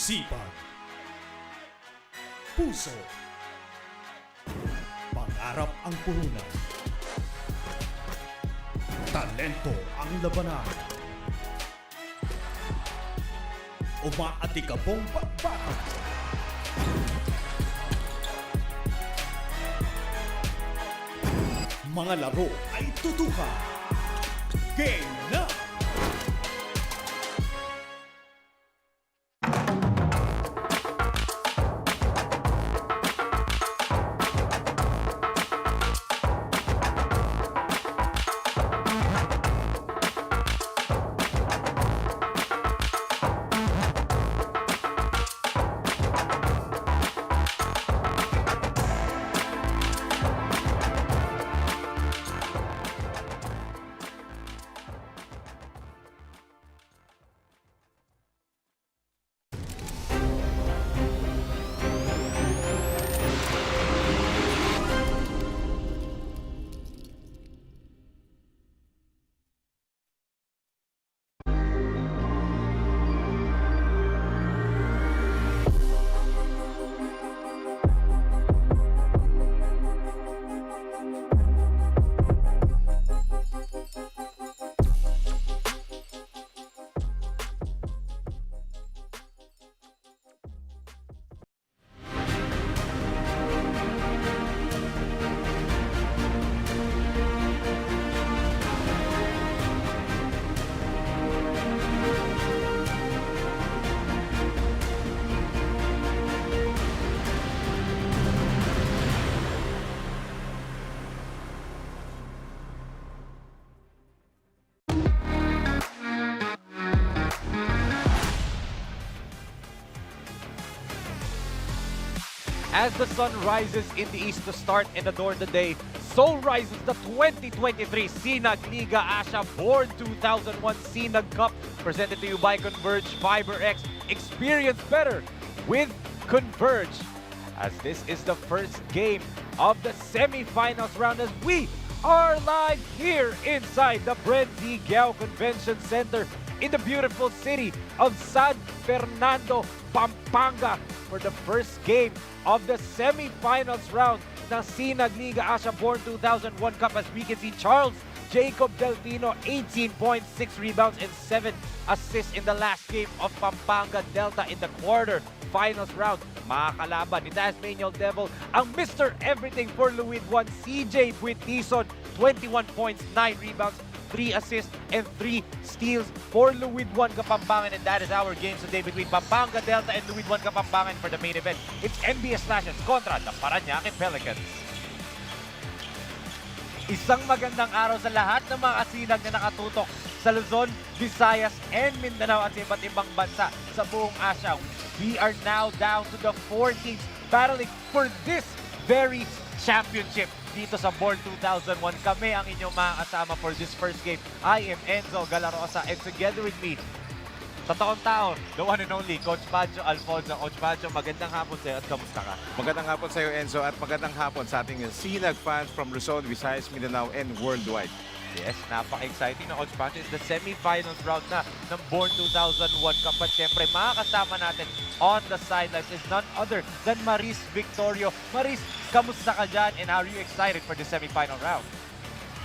Sipag, puso, pangarap ang puhunan, talento ang labanan, umaatikabong bakbakan. Mga laro ay tutukan. Game na! As the sun rises in the east to start and adorn the day, so rises the 2023 SINAG Liga Asya Born 2001 SINAG Cup, presented to you by Converge FiberX. Experience better with Converge. As this is the first game of the semifinals round, as we are live here inside the BREN GUIAO Convention Center in the beautiful city of San Fernando, Pampanga, for the first game of the semifinals round ng SINAG Liga Asya Born 2001 Cup. As we can see, Charles Jacob Delfino, 18 points, 6 rebounds, and 7 assists in the last game of Pampanga Delta in the quarter-finals round. Makakalaban ni Tasmanian Devil ang Mr. Everything for Luwid 1, CJ Buitison, 21 points, 9 rebounds, 3 assists, and 3 steals for Luwid 1 Kapampangan. And that is our game today between Pampanga Delta and Luwid 1 Kapampangan for the main event. It's NBS Slashes kontra the Paranaque Pelicans. Isang magandang araw sa lahat ng mga kasinag na nakatutok sa Luzon, Visayas, and Mindanao at sa iba't ibang bansa sa buong Asya. We are now down to the 4 teams battling for this very championship dito sa Born 2001. Kami ang inyong mga kasama for this first game. I am Enzo Galarosa, and together with me, sa taong tao, the one and only, Coach Pancho Alfonso. Coach Pancho, magandang hapon sa'yo at kamusta ka? Magandang hapon sa iyo, Enzo, at magandang hapon sa ating SINAG fans from Luzon, Visayas, Mindanao, and worldwide. Yes, napaka-exciting na, Coach Pancho. It's the semi-finals round na ng Born 2001 Cup. At syempre, makakasama natin on the sidelines is none other than Maris Victorio. Maris, kamusta ka dyan, and are you excited for the semi-final round?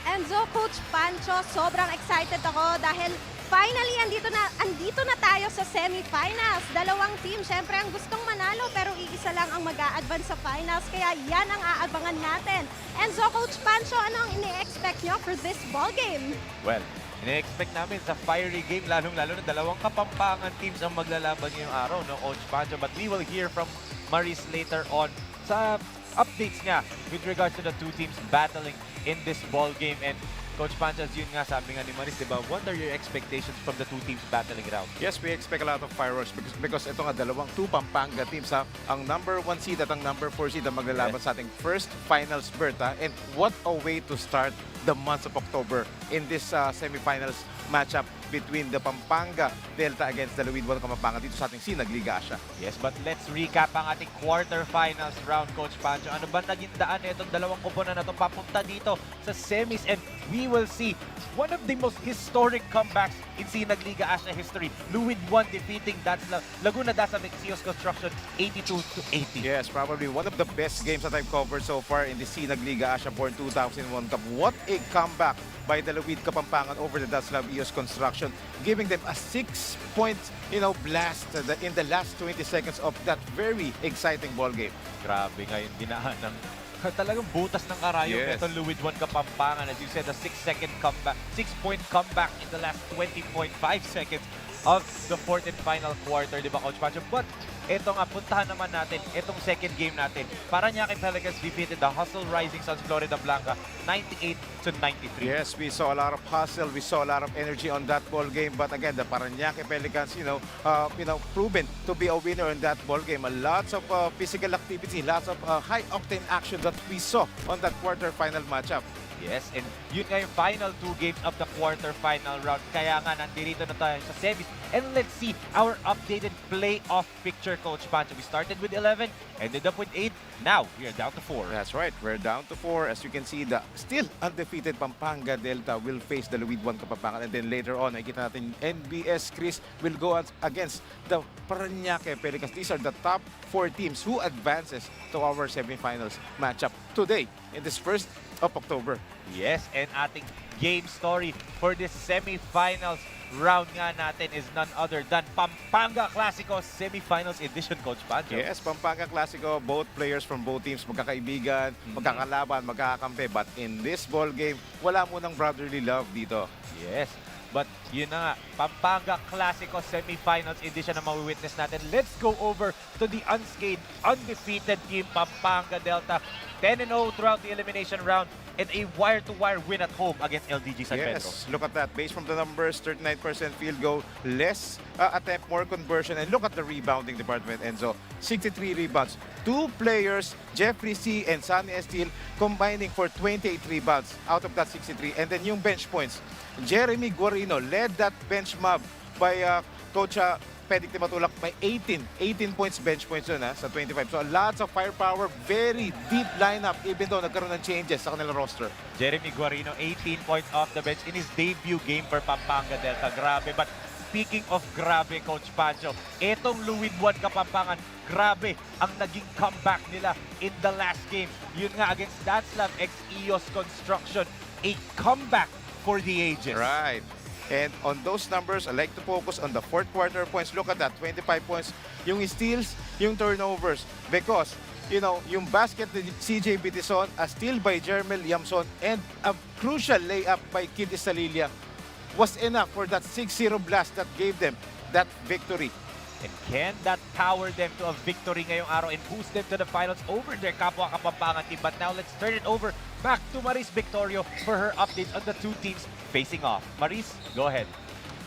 Enzo, Coach Pancho, sobrang excited ako dahil finally andito na tayo sa semifinals. Dalawang team, syempre ang gustong manalo pero iisa lang ang mag-a-advance sa finals, kaya yan ang aabangan natin. Enzo, Coach Pancho, ano ang ini-expect nyo for this ball game? Well, ini-expect namin sa fiery game, lalong-lalo na dalawang Kapampangan teams ang maglalaban ngayong araw, no, Coach Pancho? But we will hear from Maris later on sa updates niya with regards to the two teams battling in this ball game. And Coach Pancho, yun nga sabi nga ni Maris, diba? What are your expectations from the two teams battling it out? Yes, we expect a lot of fireworks because ito nga two Pampanga teams, ha? Ang number 1 seed at ang number 4 seed ang maglalaban sa ating first finals berth, ha? And what a way to start the month of October in this semifinals matchup between the Pampanga Delta against the Luid 1 Kapampangan dito sa ating SINAG Liga Asya. Yes, but let's recap ang ating quarterfinals round, Coach Pancho. Ano ba naging daan itong dalawang koponan na ito papunta dito sa semis? And we will see one of the most historic comebacks in SINAG Liga Asya history. Luid 1 defeating Laguna Dasam Exios Construction 82-80. Yes, probably one of the best games that I've covered so far in the SINAG Liga Asya Born 2001 Cup. What a comeback by the Luid Kapampangan over the Daslav EOS Construction, giving them a 6-point, blast in the last 20 seconds of that very exciting ball game. Grabe ngayon, dinaan ng talagang butas ng karayom. Yes. Itong Luid 1 Kapampangan. As you said, a 6-point comeback in the last 20.5 seconds of the fourth and final quarter, di ba, Coach Pancho? But ito nga, puntahan naman natin itong second game natin. Parañaque Pelicans defeated the Hustle Rising Suns Florida Blanca 98-93. Yes, we saw a lot of hustle, we saw a lot of energy on that ball game. But again, the Parañaque Pelicans, proven to be a winner in that ball game. Lots of physical activity, lots of high-octane action that we saw on that quarter-final matchup. Yes, and yun nga yung final two games of the quarter-final round. Kaya nga, nandito na tayo sa semis. And let's see our updated playoff picture, Coach Pancho. We started with 11, ended up with 8. Now, we are down to 4. That's right, we're down to 4. As you can see, the still undefeated Pampanga Delta will face the Luid 1 Kapampangan. And then later on, nakikita natin NBS Chris will go against the Parañaque Pelicans. These are the top 4 teams who advances to our semifinals matchup today in this 1st of October. Yes, and ating game story for this semifinals round nga natin is none other than Pampanga Clasico Semifinals Edition, Coach Pancho. Yes, Pampanga Clasico, both players from both teams magkakaibigan, magkakalaban, magkakakampi. But in this ball game, wala munang brotherly love dito. Yes, but yun na nga, Pampanga Clasico Semifinals Edition na mawi-witness natin. Let's go over to the unscathed, undefeated team, Pampanga Delta. 10-0 throughout the elimination round and a wire-to-wire win at home against LDG San Pedro. Yes, look at that. Based from the numbers, 39% field goal, less attempt, more conversion. And look at the rebounding department, Enzo. 63 rebounds. 2 players, Jeffrey C. and Sunny Estil, combining for 28 rebounds out of that 63. And then yung bench points. Jeremy Guarino led that bench mob by Coach Pedic Matulak by 18 points bench points yun sa 25. So lots of firepower, very deep lineup even though nagkaroon ng changes sa kanilang roster. Jeremy Guarino, 18 points off the bench in his debut game for Pampanga Delta. Grabe. But speaking of grabe, Coach Pancho, etong Luid 1 Kapampangan, grabe ang naging comeback nila in the last game. Yun nga against Daslav Exios Construction, a comeback for the ages. Right. And on those numbers, I like to focus on the fourth quarter points. Look at that, 25 points. Yung steals, yung turnovers. Because, yung basket ni CJ Bitison, a steal by Jermel Yamson, and a crucial layup by Kid Isalilia was enough for that 6-0 blast that gave them that victory. And can that power them to a victory ngayong araw and boost them to the finals over their kapwa Kapampangan team? But now let's turn it over back to Maris Victorio for her updates on the two teams facing off. Maris, go ahead.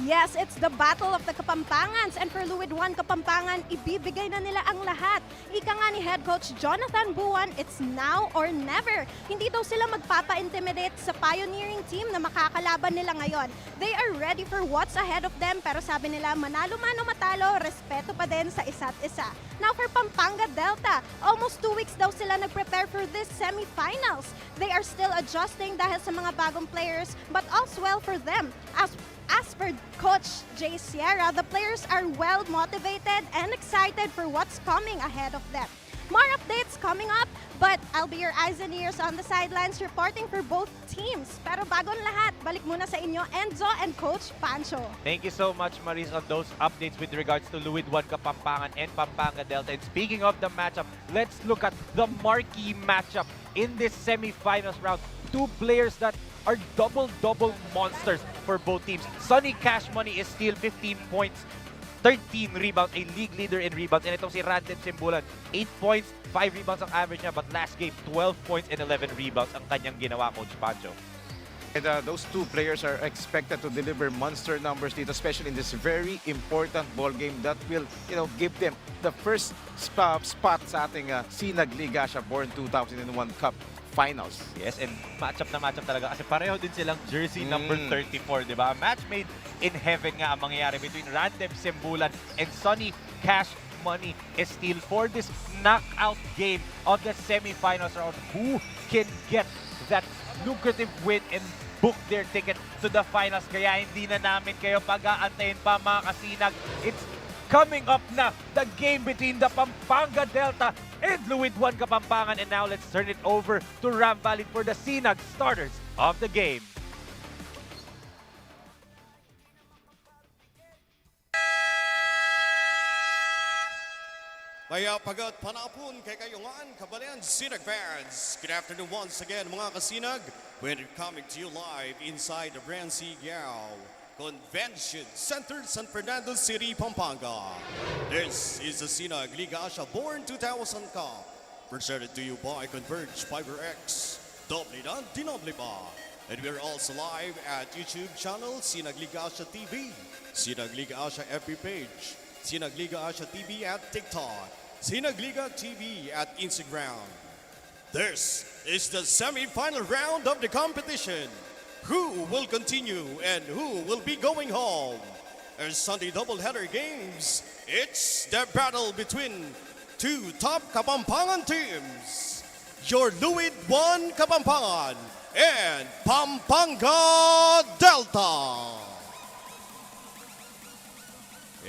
Yes, it's the battle of the Kapampangans, and for Luid 1 Kapampangan, ibibigay na nila ang lahat. Ika nga ni head coach Jonathan Buwan, it's now or never. Hindi daw sila magpapa-intimidate sa pioneering team na makakalaban nila ngayon. They are ready for what's ahead of them, pero sabi nila manalo man o matalo, respeto pa din sa isa't isa. Now for Pampanga Delta, almost 2 weeks daw sila nag-prepare for this semifinals. They are still adjusting dahil sa mga bagong players, but all's well for them. As per Coach Jay Sierra, the players are well motivated and excited for what's coming ahead of them. More updates coming up, but I'll be your eyes and ears on the sidelines reporting for both teams. Pero bago ang lahat, balik muna sa inyo, Enzo and Coach Pancho. Thank you so much, Maris, on those updates with regards to Luid 1 Kapampangan and Pampanga Delta. And speaking of the matchup, let's look at the marquee matchup in this semifinals round. 2 players that are double-double monsters for both teams. Sonny Cash Money is still 15 points, 13 rebounds, a league leader in rebounds. And itong si Randon Simbulan, 8 points, 5 rebounds ang average niya. But last game, 12 points and 11 rebounds ang kanyang ginawa, Coach Pancho. And those 2 players are expected to deliver monster numbers dito, especially in this very important ball game that will, give them the first spot sa ating SINAG Liga Asya Born 2001 Cup finals. Yes, and matchup na matchup talaga kasi pareho din silang jersey number 34, di ba? Match made in heaven nga ang mangyayari between Randem Sembulan and Sonny Cash Money Steel for this knockout game of the semifinals round. Who can get that lucrative win and book their ticket to the finals? Kaya hindi na namin kayo pag-aantayin pa mga kasinag. It's coming up na, the game between the Pampanga Delta and Fluid 1 Kapampangan. And now let's turn it over to Ram Valley for the Sinag starters of the game. Kaya pagat panapon kay kayungan kabalian Sinag fans. Good afternoon once again mga kasinag. We're coming to you live inside the BREN GUIAO Convention Center, San Fernando City, Pampanga. This is the SINAG Liga ASYA Born 2000 Cup, presented to you by Converge Fiber X. Doble na, dinoble pa. And we're also live at YouTube channel SINAG Liga ASYA TV, SINAG Liga ASYA FB page, SINAG Liga ASYA TV at TikTok, SINAG Liga TV at Instagram. This is the semi-final round of the competition. Who will continue and who will be going home? As Sunday doubleheader games, it's the battle between two top Kapampangan teams. Your Fluid 1 Kapampangan and Pampanga Delta.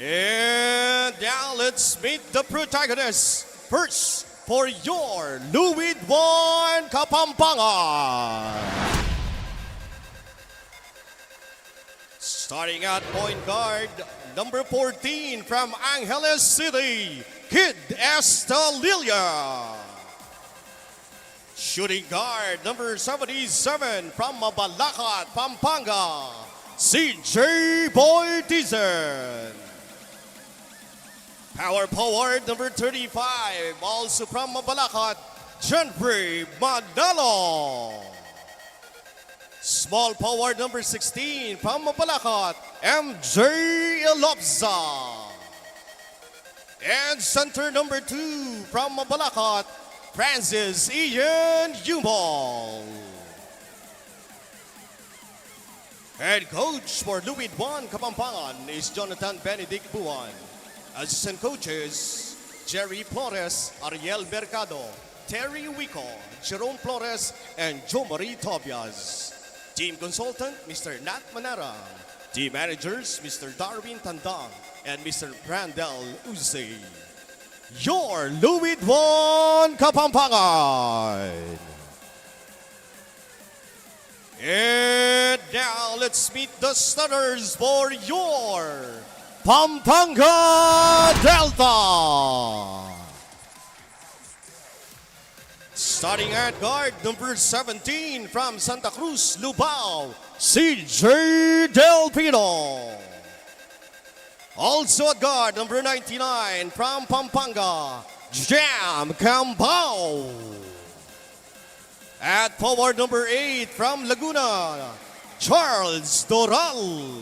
And now let's meet the protagonists. First, for your Fluid 1 Kapampangan. Starting at point guard, number 14 from Angeles City, Kid Estalilla. Shooting guard, number 77 from Mabalacat, Pampanga, CJ Boytizen. Power forward, number 35, also from Mabalacat, Jenfrey Manalo. Small forward, number 16, from Mabalacat, MJ Elopza. And center number 2, from Mabalacat, Francis Ian Yumal. Head coach for Fluid 1 Kapampangan is Jonathan Benedict Buwan. Assistant coaches, Jerry Flores, Ariel Mercado, Terry Wico, Jerome Flores, and Jo Marie Tobias. Team consultant, Mr. Nat Manara. Team managers, Mr. Darwin Tandang and Mr. Brandel Uzi. Your Fluid 1 Kapampangan. And now let's meet the starters for your Pampanga Delta. Starting at guard, number 17 from Santa Cruz, Lubao, CJ Del Pino. Also at guard, number 99 from Pampanga, Jam Cambao. At forward, number 8 from Laguna, Charles Doral.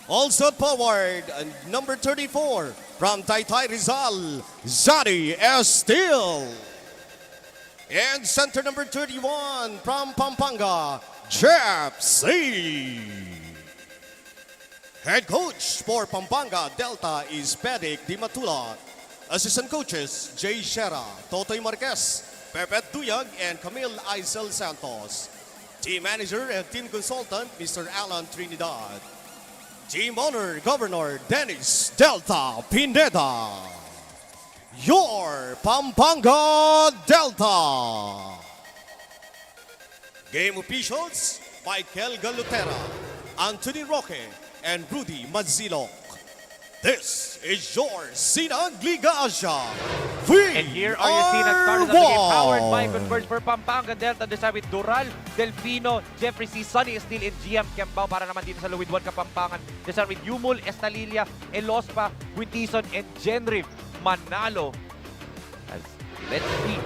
Also at forward, number 34 from Taytay Rizal, Zadi Estil. And center number 31 from Pampanga, Jeff C. Head coach for Pampanga Delta is Pedic Di Matula. Assistant coaches, Jay Shera, Totoy Marquez, Pepet Duyag, and Camille Aisel Santos. Team manager and team consultant, Mr. Alan Trinidad. Team owner, Governor Dennis Delta Pineda. Your Pampanga Delta. Game officials, Michael Galutera, Anthony Roque, and Rudy Mazilok. This is your SINAG Liga ASYA. And here are your Sinag starters of the game, powered by Converge for Pampanga Delta. Desire with Doral, Delfino, Jeffrey C. Sonny Steel, and GM Kembao para naman dito sa Fluid 1 Kapampangan. Desire with Yumul, Estalilla, Elospa, Witison, and Jenrif Manalo. Let's see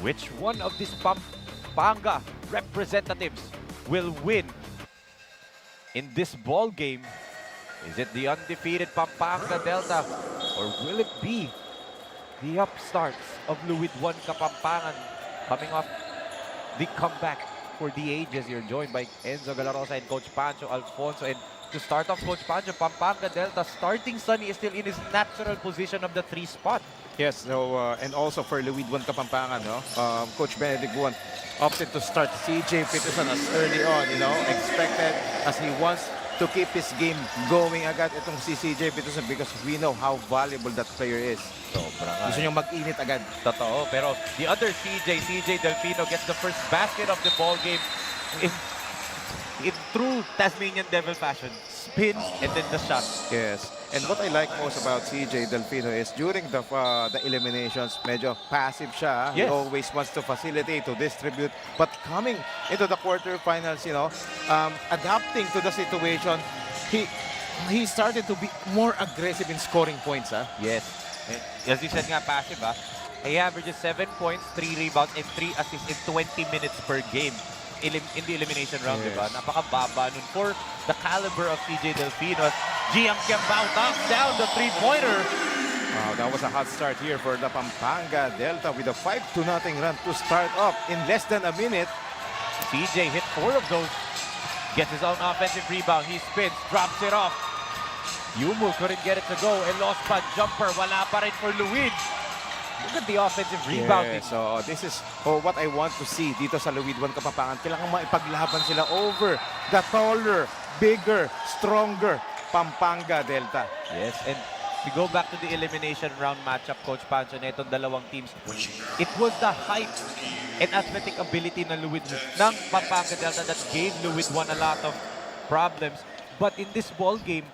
which one of these Pampanga representatives will win in this ball game. Is it the undefeated Pampanga Delta, or will it be the upstarts of Luwid 1 Kapampangan coming off the comeback for the ages. You're joined by Enzo Galarosa and Coach Pancho Alfonso. And to start off, Coach Pancho, Pampanga Delta starting Sunny is still in his natural position of the 3 spot. Yes, so and also for Luwid 1 Kapampangan, no? Coach Benedict Buwan opted to start CJ Peterson as early on, expected as he wants to keep his game going agad itong si CJ Peterson because we know how valuable that player is. Sobra nga. Gusto niyang mag-init agad. Totoo, pero the other CJ Delfino gets the first basket of the ball game in true Tasmanian Devil fashion. Spin and then the shot. Yes. And what I like most about CJ Delfino is during the eliminations, medyo passive siya. He Yes. always wants to facilitate, to distribute. But coming into the quarterfinals, adapting to the situation, he started to be more aggressive in scoring points. Yes. As you said nga, passive He averages 7 points, 3 rebounds, and 3 assists in 20 minutes per game in the elimination round, Yes. diba? Napakababa nun for the caliber of CJ Delfino. Giam Kiambao knocks down the 3-pointer. That was a hot start here for the Pampanga Delta with a 5-0 run to start off in less than a minute. CJ hit 4 of those. Gets his own offensive rebound. He spins, drops it off. Yumu couldn't get it to go. And lost pa jumper. Wala pa rin for Luwid. Look at the offensive rebounding. Yeah, so this is what I want to see dito sa Luwid 1 Kapampangan. Kailangan maipaglaban sila over the taller, bigger, stronger Pampanga Delta. Yes, and to go back to the elimination round matchup, Coach Pancho, na itong dalawang teams, it was the height and athletic ability ng Pampanga Delta that gave Luwid 1 a lot of problems. But in this ball game,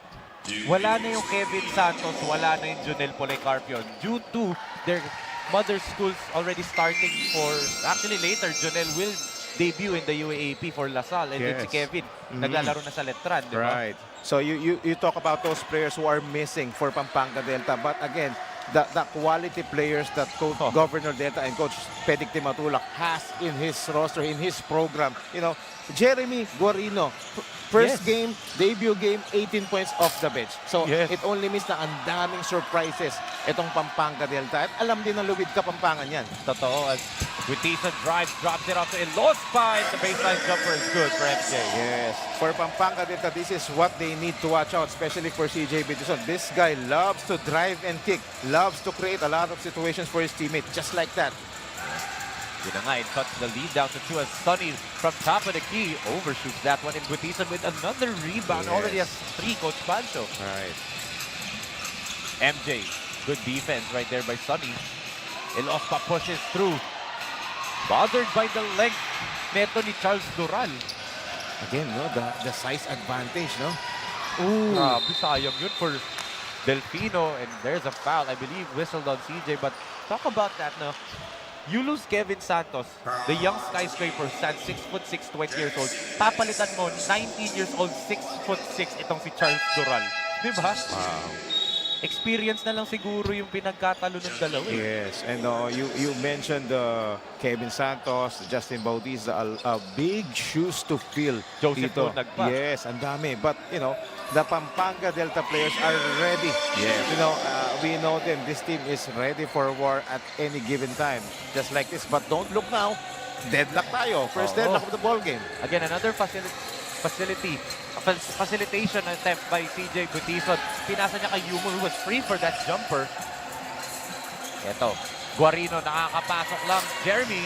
wala na yung Kevin Santos, wala na yung Junel Policarpio due to their mother schools already starting for, actually later, Junel will debut in the UAAP for LaSalle and then si Yes. Kevin naglalaro na sa Letran, di ba? Right. So you talk about those players who are missing for Pampanga Delta, but again, the quality players that Coach Governor Delta and Coach Pedic Timatulak has in his roster, in his program. Jeremy Guarino, first Yes. game, debut game, 18 points off the bench. So Yes. it only means na ang daming surprises itong Pampanga Delta. At alam din ng Luwid Kapampangan yan. Totoo, as Guitisa drives, drops it off to Ilospa, and the baseline jumper is good for MJ. Yes. For Pampanga Delta, this is what they need to watch out, especially for CJ Peterson. This guy loves to drive and kick, loves to create a lot of situations for his teammate, just like that. Yun na nga, it cuts the lead down to 2 as Sonny from top of the key overshoots that one, and Guitisa with another rebound. Yes. Already has 3, Coach Pancho. Right. MJ, good defense right there by Sonny. Ilospa pushes through. Bothered by the length neto ni Charles Dural. Again, the size advantage, no? Grabe, sayang yun for Delfino. And there's a foul, I believe, whistled on CJ. But talk about that, no? You lose Kevin Santos, the young skyscraper, stands 6'6", 20 years old. Papalitan mo, 19 years old, 6'6", itong si Charles Dural. Di ba? Experience na lang siguro yung pinagkatalo ng dalawa. Yes, and you mentioned Kevin Santos, Justin Bautista, big shoes to fill. Joseph dito. Lunag pa. Yes, ang dami. But, the Pampanga Delta players are ready. Yes. We know them. This team is ready for war at any given time. Just like this. But don't look now. Deadlock tayo. First deadlock of the ball game. Again, another facilitation attempt by CJ Gutison. Pinasa niya kay Yumo, who was free for that jumper. Eto, Guarino nakakapasok lang. Jeremy,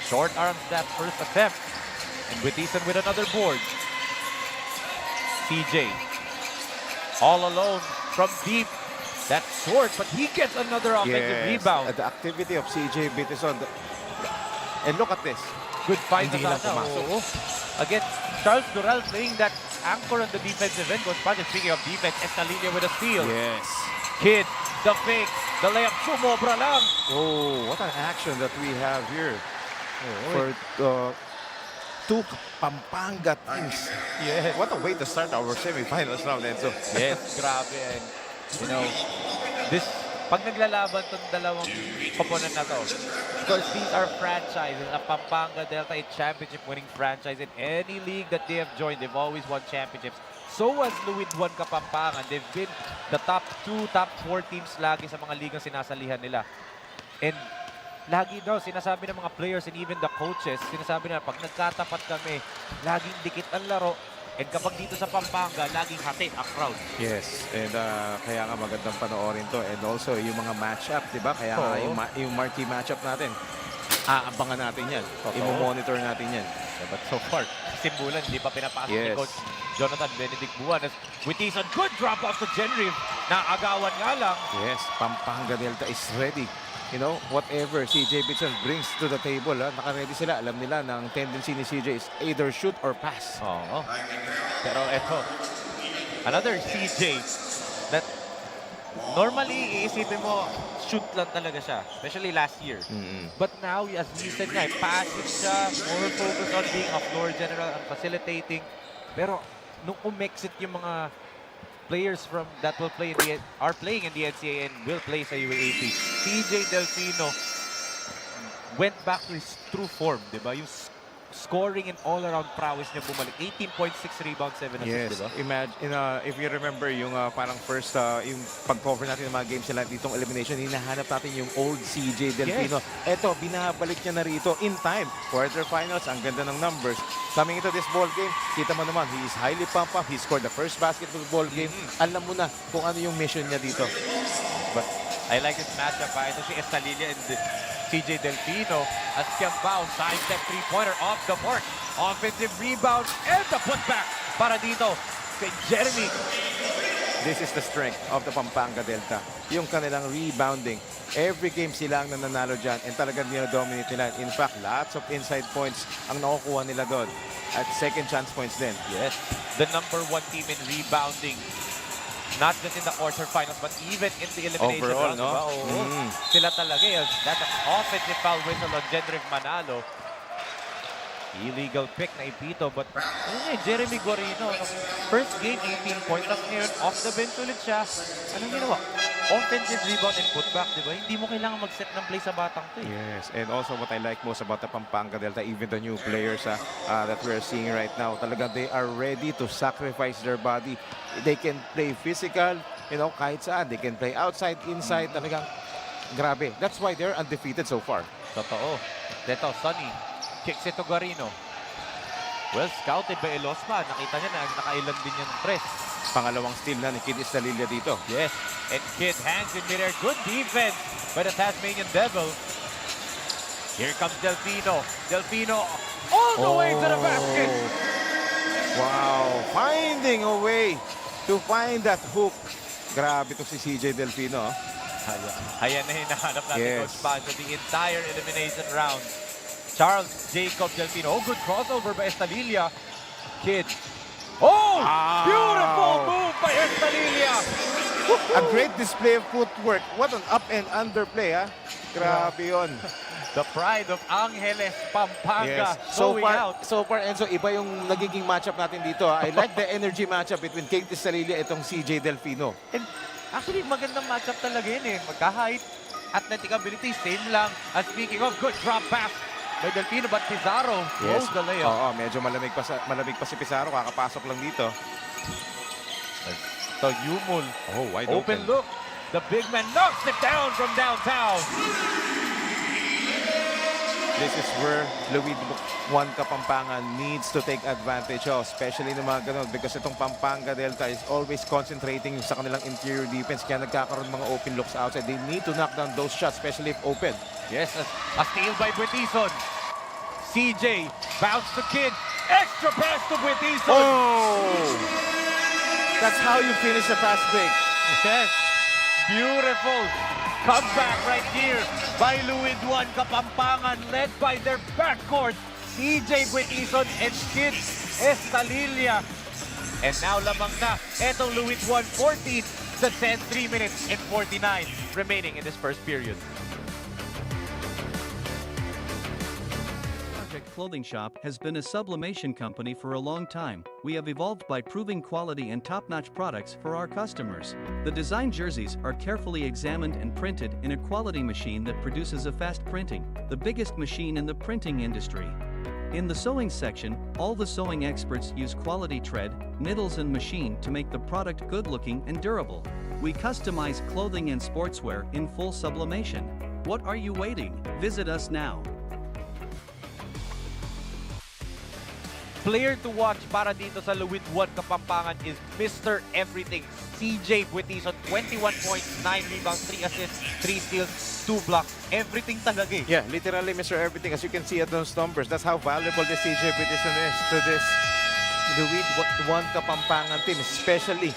short arms that first attempt. And Gutison with another board. CJ, all alone from deep. That's short, but he gets another offensive rebound. The activity of CJ Peterson. And look at this. Good fight Hindi na lang sana. pumasok. Oo. Again, Charles Dural playing that anchor on the defensive end. Speaking of defense, Escalilla with a steal. Yes. Kid, the fake, the layup, sumobra lang. Oh, what an action that we have here for two Pampanga teams. Yes. What a way to start our semifinals round, Enzo. Yes, grabe. And, pag naglalaban tong dalawang opponent na to, of course, these are franchises. A Pampanga Delta, a championship-winning franchise in any league that they have joined. They've always won championships. So has Luwid 1 Kapampangan. They've been the top 2, top 4 teams lagi sa mga ligang sinasalihan nila. And lagi daw sinasabi ng mga players and even the coaches, sinasabi na pag nagkatapat kami, laging dikit ang laro. And kapag dito sa Pampanga, laging hati ang crowd. Yes, and kaya nga magandang panoorin to. And also yung mga matchup, di ba? Kaya nga yung marquee matchup natin, aabangan natin yan. I-monitor natin yan. Yeah, but so far, simbulan, hindi pa pinapasok ni Yes. Coach Jonathan Benedict Buwan. Witison, good drop off to Genriv. Naagawan nga lang. Yes, Pampanga Delta is ready. You know, whatever CJ Bitson brings to the table, naka-ready sila. Alam nila na ang tendency ni CJ is either shoot or pass. Oo. Pero eto, another CJ that normally iisipin mo, shoot lang talaga siya. Especially last year. But now, as we said nga, passive siya, more focused on being a floor general and facilitating. Pero nung umexit yung mga players from that will play in are playing in the NCAA and will play sa UAAP, CJ Delfino went back to his true form, di ba? Yung scoring and all-around prowess niya bumalik. 18.6 rebounds, 7 assists, Yes, di ba? imagine, if you remember yung parang first, yung pag-cover natin ng mga games nila ditong elimination, hinahanap natin yung old CJ Delfino. Eto, binabalik niya na rito in time. Quarterfinals, ang ganda ng numbers. Coming into this ball game, kita mo naman, he is highly pumped up. He scored the first basketball ball game. Alam mo na kung ano yung mission niya dito. But I like this matchup. Ito si Estalilia and CJ Delfino as Kiambao, side step three-pointer off the mark. Offensive rebound and the putback para dito kay Jeremy. This is the strength of the Pampanga Delta. Yung kanilang rebounding. Every game sila ang nananalo dyan and talagang dinodominate nila. In fact, lots of inside points ang nakukuha nila doon. At second chance points din. Yes, the #1 team in rebounding. Not just in the quarterfinals, but even in the elimination Overall, round. no? Diba? Oo. Sila talaga yun. That's an offensive foul whistle on Genriv Manalo. Illegal pick na ipito, but Jeremy Guarino, first game, 18 points. Tapos ngayon, off the bench ulit siya. Anong ginawa? Offensive rebound and putback, di ba? Hindi mo kailangan mag-set ng play sa batang to. Yes, and also what I like most about the Pampanga Delta, even the new players that we're seeing right now, talaga they are ready to sacrifice their body. They can play physical, you know, kahit saan. They can play outside, inside, talagang grabe. That's why they're undefeated so far. Totoo. Dito, Sonny. Kicks it to Guarino. Well scouted by Elosma. Nakita niya na nakailan din yung press. Pangalawang steal na ni Kid Estalilia dito. Yes, and Kid hangs in midair. Good defense by the Tasmanian Devil. Here comes Delfino. Delfino all the way to the basket. Wow, finding a way to find that hook. Grabe to si CJ Delfino. Ayan na hinahanap natin, Yes. Coach Pancho, the entire elimination round. Charles Jacob Delfino. Oh, good crossover by Estalilia. Kid. Oh, beautiful move by Estalilia. A great display of footwork. What an up and under play, ha? Grabe yun. The pride of Angeles Pampanga So showing far, out. Enzo, iba yung nagiging matchup natin dito. I like the energy matchup between Kate Estalilia itong CJ Delfino. And actually, magandang matchup talaga yun eh. Magka-height, athletic ability, same lang. And speaking of, good drop pass by Delfino, but Pizarro throws the layup. Oo, medyo malamig pa si Pizarro. Kakapasok lang dito. So Yumul, Wide open look. The big man knocks it down from downtown. This is where Louis Juan Kapampangan needs to take advantage of, especially ng mga ganun, because itong Pampanga Delta is always concentrating sa kanilang interior defense, kaya nagkakaroon mga open looks outside. They need to knock down those shots, especially if open. Yes, a steal by Buitison. CJ, bounce to Kid, extra pass to Buitison. Oh! That's how you finish a fast break. Yes, beautiful. Comeback right here by Louis Juan Kapampangan, led by their backcourt, CJ Buitison and Kid Estalilia. And now lamang na, etong Louis Juan 14, the 10, 3 minutes and 49 remaining in this first period. Clothing Shop has been a sublimation company for a long time. We have evolved by proving quality and top-notch products for our customers. The design jerseys are carefully examined and printed in a quality machine that produces a fast printing, the biggest machine in the printing industry. In the sewing section, all the sewing experts use quality thread, needles and machine to make the product good-looking and durable. We customize clothing and sportswear in full sublimation. What are you waiting? Visit us now. Player to watch para dito sa Luwid 1 Kapampangan is Mr. Everything. CJ Buetison, 21 points, 9 rebounds, 3 assists, 3 steals, 2 blocks. Everything talaga eh. Yeah, literally Mr. Everything. As you can see at those numbers, that's how valuable this CJ Petition is to this Luwid 1 Kapampangan team, especially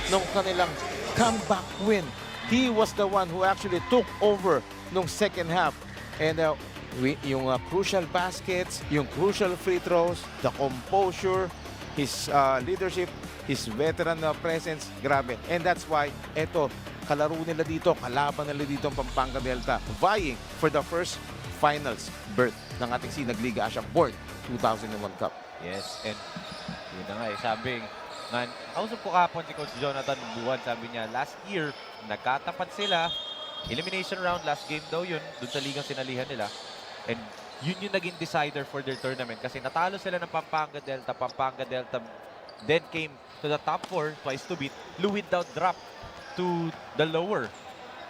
nung kanilang comeback win. He was the one who actually took over nung second half. And yung crucial baskets, yung crucial free throws, the composure, his leadership, his veteran presence, grabe. And that's why, eto, kalaro nila dito, kalaban nila dito ang Pampanga Delta, vying for the first finals berth ng ating SINAG Liga Asya Board 2001 Cup. Yes, and yun na nga eh, sabi nga, kausap ko kapon si Coach Jonathan Buwan, sabi niya, last year, nagkatapat sila, elimination round, last game daw yun, dun sa ligang sinalihan nila. And yun yung naging decider for their tournament kasi natalo sila ng Pampanga Delta. Pampanga Delta then came to the top 4, twice to beat. Luwid daw dropped to the lower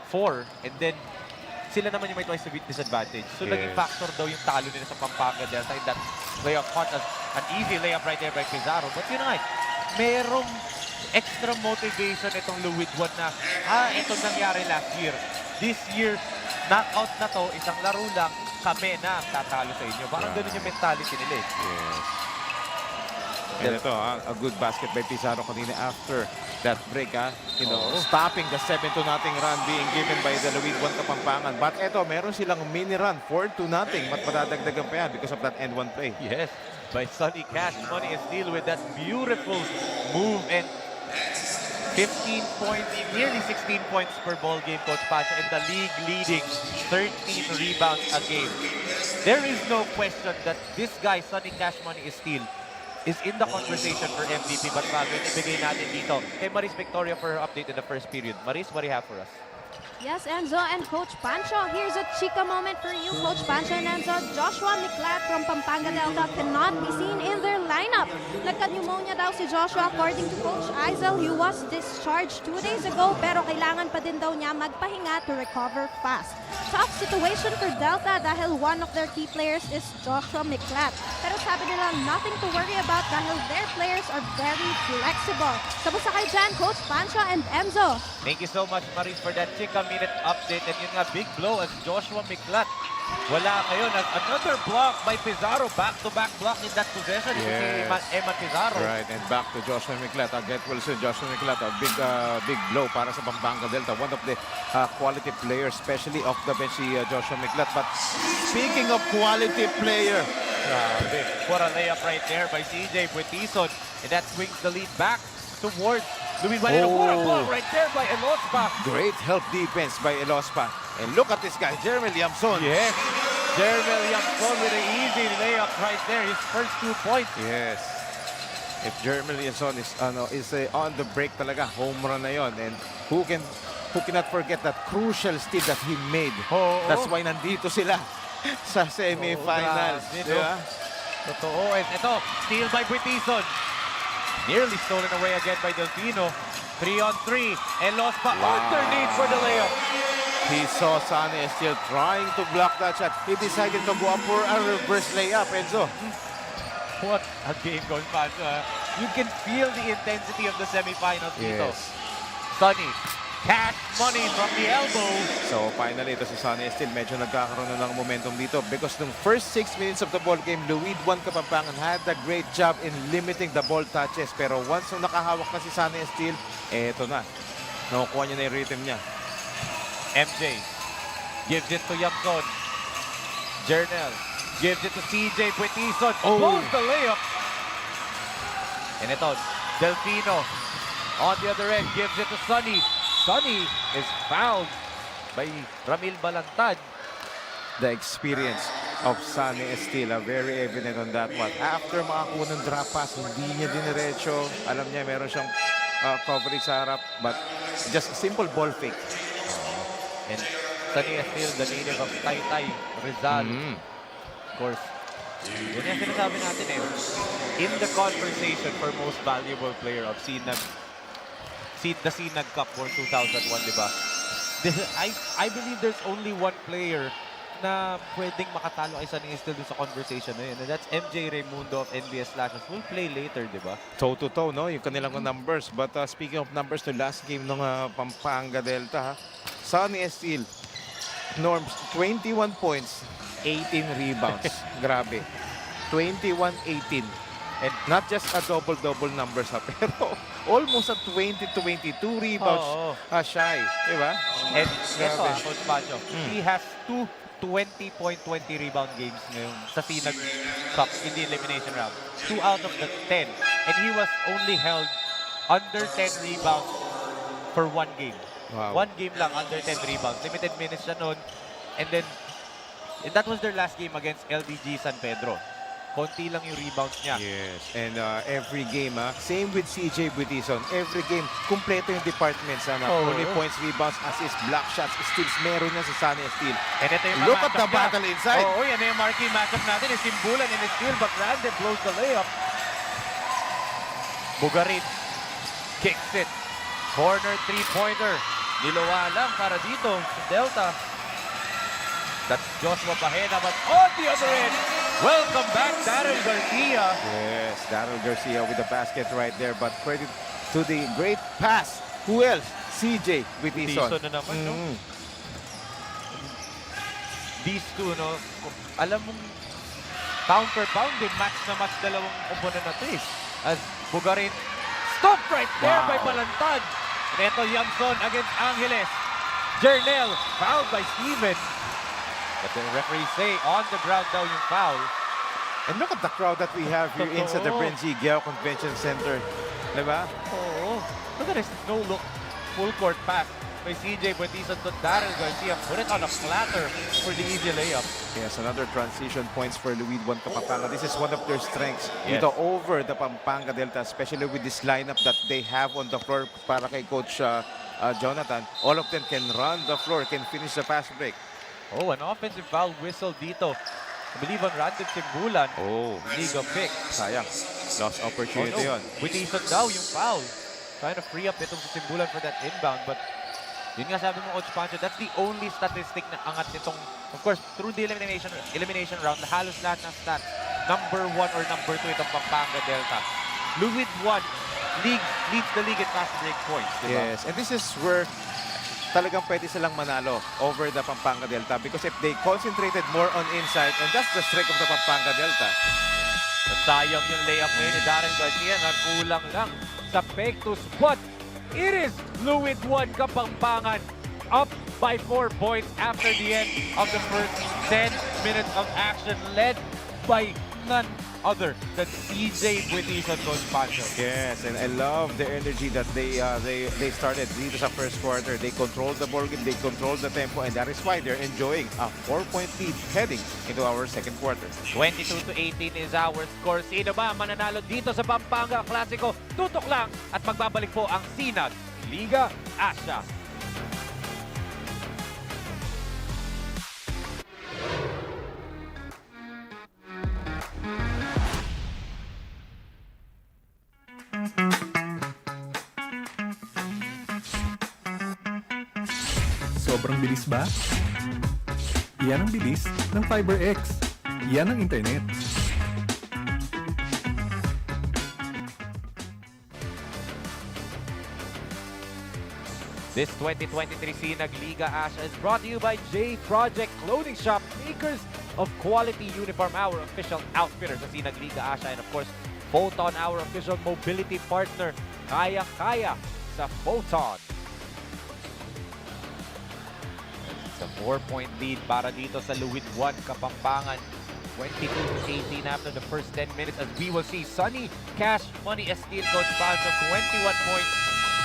4 and then sila naman yung may twice to beat disadvantage. So naging factor daw yung talo nila sa Pampanga Delta and that layup caught as an easy layup right there by Pizarro. But yun nga, merong extra motivation itong Luwid 1 na, ito nangyari last year. This year, knockout na to, isang laro lang, kami na tatalo sa inyo. Parang ganun yung mentality nila eh. Yes. And ito, a good basket by Pizarro kanina after that break, you know, stopping the 7-0 run being given by the Luwid 1 Kapampangan. But ito, meron silang mini run, 4-0. Matadagdagan pa yan because of that end 1 play. Yes, by Sonny Cash Money is deal with that beautiful move and 15 points, nearly 16 points per ball game, Coach Pacho, and the league leading 13 rebounds a game. There is no question that this guy, Sonny Cash Money is in the conversation for MVP. But bago ibigay natin dito kay Maris Victoria for her update in the first period. Maris, what do you have for us? Yes, Enzo and Coach Pancho. Here's a chika moment for you, Coach Pancho and Enzo. Joshua Miklat from Pampanga Delta cannot be seen in their lineup. Nagka-pneumonia daw si Joshua. According to Coach Eisel, he was discharged 2 days ago pero kailangan pa din daw niya magpahinga to recover fast. Tough situation for Delta dahil one of their key players is Joshua Miklat. Pero sabi nila, nothing to worry about dahil their players are very flexible. Kamusta kayo dyan, Coach Pancho and Enzo? Thank you so much, Maris, for that chika-minute update. And yun nga, big blow as Joshua Miklat. Wala ngayon. Another block by Pizarro. Back-to-back block in that possession. Yes. Si Eman Pizarro. Right, and back to Joshua Miklat. Get Wilson, Joshua Miklat, a big blow para sa Pampanga Delta. One of the quality players, especially off the bench, si Joshua Miklat. But speaking of quality player, Grabe. What a layup right there by CJ Buetison. And that swings the lead back towards Luis Valero. What a block right there by Elospa. great help defense by Elospa. And look at this guy, Jeremy Liamson. Yes. Jermel Yamson with an easy layup right there. His first 2 points. Yes. If Jeremy Liamson is on the break talaga, home run na yon. And who cannot forget that crucial steal that he made. That's why nandito sila sa semifinals. Grabe, Totoo. And ito, steal by Buetison. Nearly stolen away again by Delfino. 3-on-3. And Lospa underneath for the layup. He saw Sane still trying to block that shot. He decided to go up for a reverse layup, Enzo. What a game goes past. You can feel the intensity of the semifinals dito. Yes. Sonny, Cash Money from the elbow. So finally, ito si Sane still medyo nagkakaroon na ng momentum dito because nung first 6 minutes of the ball game, Luwid 1 Kapampangan had a great job in limiting the ball touches. Pero once nung nakahawak na si Sane still, eto na. Nakukuha niya na yung rhythm niya. MJ gives it to Yamson. Jernel gives it to CJ Buetison. Blows the layup. And ito, Delfino on the other end gives it to Sonny. Sonny is fouled by Ramil Balantad. The experience of Sane Estila, very evident on that one. After makakuha ng drop pass, hindi niya diniretso. Alam niya, meron siyang coverage sa harap, but just simple ball fake. And Sonny Estil, the native of Taytay, Rizal. Of course, yun yung sinasabi natin eh. In the conversation for most valuable player of SINAG, the SINAG Cup for 2001, di ba? I believe there's only one player na pwedeng makatalo kay Sunny Estil dun sa conversation na yun. And that's MJ Raimundo of NBS Slashes. We'll play later, di ba? Toe-to-toe, no? Yung kanilang numbers. But speaking of numbers, the last game ng Pampanga Delta, ha? Sunny Estil, Norms, 21 points, 18 rebounds. Grabe. 21-18. And not just a double-double numbers, ha? Pero almost a 20-22 rebounds shy. Di ba? And ito, Coach Pancho, he has two 20.20 rebound games ngayon sa SINAG Cup in the elimination round. 2 out of the 10. And he was only held under 10 rebounds for 1 game. Wow. 1 game lang, under 10 rebounds. Limited minutes siya noon. And then, that was their last game against LDG San Pedro. Konti lang yung rebounds niya. Yes, and every game, same with CJ Buitison. Every game, kumpleto yung departments. Only points, rebounds, assists, block shots, steals, meron na sa Sunny Estil. And ito yung Look at the battle inside. Oo, yan na yung marquee matchup natin. Yung Simbulan and Estil, but Randy blows the layup. Bugarin kicks it. Corner three-pointer. Nilowa lang para dito sa Delta. That's Joshua Pajena, but on the other end, welcome back, Daryl Garcia. Yes, Daryl Garcia with the basket right there, but credit to the great pass. Who else? CJ Buitison. Buitison na naman, no? These two, no? Alam mong pound per pound, match na match dalawang komponen na ito eh. As Bugarin, stop right there by Balantad. Neto Yamson against Angeles. Jernel, fouled by Steven. But the referees say on the ground daw yung foul. And look at the crowd that we have here inside the BREN GUIAO Convention Center. Diba? Oo. Look at this no-look full court pass by CJ Buitison to Daryl Garcia. Put it on a platter for the easy layup. Yes, another transition points for Luid One Pampanga. This is one of their strengths. Yes. Dito over the Pampanga Delta, especially with this lineup that they have on the floor para kay Coach Jonathan. All of them can run the floor, can finish the fast break. Oh, an offensive foul whistle dito. I believe on Randy Simbulan. Oh, League of pick. sayang. Lost opportunity yun. Buitison daw yung foul. Trying to free up itong si Simbulan for that inbound. But yun nga sabi mo, Coach Pancho, that's the only statistic na angat nitong, of course, through the elimination round, halos lahat ng stats, number 1 or number 2 itong Pampanga Delta. Luid 1 leads the league in fast break points. Diba? Yes, and this is where talagang pwede silang manalo over the Pampanga Delta because if they concentrated more on inside, and that's the strength of the Pampanga Delta. Sayang yung layup ngayon ni Darren Garcia na kulang lang sa Pectus, but it is Luid 1 Kapampangan up by 4 points after the end of the first 10 minutes of action, led by none other than CJ Buitison, Coach Pancho. Yes, and I love the energy that they started dito sa first quarter. They controlled the ball game, they controlled the tempo, and that is why they're enjoying a 4-point lead heading into our second quarter. 22-18 is our score. Sino ba ang mananalo dito sa Pampanga Klasiko? Tutok lang at magbabalik po ang SINAG Liga Asya. Sobrang bilis ba? Iyan ang bilis ng FiberX. Iyan ang internet. This 2023 SINAG Liga Asya is brought to you by J Project Clothing Shop, makers of quality uniform, our official outfitter sa SINAG Liga Asya, and of course, Photon, our official mobility partner. Kaya-kaya sa Photon. It's a 4-point lead para dito sa Luid 1 Kapampangan. 22-18 after the first 10 minutes, as we will see Sunny Cash Money Estil, Coach Pancho, 21 points,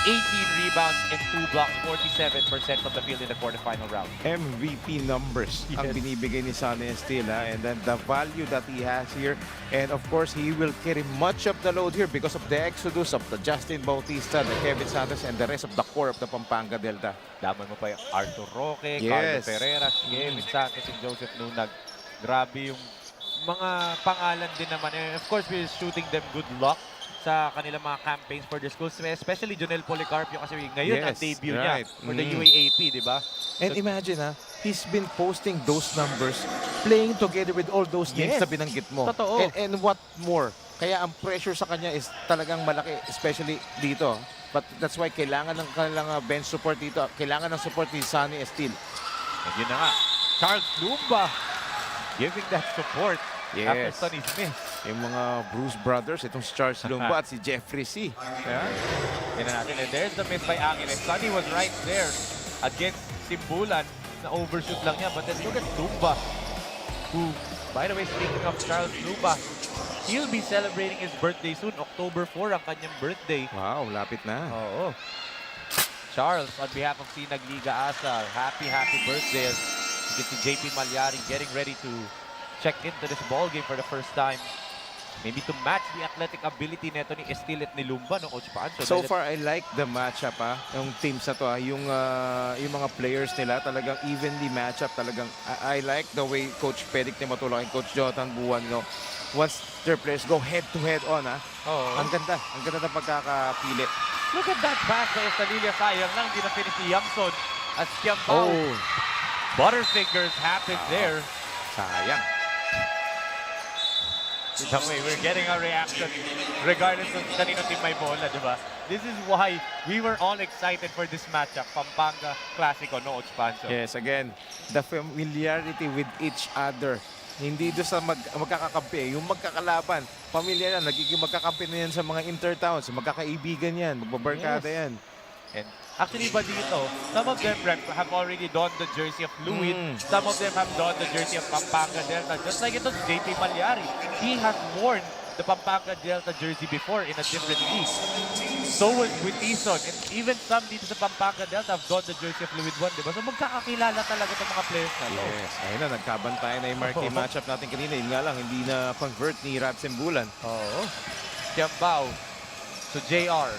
18 rebounds, and 2 blocks, 47% from the field in the quarterfinal round. MVP numbers ang binibigay ni Sunny Estil, and then the value that he has here, and of course he will carry much of the load here because of the exodus of the Justin Bautista, the Kevin Santos, and the rest of the core of the Pampanga Delta. Daman mo pa yung Arthur Roque, Carlo Ferreira, Kevin Santos, and Joseph Nunag. Grabe yung mga pangalan din naman. And of course, we're shooting them good luck sa kanilang mga campaigns for their schools, especially Jonel Policarpio kasi ngayon ang debut niya for the UAAP, di ba? And imagine he's been posting those numbers, playing together with all those names na binanggit mo. Totoo. And what more? Kaya ang pressure sa kanya is talagang malaki, especially dito. But that's why kailangan ng kanilang bench support dito. Kailangan ng support ni Sunny Estil. And yun na nga, Charles Lumba giving that support after Yes. Sonny's miss. Yung mga Bruce Brothers, itong si Charles Lumba at si Jeffrey C. Yeah. Yun na natin. And there's the miss by Angeles. Sonny was right there against Simbulan. Na-overshoot lang niya. But then look at Lumba, who, by the way, speaking of Charles Lumba, he'll be celebrating his birthday soon. October 4 ang kanyang birthday. Wow, lapit na. Oo. Charles, on behalf of SINAG Liga ASYA, happy birthday. You can see JP Malyari getting ready to check into this ball game for the first time. Maybe to match the athletic ability neto ni Estil at ni Lumba, no, Coach Pancho. So far, I like the matchup, yung teams na to, yung mga players nila, talagang evenly matchup, talagang, I like the way Coach Pedic ni matulungan, Coach Jonathan Buwan, no, once their players go head-to-head on, ang ganda ng pagkakapili. Look at that pass by Estalilla. Sayang lang, hindi na finish ni Yamson as Kiambao. Butterfingers happened there. Sayang. Some way, we're getting a reaction regardless of kanino team may bola, di ba? This is why we were all excited for this matchup, Pampanga Classico, no, Coach Pancho? Yes, again, the familiarity with each other. Hindi doon sa magkakakampi, yung magkakalaban. Pamilya na, nagiging magkakampi na yan sa mga intertowns, magkakaibigan yan, magbabarkada yan. And actually ba dito, some of them have already donned the jersey of Fluid. Some of them have donned the jersey of Pampanga Delta. Just like ito, JP Malyari. He has worn the Pampanga Delta jersey before in a different league. So was Witison. And even some dito sa Pampanga Delta have donned the jersey of Fluid 1, diba? So magkakakilala talaga itong mga players na to. Yes, ayun na, nagkabantayan na yung marquee matchup natin kanina. Yun nga lang, hindi na convert ni Rab Simbulan. Oo. Kiambao to JR.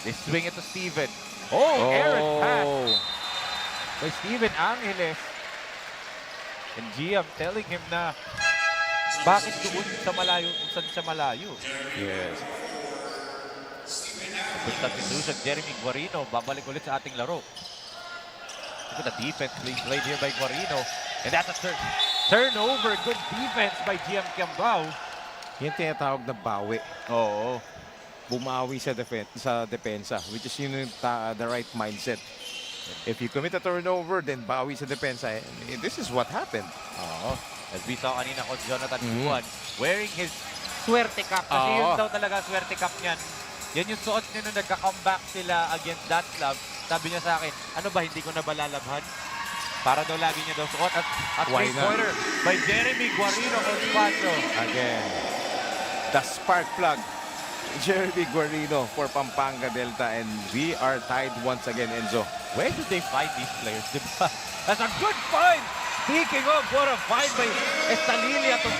They swing it to Steven. Errant pass by Steven Angeles. And GM telling him na bakit doon sa malayo kung saan siya malayo. Yes. Good substitution, Jeremy Guarino. Babalik ulit sa ating laro. Look at the defense being played here by Guarino. And that's a turnover. Good defense by GM Kiambao. Yan tinatawag na bawi. Oo. Bumawi sa depensa, which is the right mindset. If you commit a turnover, then bawi sa depensa. This is what happened. Oo. As we saw kanina, Coach Jonathan Buwan, wearing his swerte cap. Kasi yun daw talaga swerte cap niyan. Yan yung suot niya nung nagka-comeback sila against Datslav. Sabi niya sa akin, ano ba, hindi ko na ba lalabhan? Para daw lagi niya daw suot. At three-pointer by Jeremy Guarino, Coach Pancho. Again, the spark plug. Jeremy Guarino for Pampanga Delta, and we are tied once again, Enzo. Where do they find these players? Diba? That's a good find! Speaking of, what a find by Estalilla to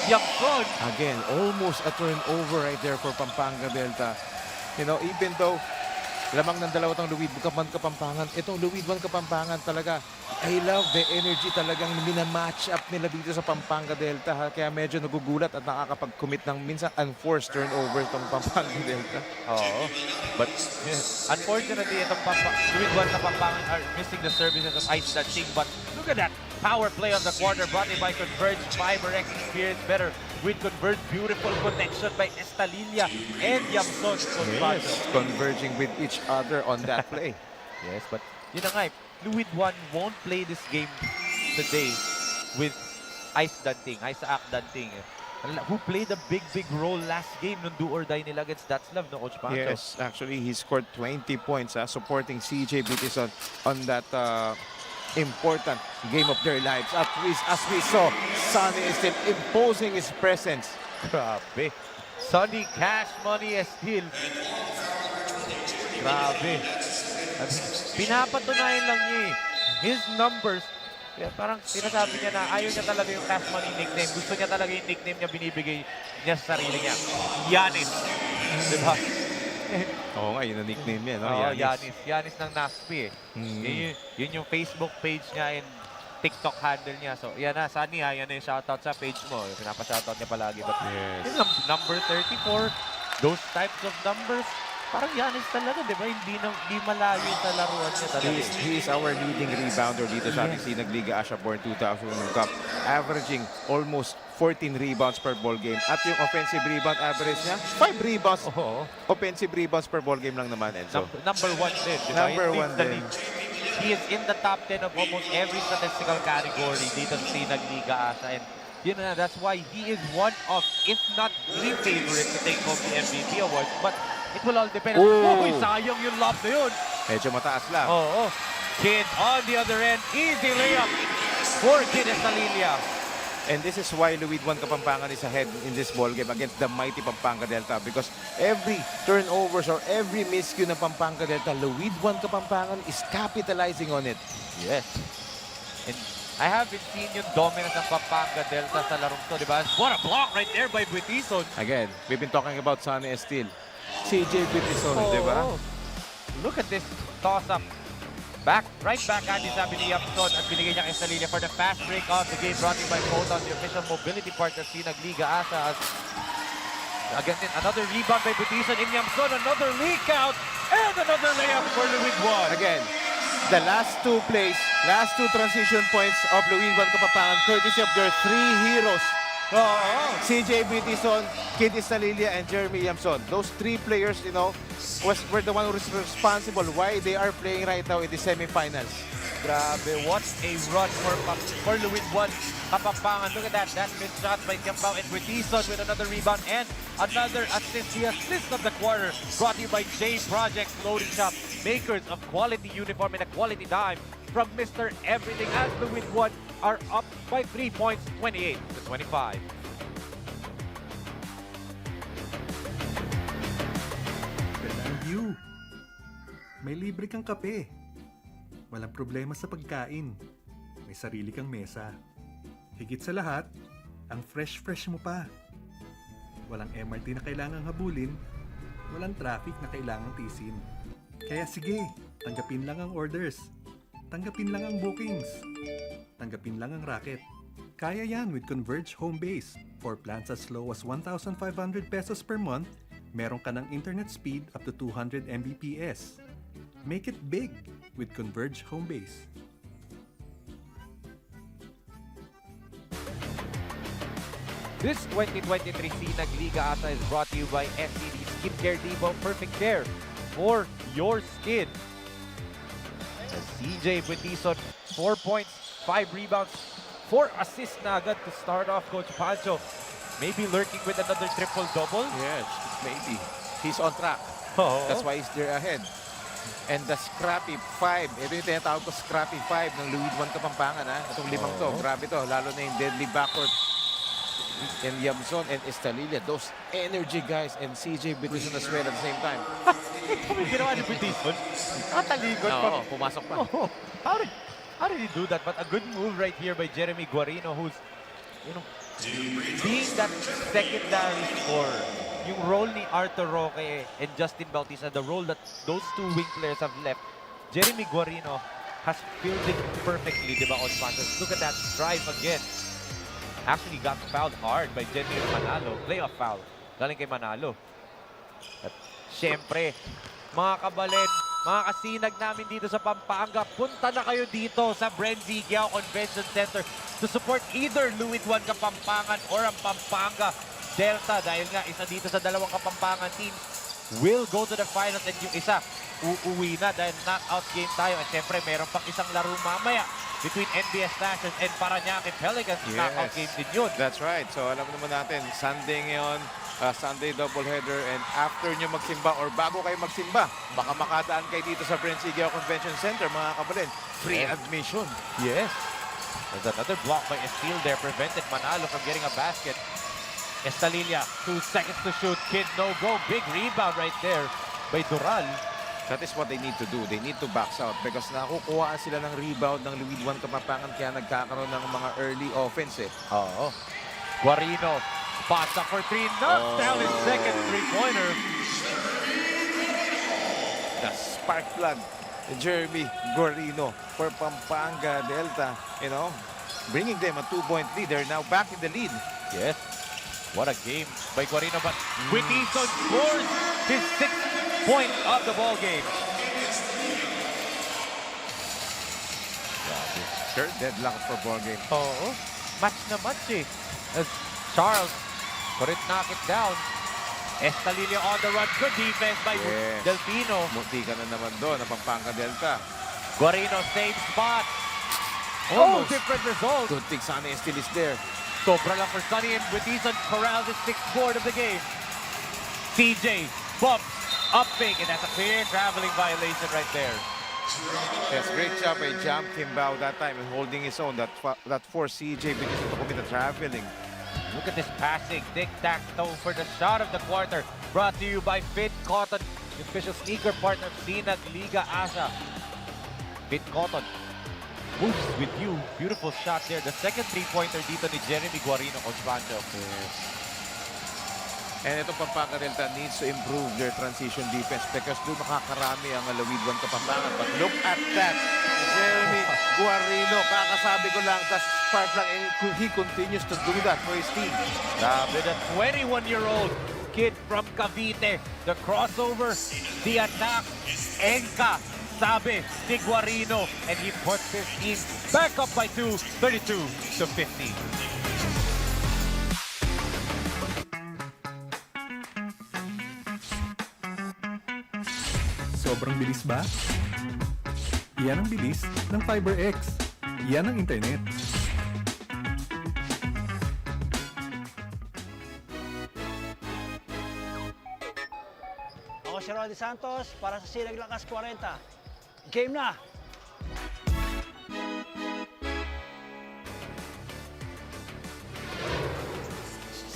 Yamson. Again, almost a turnover right there for Pampanga Delta. You know, even though lamang ng dalawa tong Luwid Kapampangan, itong Luwid Kapampangan talaga, I love the energy talagang mina-match up nila dito sa Pampanga Delta. Kaya medyo nagugulat at nakakapag-commit ng minsan unforced turnover itong Pampanga Delta. Oo. But unfortunately, itong Luwid Kapampangan are missing the services of Ice Dancing. But look at that power play on the quarter brought in by Converge. FiberX experience better with Converge. Beautiful connection by Estalilla and Yamson. Yes, converging with each other on that play. Yes, but yun na nga, Fluid 1 won't play this game today with Isaac Danting, who played a big role last game nung do-or-die nila against Datslav, no, Coach Pancho? Yes, actually, he scored 20 points supporting CJ Bitison on that important game of their lives. At least, as we saw, Sonny is still imposing his presence. Grabe. Sonny Cash Money is still. Grabe. Pinapatunayan lang niya his numbers. Kaya parang sinasabi niya na ayaw niya talaga yung Cash Money nickname. Gusto niya talaga yung nickname niya binibigay niya sa sarili niya. Yanis. Diba? Oo nga, yun ang nickname niya, no? Yanis. Yanis ng Naspi eh. Yun yung Facebook page niya and TikTok handle niya. So, yan na, Sunny yan na yung shoutout sa page mo. Pinapa-shoutout niya palagi. But yes. Number 34, those types of numbers, parang Giannis talaga, di ba? Hindi malayo sa laruan niya talaga. He is our leading rebounder dito sa ating SINAG Liga Asya Born 2000 Cup, averaging almost 14 rebounds per ball game. At yung offensive rebound average niya, 5 rebounds. Offensive rebounds per ball game lang naman. Enzo. Number one din, di ba? Number one din. He is in the top 10 of almost every statistical category dito sa SINAG Liga Asya. And you know, that's why he is one of, if not the favorite to take home the MVP award. But it will all depend. Oh, sayang yung lob na yun. Medyo mataas lang. Kid on the other end. Easy layup for Kid Estalilia. And this is why Luid Juan Kapampangan is ahead in this ball game against the mighty Pampanga Delta, because every turnovers or every miscue ng Pampanga Delta, Luid Juan Kapampangan is capitalizing on it. Yes. And I haven't seen yung dominance ng Pampanga Delta sa larong to, di ba? What a block right there by Buitison. Again, we've been talking about Sunny Steele. CJ Buitison, di ba? Look at this toss-up. Right back at sabi ni Yapson at binigay niya kay Estalilia for the fast break of the game, brought in by Photon, the official mobility partner of SINAG Liga Asya. Again, another rebound by Buitison in Yapson, another leak out, and another layup for Luid Juan. Again, the last two plays, last two transition points of Luid Juan Kapampangan, courtesy of their three heroes. CJ Buitison, Kid Estalilia, and Jeremy Yamson. Those three players, you know, were the one who was responsible why they are playing right now in the semifinals. Grabe, what a run for Luid Juan Kapampangan. Look at that, missed shot by Kiambao, and Buitison with another rebound and another assist. The assist of the quarter brought to you by J Project Loading Shop, makers of quality uniform and a quality dime from Mr. Everything, as Luid Juan are up by 3 points, 28-25. You, may libre kang kape. Walang problema sa pagkain. May sarili kang mesa. Higit sa lahat, ang fresh mo pa. Walang MRT na kailangang habulin. Walang traffic na kailangang tisin. Kaya sige, tanggapin lang ang orders. Tanggapin lang ang bookings. Tanggapin lang ang racket. Kaya yan with Converge Home Base. For plans as low as 1,500 pesos per month, meron ka ng internet speed up to 200 Mbps. Make it big with Converge Home Base. This 2023 SINAG Liga Asya is brought to you by SCD Skincare Divo, perfect care for your skin. CJ Buitison, 4 points, 5 rebounds, 4 assists na agad to start off. Coach Pancho, maybe lurking with another triple-double? Yes, maybe. He's on track. That's why he's there ahead. And the scrappy 5, ito yung tinatawag ko scrappy 5 ng Luid Juan Kapampangan. Itong limang to, grabe to. Lalo na yung deadly backcourt and Yamson and Estalilia. Those energy guys and CJ Buitison as well at the same time. Ano yung ginawa ni Buitison? Nakatalikod pa. Oo, pumasok pa. How did he do that? But a good move right here by Jeremy Guarino, who's, you know, being that secondary scorer. Yung role ni Arthur Roque and Justin Bautista, the role that those two wing players have left, Jeremy Guarino has filled it perfectly, di ba, on Santos? Look at that drive again. Actually got fouled hard by Jenny Manalo. Playoff foul. Galing kay Manalo. At syempre, mga kabalen, mga kasinag namin dito sa Pampanga, punta na kayo dito sa BREN GUIAO Convention Center to support either Luid Juan Kapampangan or ang Pampanga Delta, dahil nga isa dito sa dalawang Kapampangan teams will go to the finals, and yung isa uuwi na dahil knockout game tayo. At syempre meron pang isang laro mamaya between NBS Nationals and Parañaque Pelicans. Yes. Knockout game din yun. That's right. So alam naman natin, Sunday ngayon, Sunday doubleheader, and after nyo magsimba or bago kayo magsimba, baka makadaan kayo dito sa BREN GUIAO Convention Center, mga kabalen. Free admission. Yes. There's another block by Estil there, prevented Manalo from getting a basket. Estalilia, 2 seconds to shoot. Kid no go. Big rebound right there by Dural. That is what they need to do. They need to box out because nakukuhaan sila ng rebound ng Luid Juan Kapampangan, kaya nagkakaroon ng mga early offense eh. Oo. Guarino, pasa for 3. Knocked down his second three-pointer. The spark plug, Jeremy Guarino for Pampanga Delta. You know, bringing them a 2-point lead. They're now back in the lead. Yes. What a game by Guarino, but Buitison scores his 6th point of the ball game. Sure, deadlock for ball game. Oo. Match na match eh. As Charles couldn't knock it down. Estalillo on the run. Good defense by Yes. Delfino. Munti ka na naman doon, Pampanga Delta. Guarino, same spot. Oh, different result. Good thing Sunny still is there. Sobra lang for Sonny, and Buitison corrals his 6th board of the game. CJ bumps up big, and that's a clear traveling violation right there. Yes, great job by Jam Kimbao that time and holding his own. That forced CJ because to commit the traveling. Look at this passing, tic-tac-toe for the shot of the quarter. Brought to you by Fit Cotton, the official sneaker partner of SINAG Liga ASYA. Fit Cotton moves with you. Beautiful shot there. The second three-pointer dito ni Jeremy Guarino, Coach Pancho. Yes. And ito Pampanga Delta needs to improve their transition defense because doon makakarami ang Alawidwan Kapampangan. But look at that. Jeremy Guarino, kakasabi ko lang, that's spark lang, and he continues to do that for his team. Grabe, the 21-year-old kid from Cavite. The crossover, the attack, Enka, sabi ni Guarino, and he puts his team back up by 2, 32-50. Sobrang bilis ba? Iyan ang bilis ng FiberX. Iyan ang internet. Ako si Roddy Santos para sa SINAG LIGA ASYA 40. Game na!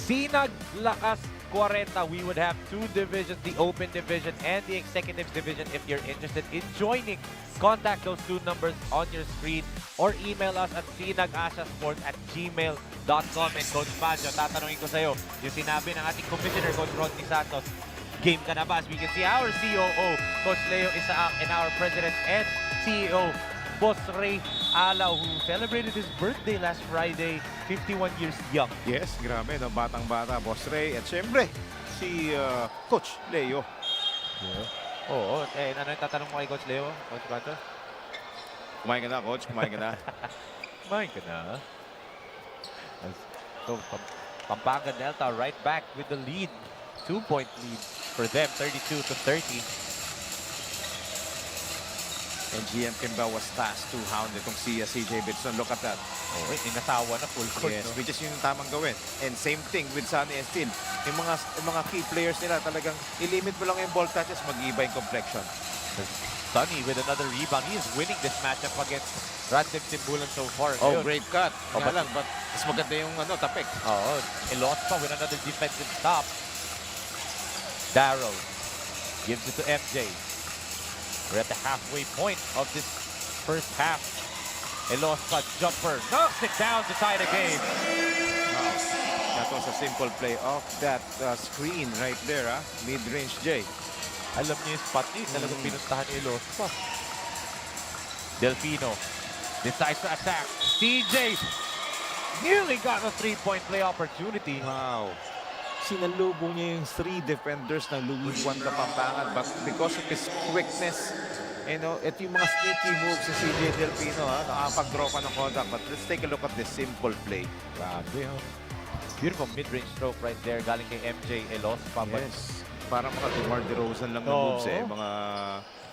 SINAG Lakas 40, we would have 2 divisions, the Open Division and the Executives Division. If you're interested in joining, contact those 2 numbers on your screen or email us at sinagasiasports@gmail.com. And Coach Pancho, tatanungin ko sa'yo, yung sinabi ng ating Commissioner, Coach Rodney Santos, game ka na ba? As we can see, our COO, Coach Leo Isaak, and our President and CEO, Boss Ray Alaw, who celebrated his birthday last Friday, 51 years young. Yes, grabe, no? Batang-bata, Boss Ray. At syempre, si Coach Leo. Oo, ano yung tatanong mo kay Coach Leo, Coach Pancho? Kumain ka na, Coach. Kumain ka na. Kumain ka na. So, Pampanga Delta right back with the lead. 2-point lead for them, 32-30. And GM Kimbao was tasked to hound itong si CJ Bitson. Look at that. Oh, inasawa na full court. Yes, No? which is yung tamang gawin. And same thing with Sunny Estil. Yung mga key players nila talagang ilimit mo lang yung ball touches, mag-iiba yung complexion. Sunny with another rebound. He is winning this matchup against Random Timbulan so far. Oh, Ayun. great cut. Oh, Nga but- lang, but mas maganda yung tapik. Oh, Elospa with another defensive stop. Darrow gives it to MJ. We're at the halfway point of this first half. Elospa jumper knocks it down to tie the game. Wow. That was a simple play off that screen right there, mid-range J. Alam niyo yung spot niya, talagang pinuntahan ni Elospa. Delfino decides to attack. CJ nearly got a 3-point play opportunity. Wow. Sinalubong niya yung 3 defenders ng Louis Juan Kapampangan, but because of his quickness, ito yung mga sneaky moves sa CJ Delfino, nakapag-draw pa ng contact. But let's take a look at this simple play. Grabe, beautiful mid-range stroke right there, galing kay MJ Elospa. Yes. Parang mga DeMar DeRozan lang na Oo. moves Mga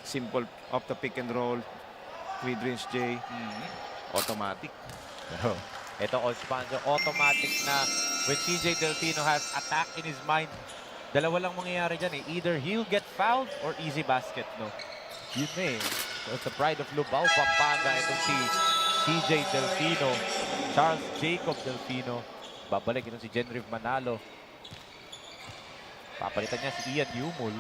simple off the pick and roll, mid-range J, automatic. Ito, Coach Pancho, automatic na when CJ Delfino has attack in his mind. Dalawa lang mangyayari dyan eh. Either he'll get fouled or easy basket, no? Yun na eh. So it's the pride of Lubao, Pampanga. Itong si CJ Delfino, Charles Jacob Delfino. Babalik itong si Genriv Manalo. Papalitan niya si Ian Yumul.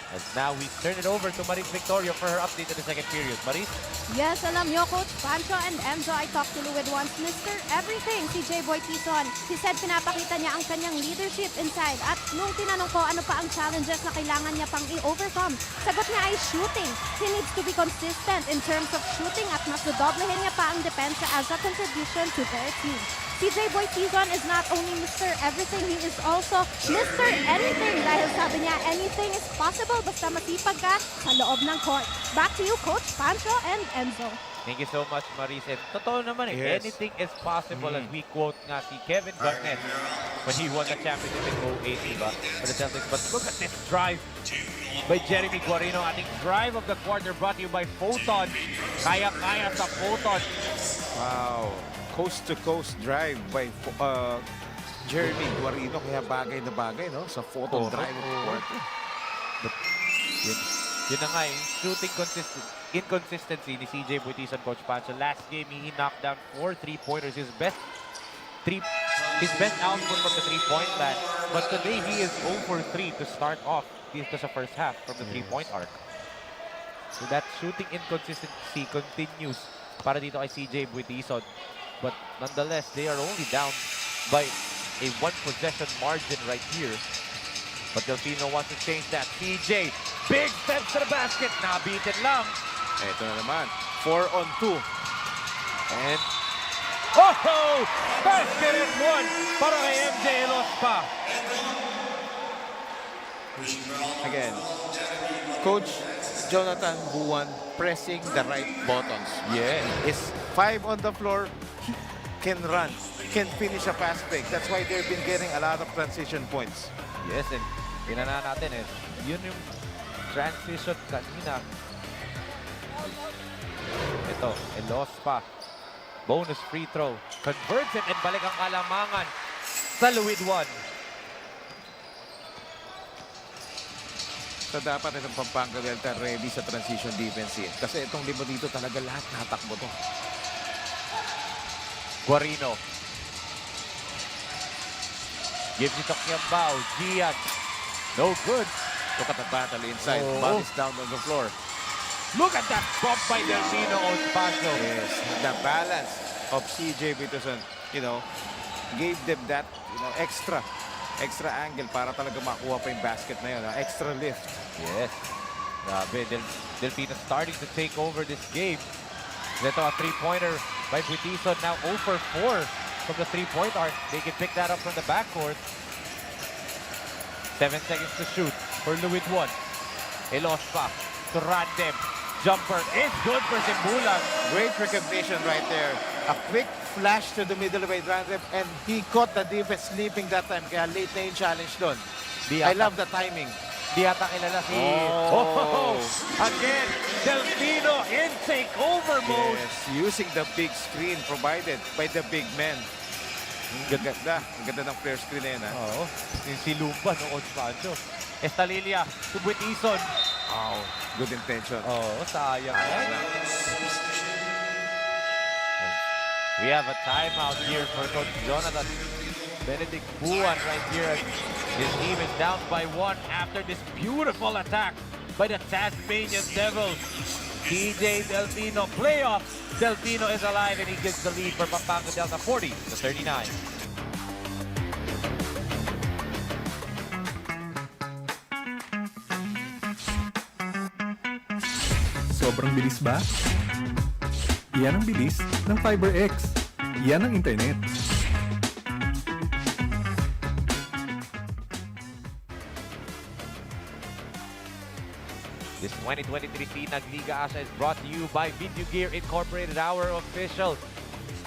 And now we turn it over to Maris Victoria for her update in the second period. Maris? Yes, alam nyo, Coach Pancho and Emjo, I talked to Luwid once, Mr. Everything, si J-Boy Tison. He said pinapakita niya ang kanyang leadership inside. At nung tinanong ko ano pa ang challenges na kailangan niya pang i-overcome, sagot niya ay shooting. He needs to be consistent in terms of shooting at mas dodoblehin niya pa ang depensa as a contribution to their team. CJ Boy Tizon is not only Mr. Everything, he is also Mr. Anything. Dahil sabi niya, anything is possible basta masipag ka sa loob ng court. Back to you, Coach Pancho and Enzo. Thank you so much, Maris. And totoo naman Yes. anything is possible as we quote nga si Kevin Garnett when he won the championship in 08, diba? For the Celtics. But look at this drive by Jeremy Guarino. Ating drive of the quarter brought to you by Photon. Kaya-kaya sa Photon. Wow. Coast-to-coast drive by Jeremy Guarino. Kaya bagay na bagay, no? Sa photo drive of the quarter. But yun na nga shooting inconsistency ni CJ Buitizon, Coach Pancho. Last game, he knocked down 4 3-pointers. His best output from the three-point line. But today, he is 0 for 3 to start off dito sa first half from the three-point arc. So that shooting inconsistency continues para dito kay CJ Buitizon. But nonetheless, they are only down by a one-possession margin right here. But Delfino wants to change that. CJ, big steps to the basket. Nabitin lang. Ito na naman. 4 on 2. And, oh! Basket and one para kay MJ Elospa. Again, Coach Jonathan Buwan pressing the right buttons. Yeah. Is 5 on the floor, he can run, can finish a fast break. That's why they've been getting a lot of transition points. Yes, and tinana natin yun yung transition kanina. Ito, Elospa. Bonus free throw. Converts it and balik ang kalamangan sa Luid 1. So dapat itong Pampanga Delta ready sa transition defense eh. Kasi itong lima dito talaga lahat natakbo to. Guarino. Gives it to Kiambao. Gian. No good. Look at the battle inside. Oh. Bodies down on the floor. Look at that bump by Delfino Ospacio. Yes, the balance of CJ Peterson, gave them that, extra angle para talaga makuha pa yung basket na yun. Extra lift. Yes. Grabe. Delfino starting to take over this game. Ito a three-pointer by Buitizon. Now 0 for 4 from the three-point arc. They can pick that up from the backcourt. 7 seconds to shoot for Luid 1. Elospa to Randem. Jumper is good for Simbulan. Great recognition right there. A quick flash to the middle of Randem, and he caught the defense sleeping that time. Kaya late na yung challenge doon. I love the timing. Di ata kilala si... Oh! Again, Delfino in takeover mode. Yes, using the big screen provided by the big men. Ang ganda ng flare screen na yun. Oo. Si Lumba, no? Ospancho. Estalilia to Buitizon. Wow, good intention. Oo, sayang yan. We have a timeout here for Coach Jonathan. Benedict Buwan right here. His team is down by 1 after this beautiful attack by the Tasmanian Devils. DJ Delfino playoff. Delfino is alive and he gives the lead for Pampanga Delta 40-39. Sobrang bilis ba? Yan ang bilis ng FiberX. Yan ang internet. This 2023 SINAG Liga ASYA is brought to you by Video Gear Incorporated, our official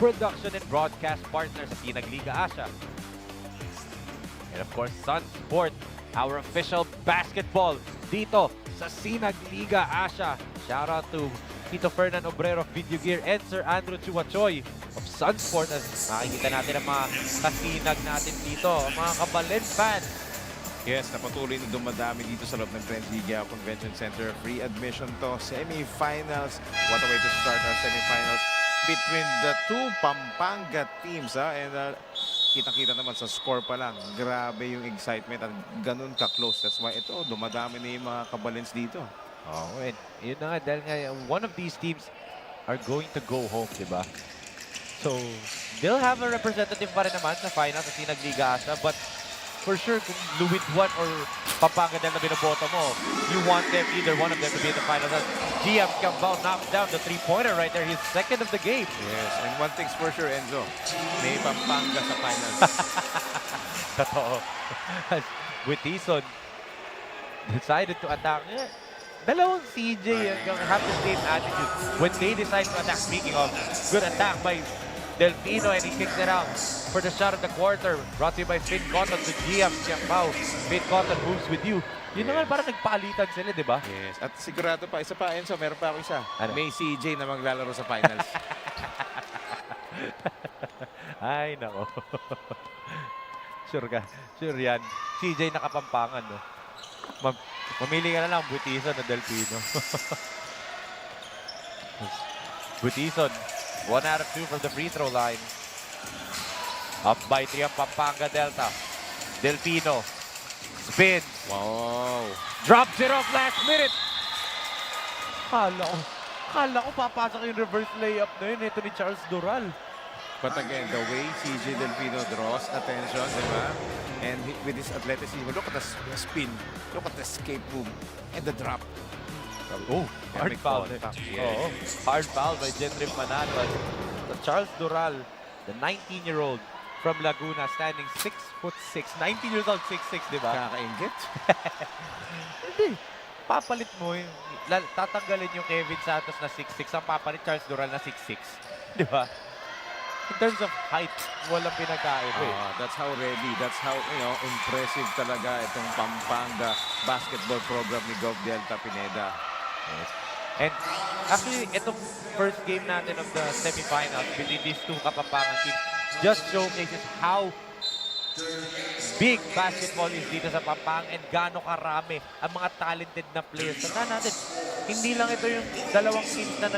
production and broadcast partner sa SINAG Liga ASYA. And of course, Sun Sport, our official basketball dito sa SINAG Liga ASYA. Shout out to Tito Fernando Obrero of Video Gear and Sir Andrew Chuachoy of Sun Sport. As nakikita natin ang mga kasinag natin dito, ang mga Kabalen fans. Yes, napatuloy na dumadami dito sa loob ng Friends GUIAO Convention Center. Free admission to semifinals. What a way to start our semifinals between the two Pampanga teams. And kitang-kita naman sa score pa lang. Grabe yung excitement at ganun ka-close. That's why ito, dumadami na yung mga kabalins dito. Oh, and yun na nga, dahil nga, one of these teams are going to go home, diba? So, they'll have a representative pa rin naman sa finals sa SINAG Liga ASYA, but for sure, kung Luwid 1 or Pampanga na binoboto mo, you want them, either one of them to be in the finals. GM Cambao knocks down the three-pointer right there. He's second of the game. Yes, and one thing's for sure, Enzo, may Pampanga sa finals. Totoo. Buitison decided to attack. Dalawang CJ have the same attitude. When they decide to attack, speaking of, good attack by Delfino, and he kicks it out for the shot of the quarter. Brought to you by Finn Cotton to GM Cambao. Finn Cotton moves with you. Yun naman, parang nagpaalitan sila, di ba? Yes, at sigurado pa, isa pa, Enzo, meron pa ako isa. Ano? May CJ na maglalaro sa finals. Ay, nako. Sure ka. Sure yan. CJ nakapampangan, no? Mamili ka na lang, Buitison o Delfino. Buitison, 1 out of 2 from the free throw line. Up by 3 ang Pampanga Delta. Delfino, spin. Wow. Drops it off last minute. Kala ko papasok yung reverse layup na yun. Ito ni Charles Dural. But again, the way CJ Delfino draws attention, di ba? And with his athleticism, look at the spin, look at the escape move, and the drop. Oh, hard foul. Yeah. Oh, hard foul by Jenry Manalo. So Charles Dural, the 19-year-old from Laguna, standing 6'6". 19 years old, 6'6", di ba? Kakaingit. Hindi. Papalit mo yung, tatanggalin yung Kevin Santos na 6'6", ang papalit Charles Dural na 6'6". Di ba? In terms of height, walang pinagkaiba eh. That's how ready, that's how, impressive talaga itong Pampanga basketball program ni Gov Delta Pineda. Yes. And actually, itong first game natin of the semifinals between these two Kapampangan teams just showcases how big basketball is dito sa Pampanga and gaano karami ang mga talented na players. Tandaan natin, hindi lang ito yung dalawang teams na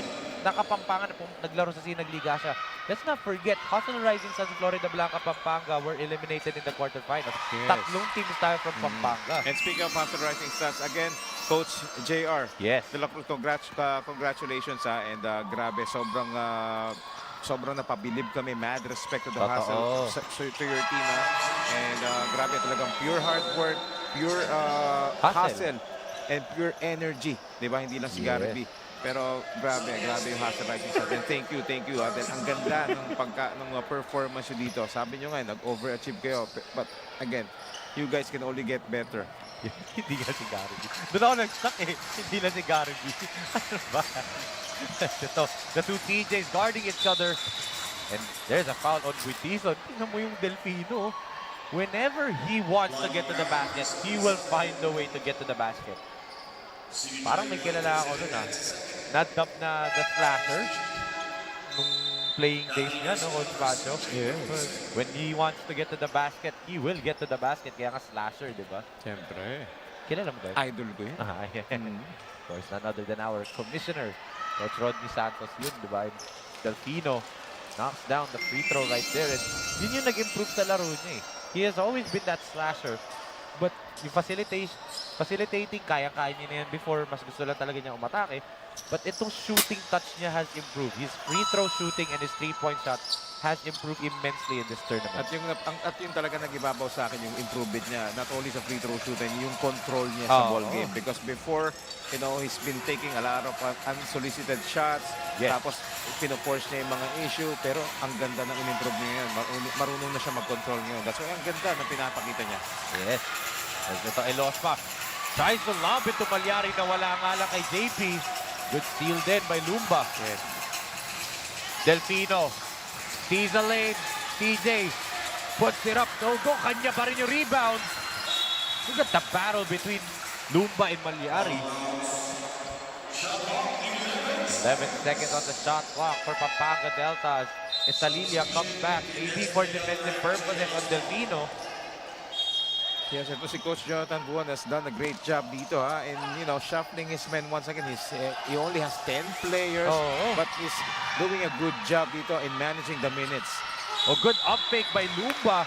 nakapampangan na naglaro sa SINAG Liga ASYA. Let's not forget, Hustle Rising Suns of Florida Blanca Pampanga were eliminated in the quarterfinals. Yes. Tatlong teams tayo from Pampanga. And speaking of Hustle Rising Stars, again, Coach JR. Yes. Congratulations and grabe, sobrang napabilib kami. Mad respect to the hustle to your team. And grabe talagang pure hard work, pure hustle, and pure energy. Diba? Hindi lang si Gary B. Pero grabe yung Hustle Rising Stars. And thank you. Dahil ang ganda ng performance nyo dito. Sabi nyo nga, nag-overachieve kayo. But again, you guys can only get better. Hindi nga si Gary B. Doon ako nag-stuck eh. Hindi na si Gary B. Ano ba? Ito, the two TJs guarding each other. And there's a foul on Buitison. Tingnan mo yung Delfino. Whenever he wants to get to the basket, he will find a way to get to the basket. Parang may kilala ako doon Na-dump na the slasher nung playing days niya, no, Coach Pacho? Yes. When he wants to get to the basket, he will get to the basket. Kaya nga slasher, di ba? Siyempre. Kilala mo ba yun? Idol ko yun. Of course, none other than our commissioner, Coach Rodney Santos yun, di ba? Delfino knocks down the free throw right there. And yun yung nag-improve sa laro niya eh. He has always been that slasher. But yung facilitating, kaya-kaya niya na yan before. Mas gusto lang talaga niya umatake. But itong shooting touch niya has improved. His free throw shooting and his three-point shot has improved immensely in this tournament. At yung talaga nag-ibabaw sa akin yung improvement niya, not only sa free throw shooting, yung control niya sa ball game. Because before, he's been taking a lot of unsolicited shots. Yes. Tapos, pinoforce niya yung mga issue. Pero ang ganda ng in-improve niya ngayon. Marunong na siya mag-control ngayon. That's why ang ganda ng pinapakita niya. Yes. Ito ay lost pa. Tries to lob it to Malyari na wala nga lang kay JP. Good steal din by Lumba. Yes. Delfino sees a lane. TJ puts it up. No go. Kanya pa rin yung rebound. Look at the battle between Lumba and Malyari. 11 seconds on the shot clock for Pampanga Delta. Esalilia comes back. Maybe for defensive purposes on Delfino. Yes, ito si Coach Jonathan Buwan has done a great job dito and shuffling his men once again. He only has 10 players but he's doing a good job dito in managing the minutes. Oh, good up fake by Lumba.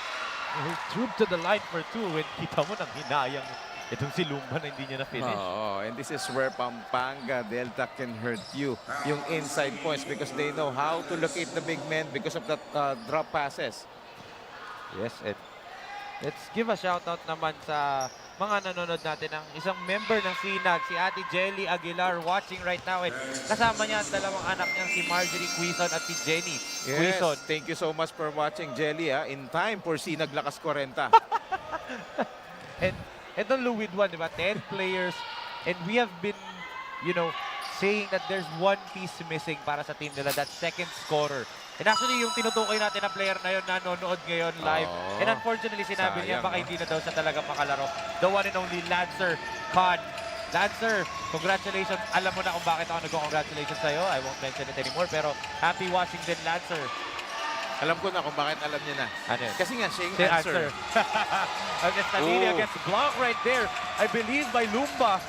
He trooped to the line for two when kita mo nang hinayang itong si Lumba na hindi niya na-finish. And this is where Pampanga Delta can hurt you. Yung inside points because they know how to locate the big men because of that drop passes. Yes, and Let's give a shoutout naman sa mga nanonood natin ng isang member ng SINAG, si Ate Jelly Aguilar, watching right now. And kasama niya ang dalawang anak niya, si Marjorie Quizon at si Jenny Yes, Quizon. thank you so much for watching, Jelly. In time for Sinag Lakas 40. And itong Luwid 1, di ba? 10 players. And we have been, you know, saying that there's one piece missing para sa team nila, that second scorer. And actually, yung tinutukoy natin na player na yun, nanonood ngayon live. Oh, And unfortunately, sinabi niya, sayang, baka hindi na daw siya talaga makalaro. The one and only Lancer Khan. Lancer, congratulations. Alam mo na kung bakit ako nag-congratulations sa'yo. I won't mention it anymore. Pero happy watching din, Lancer. Alam ko na kung bakit alam niya na. Ano yun? Kasi nga, siya yung Si answer. Against Nalini, Oh. against block right there. I believe by Lumba.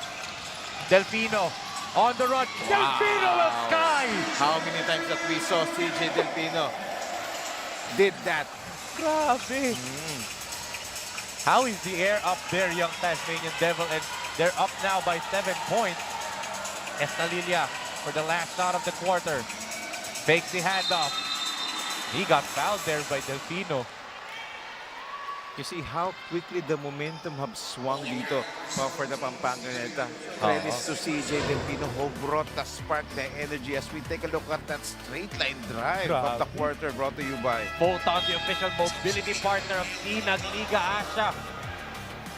Delfino on the run. Delfino will sky! How many times that we saw CJ Delfino did that? Grabe. How is the air up there, young Tasmanian Devil? And they're up now by 7 points. Estalilia for the last shot of the quarter. Fakes the handoff. He got fouled there by Delfino. You see how quickly the momentum have swung dito for the Pampanga Delta. Credits to CJ Delfino who brought the spark, the energy as we take a look at that straight line drive of the quarter brought to you by Photon, the official mobility partner of SINAG Liga Asya.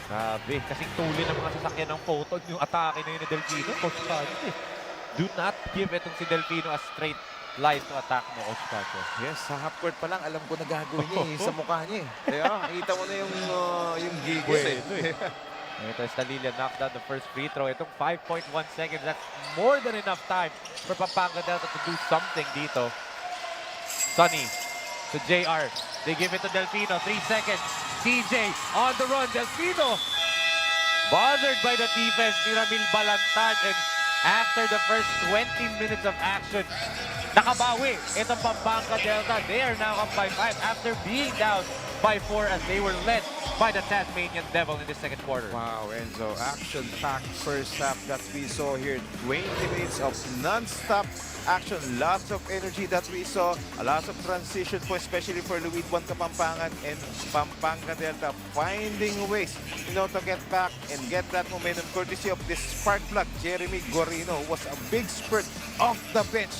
Grabe, kasing tuli ng mga sasakyan ng Photon yung atake na yun ni Delfino. Coach Pacho, do not give itong si Delfino a straight line to attack mo, Coach Pacho. yes, sa half court pa lang, alam ko na gagawin niya sa mukha niya. Kaya, kita mo na yung gigil eh. Ito is Talilia knocked down the first free throw. Itong 5.1 seconds, that's more than enough time for Pampanga Delta to do something dito. Sonny to JR. They give it to Delfino. 3 seconds. CJ on the run. Delfino bothered by the defense ni Ramil Balantad. And after the first 20 minutes of action, nakabawi itong Pampanga Delta. They are now up by 5 after being down by 4 as they were led by the Tasmanian Devil in the second quarter. Wow, Enzo, action-packed first half that we saw here. 20 minutes of non-stop action, lots of energy that we saw, a lot of transition po, especially for Luwid 1 Kapampangan and Pampanga Delta finding ways, to get back and get that momentum courtesy of this spark plug, Jeremy Guarino, who was a big spurt off the bench.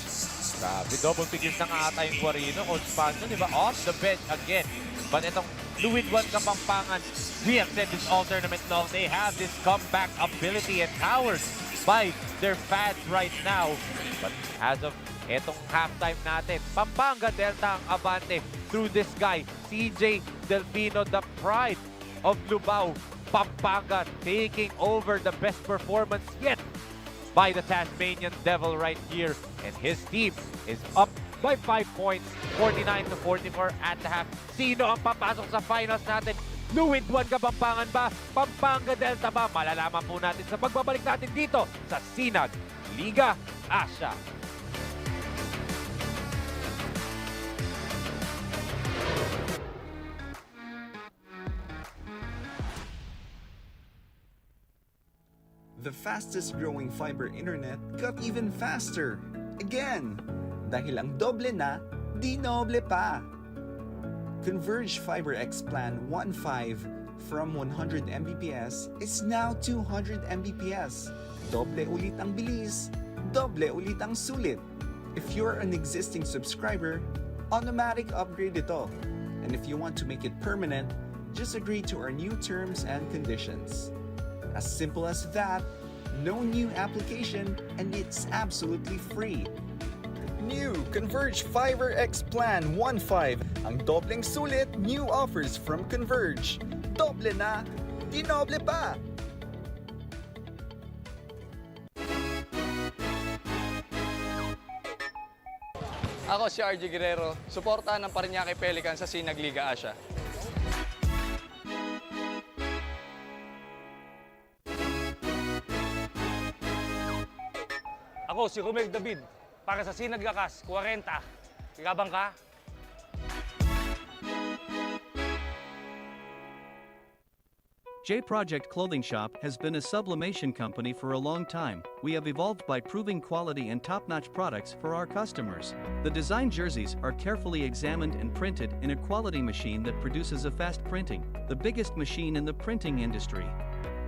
Grabe, double figures na nga ata yung Guarino, Coach Pancho, di ba? Off the bench again. But itong Luwid 1 Kapampangan, we have said this all tournament long, they have this comeback ability and powered by their fans right now. But as of etong halftime natin, Pampanga Delta ang abante through this guy, CJ Delfino, the pride of Lubao. Pampanga taking over the best performance yet by the Tasmanian Devil right here. And his team is up by 5 points, 49-44 at the half. Sino ang papasok sa finals natin? Luwid 1 Kapampangan ba? Pampanga Delta ba? Malalaman po natin sa pagbabalik natin dito sa SINAG Liga Asya. The fastest growing fiber internet got even faster. Again! Dahil ang doble na, di noble pa. Converge Fiber X Plan 1.5 from 100 Mbps is now 200 Mbps. Doble ulit ang bilis, doble ulit ang sulit. If you're an existing subscriber, automatic upgrade ito. And if you want to make it permanent, just agree to our new terms and conditions. As simple as that, no new application, and it's absolutely free. New Converge Fiber X Plan 1.5. Ang dobleng sulit, new offers from Converge. Doble na, di noble pa! Ako si RJ Guerrero, suportahan ng Parañaque Pelicans sa SINAG Liga Asya. Ako si Romel David, para sa SINAG Lakas 40. Ikabang ka? J Project Clothing Shop has been a sublimation company for a long time. We have evolved by proving quality and top-notch products for our customers. The design jerseys are carefully examined and printed in a quality machine that produces a fast printing, the biggest machine in the printing industry.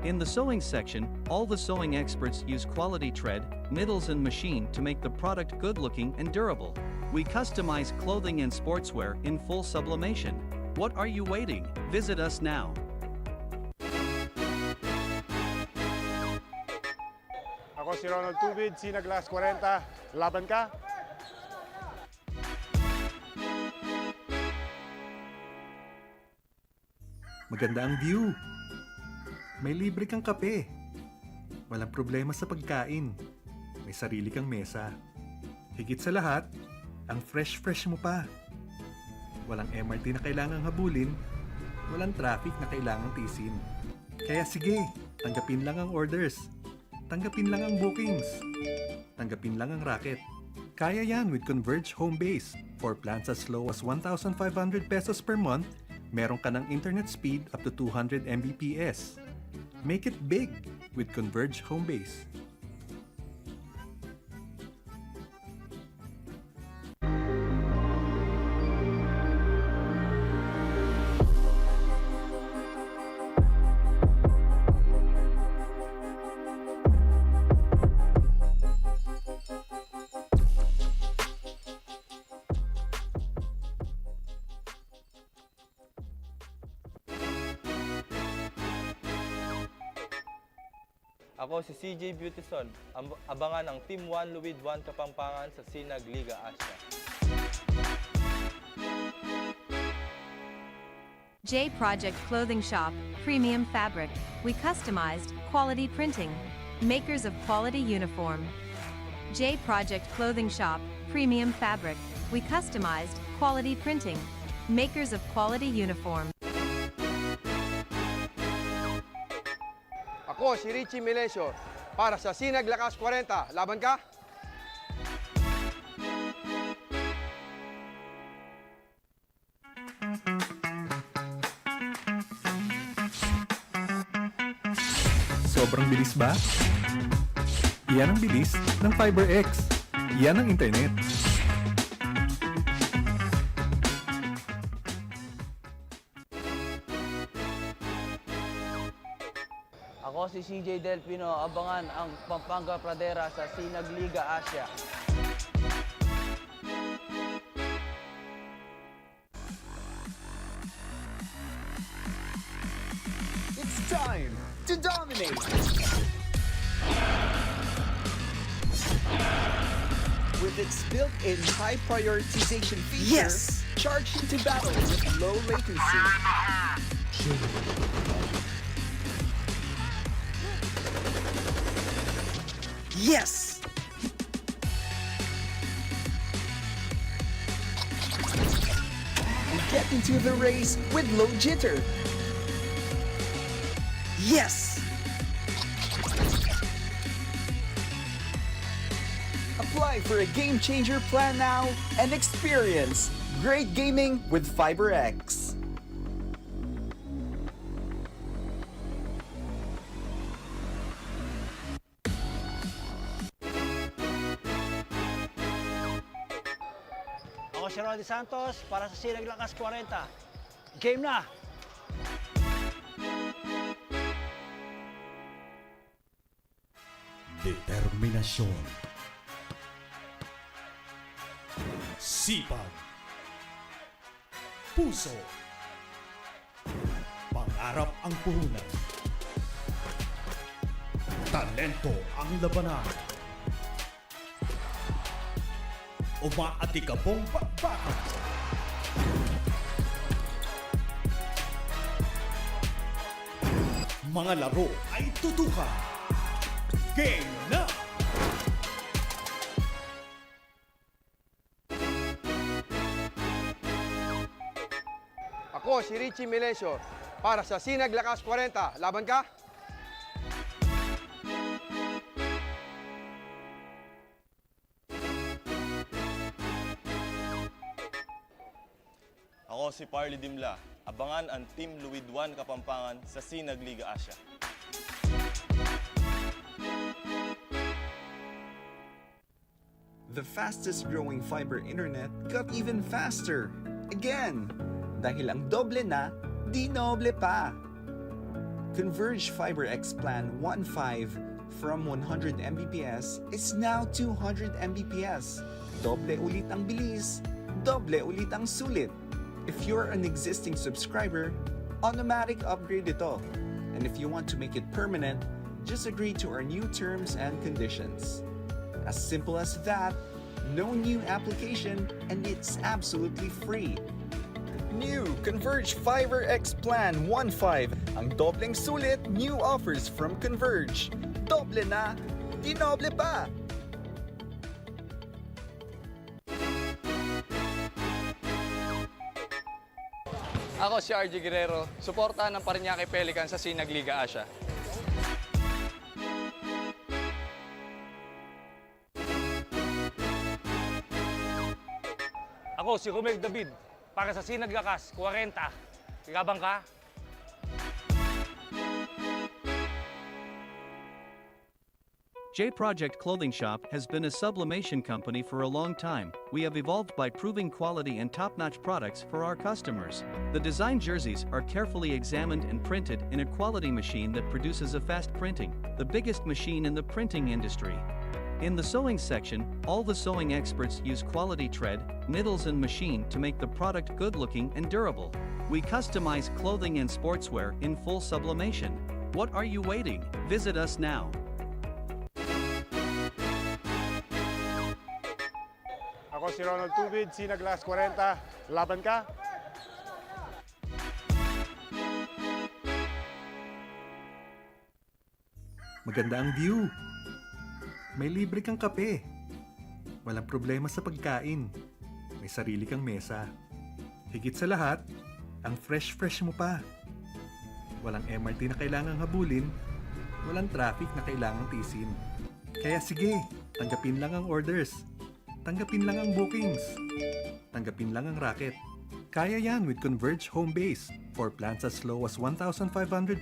In the sewing section, all the sewing experts use quality thread, needles and machine to make the product good-looking and durable. We customize clothing and sportswear in full sublimation. What are you waiting? Visit us now. Ako si Ronald Tubid, SINAG LIGA ASYA. Laban ka? Maganda ang view. May libre kang kape. Walang problema sa pagkain. May sarili kang mesa. Higit sa lahat, ang fresh mo pa. Walang MRT na kailangang habulin. Walang traffic na kailangang tisin. Kaya sige, tanggapin lang ang orders. Tanggapin lang ang bookings. Tanggapin lang ang racket. Kaya yan with Converge Home Base. For plans as low as 1,500 pesos per month, meron ka ng internet speed up to 200 Mbps. Make it big with Converge Home Base. Ako si CJ Beautison, abangan ang Team 1 Luwid 1 Kapampangan sa SINAG Liga Asya. J Project Clothing Shop, Premium Fabric. We customized, quality printing. Makers of quality uniform. J Project Clothing Shop, Premium Fabric. We customized, quality printing. Makers of quality uniform. Ako si Richie Melesio para sa SINAG Lakas 40. Laban ka? Sobrang bilis ba? Yan ang bilis ng FiberX. Yan ang internet. Ako si CJ Delpino, abangan ang Pampanga Pradera sa SINAG Liga Asya. It's time to dominate! With its built-in high prioritization feature, Yes! charge into battle with low latency. Yes! And get into the race with low jitter. Yes! Apply for a game changer plan now and experience great gaming with FiberX. Ako si Roddy Santos para sa SINAG Lakas 40. Game na! Determinasyon. Sipag. Puso. Pangarap ang puhunan. Talento ang labanan. Umaatikabong bakbakan. Mga laro ay tutukan. Game na! Ako si Richie Melesio para sa SINAG Lakas 40. Laban ka? Ako si Parley Dimla Abangan ang Team Luwid 1 Kapampangan sa SINAG Liga Asya. The fastest growing fiber internet got even faster. Again, dahil ang doble na, di noble pa. Converge Fiber X Plan 1.5 from 100 Mbps is now 200 Mbps. Doble ulit ang bilis, doble ulit ang sulit. If you're an existing subscriber, automatic upgrade ito. And if you want to make it permanent, just agree to our new terms and conditions. As simple as that, no new application, and it's absolutely free. New Converge Fiber X Plan 1.5. Ang dobleng sulit, new offers from Converge. Doble na, di noble pa! Ako si RJ Guerrero, suportahan ng Parañaque Pelicans sa SINAG Liga Asya. Ako si Romel David, para sa SINAG Lakas 40. Kikabang ka? J Project Clothing Shop has been a sublimation company for a long time. We have evolved by proving quality and top-notch products for our customers. The design jerseys are carefully examined and printed in a quality machine that produces a fast printing, the biggest machine in the printing industry. In the sewing section, all the sewing experts use quality thread, needles and machine to make the product good-looking and durable. We customize clothing and sportswear in full sublimation. What are you waiting? Visit us now. Ako si Ronald Tubid, SINAG Liga 40. Laban ka? Maganda ang view. May libre kang kape. Walang problema sa pagkain. May sarili kang mesa. Higit sa lahat, ang fresh-fresh mo pa. Walang MRT na kailangang habulin. Walang traffic na kailangang tiisin. Kaya sige, tanggapin lang ang orders. Tanggapin lang ang bookings. Tanggapin lang ang racket. Kaya yan with Converge Home Base. For plans as low as 1,500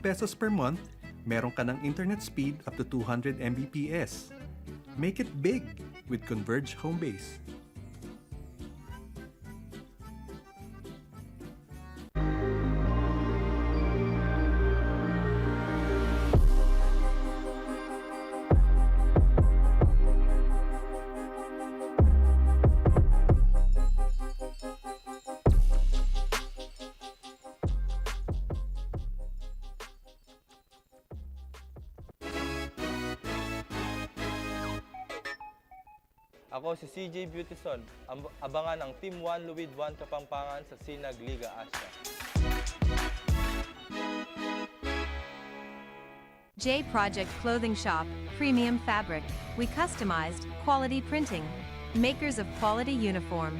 pesos per month, meron ka ng internet speed up to 200 Mbps. Make it big with Converge Home Base. Ako si CJ Beautison. Abangan ang Team 1 Luwid 1 Kapampangan sa SINAG Liga Asya. J Project Clothing Shop, Premium Fabric. We customized, quality printing. Makers of quality uniform.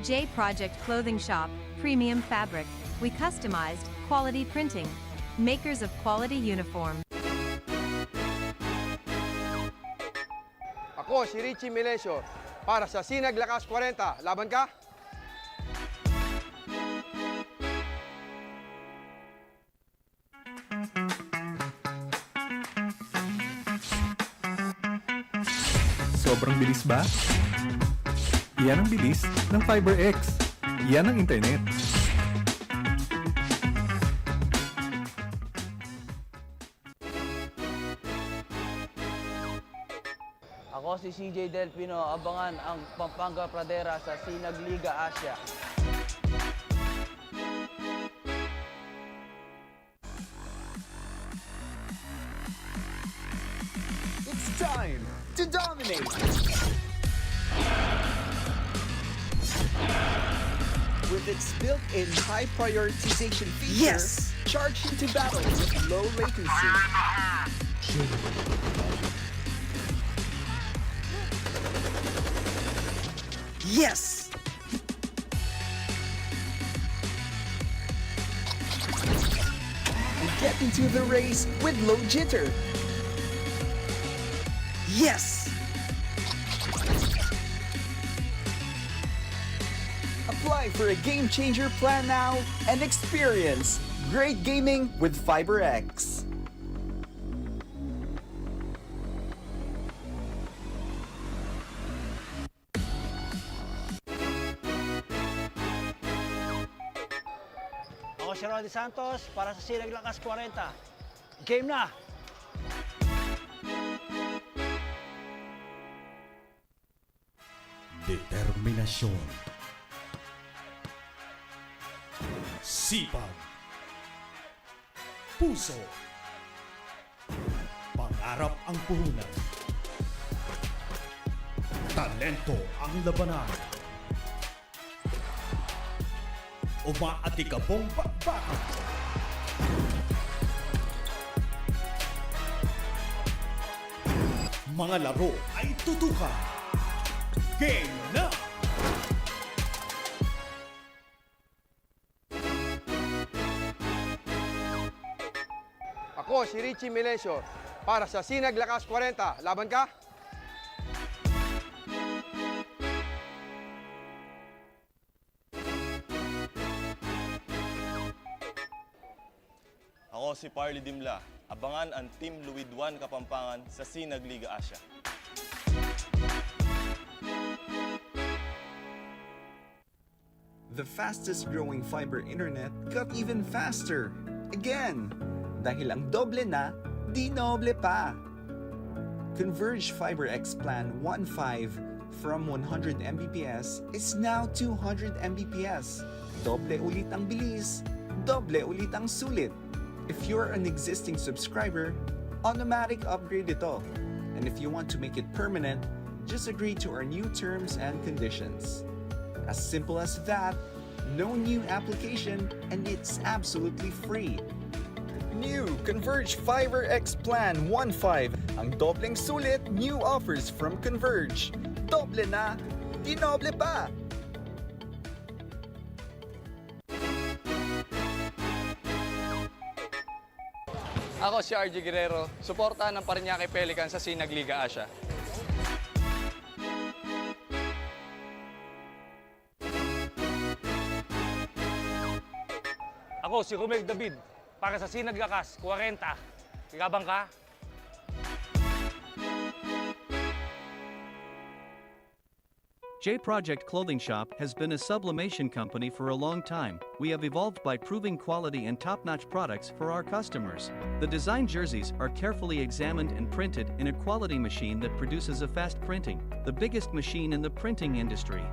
J Project Clothing Shop, Premium Fabric. We customized, quality printing. Makers of quality uniform. Ako si Richie Melesio, para sa SINAG Lakas 40. Laban ka? Sobrang bilis ba? Yan ang bilis ng FiberX. Yan ang internet. Ako si CJ Delpino, abangan ang Pampanga Pradera sa SINAG Liga Asya. It's time to dominate! With its built-in high prioritization feature, yes! Charge into battle with low latency. Yes! And get into the race with low jitter. Yes! Apply for a game changer plan now and experience great gaming with FiberX. Ako si Roddy Santos para sa Sinag Liga Asya 40. Game na! Determinasyon, sipag, puso, pangarap ang puhunan, talento ang labanan, umaatikabong bakbakan. Mga laro ay tutukan. Game na! Ako si Richie Melesio para sa Sinag Liga Asya 40. Laban ka? Ako si Parley Dimla. Abangan ang Team Luwid 1 Kapampangan sa Sinag Liga Asya. The fastest growing fiber internet got even faster. Again, dahil ang doble na, di noble pa. Converge FiberX Plan 1.5 from 100 Mbps is now 200 Mbps. Doble ulit ang bilis, doble ulit ang sulit. If you're an existing subscriber, automatic upgrade ito. And if you want to make it permanent, just agree to our new terms and conditions. As simple as that, no new application, and it's absolutely free. New Converge FiberX Plan 1.5. Ang dobleng sulit, new offers from Converge. Doble na, di noble pa! Ako si RJ Guerrero, suporta ng PARAÑAQUE PELICANS sa Sinag Liga Asya. Ako si Romel David para sa Sinag Liga Asya 40. Gigabang ka? J Project Clothing Shop has been a sublimation company for a long time. We have evolved by proving quality and top-notch products for our customers. The design jerseys are carefully examined and printed in a quality machine that produces a fast printing, the biggest machine in the printing industry.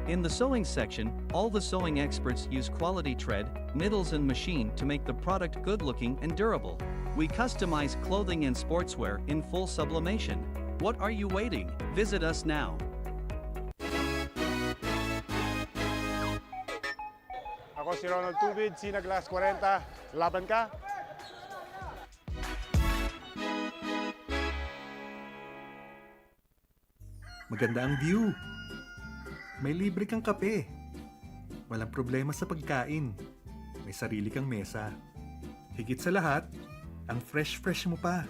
In the sewing section, all the sewing experts use quality thread, needles and machine to make the product good-looking and durable. We customize clothing and sportswear in full sublimation. What are you waiting? Visit us now. Ako si Ronald Tubid, Sinag Liga Asya 40. Laban ka? Maganda ang view. May libre kang kape. Walang problema sa pagkain. May sarili kang mesa. Higit sa lahat, ang fresh-fresh mo pa.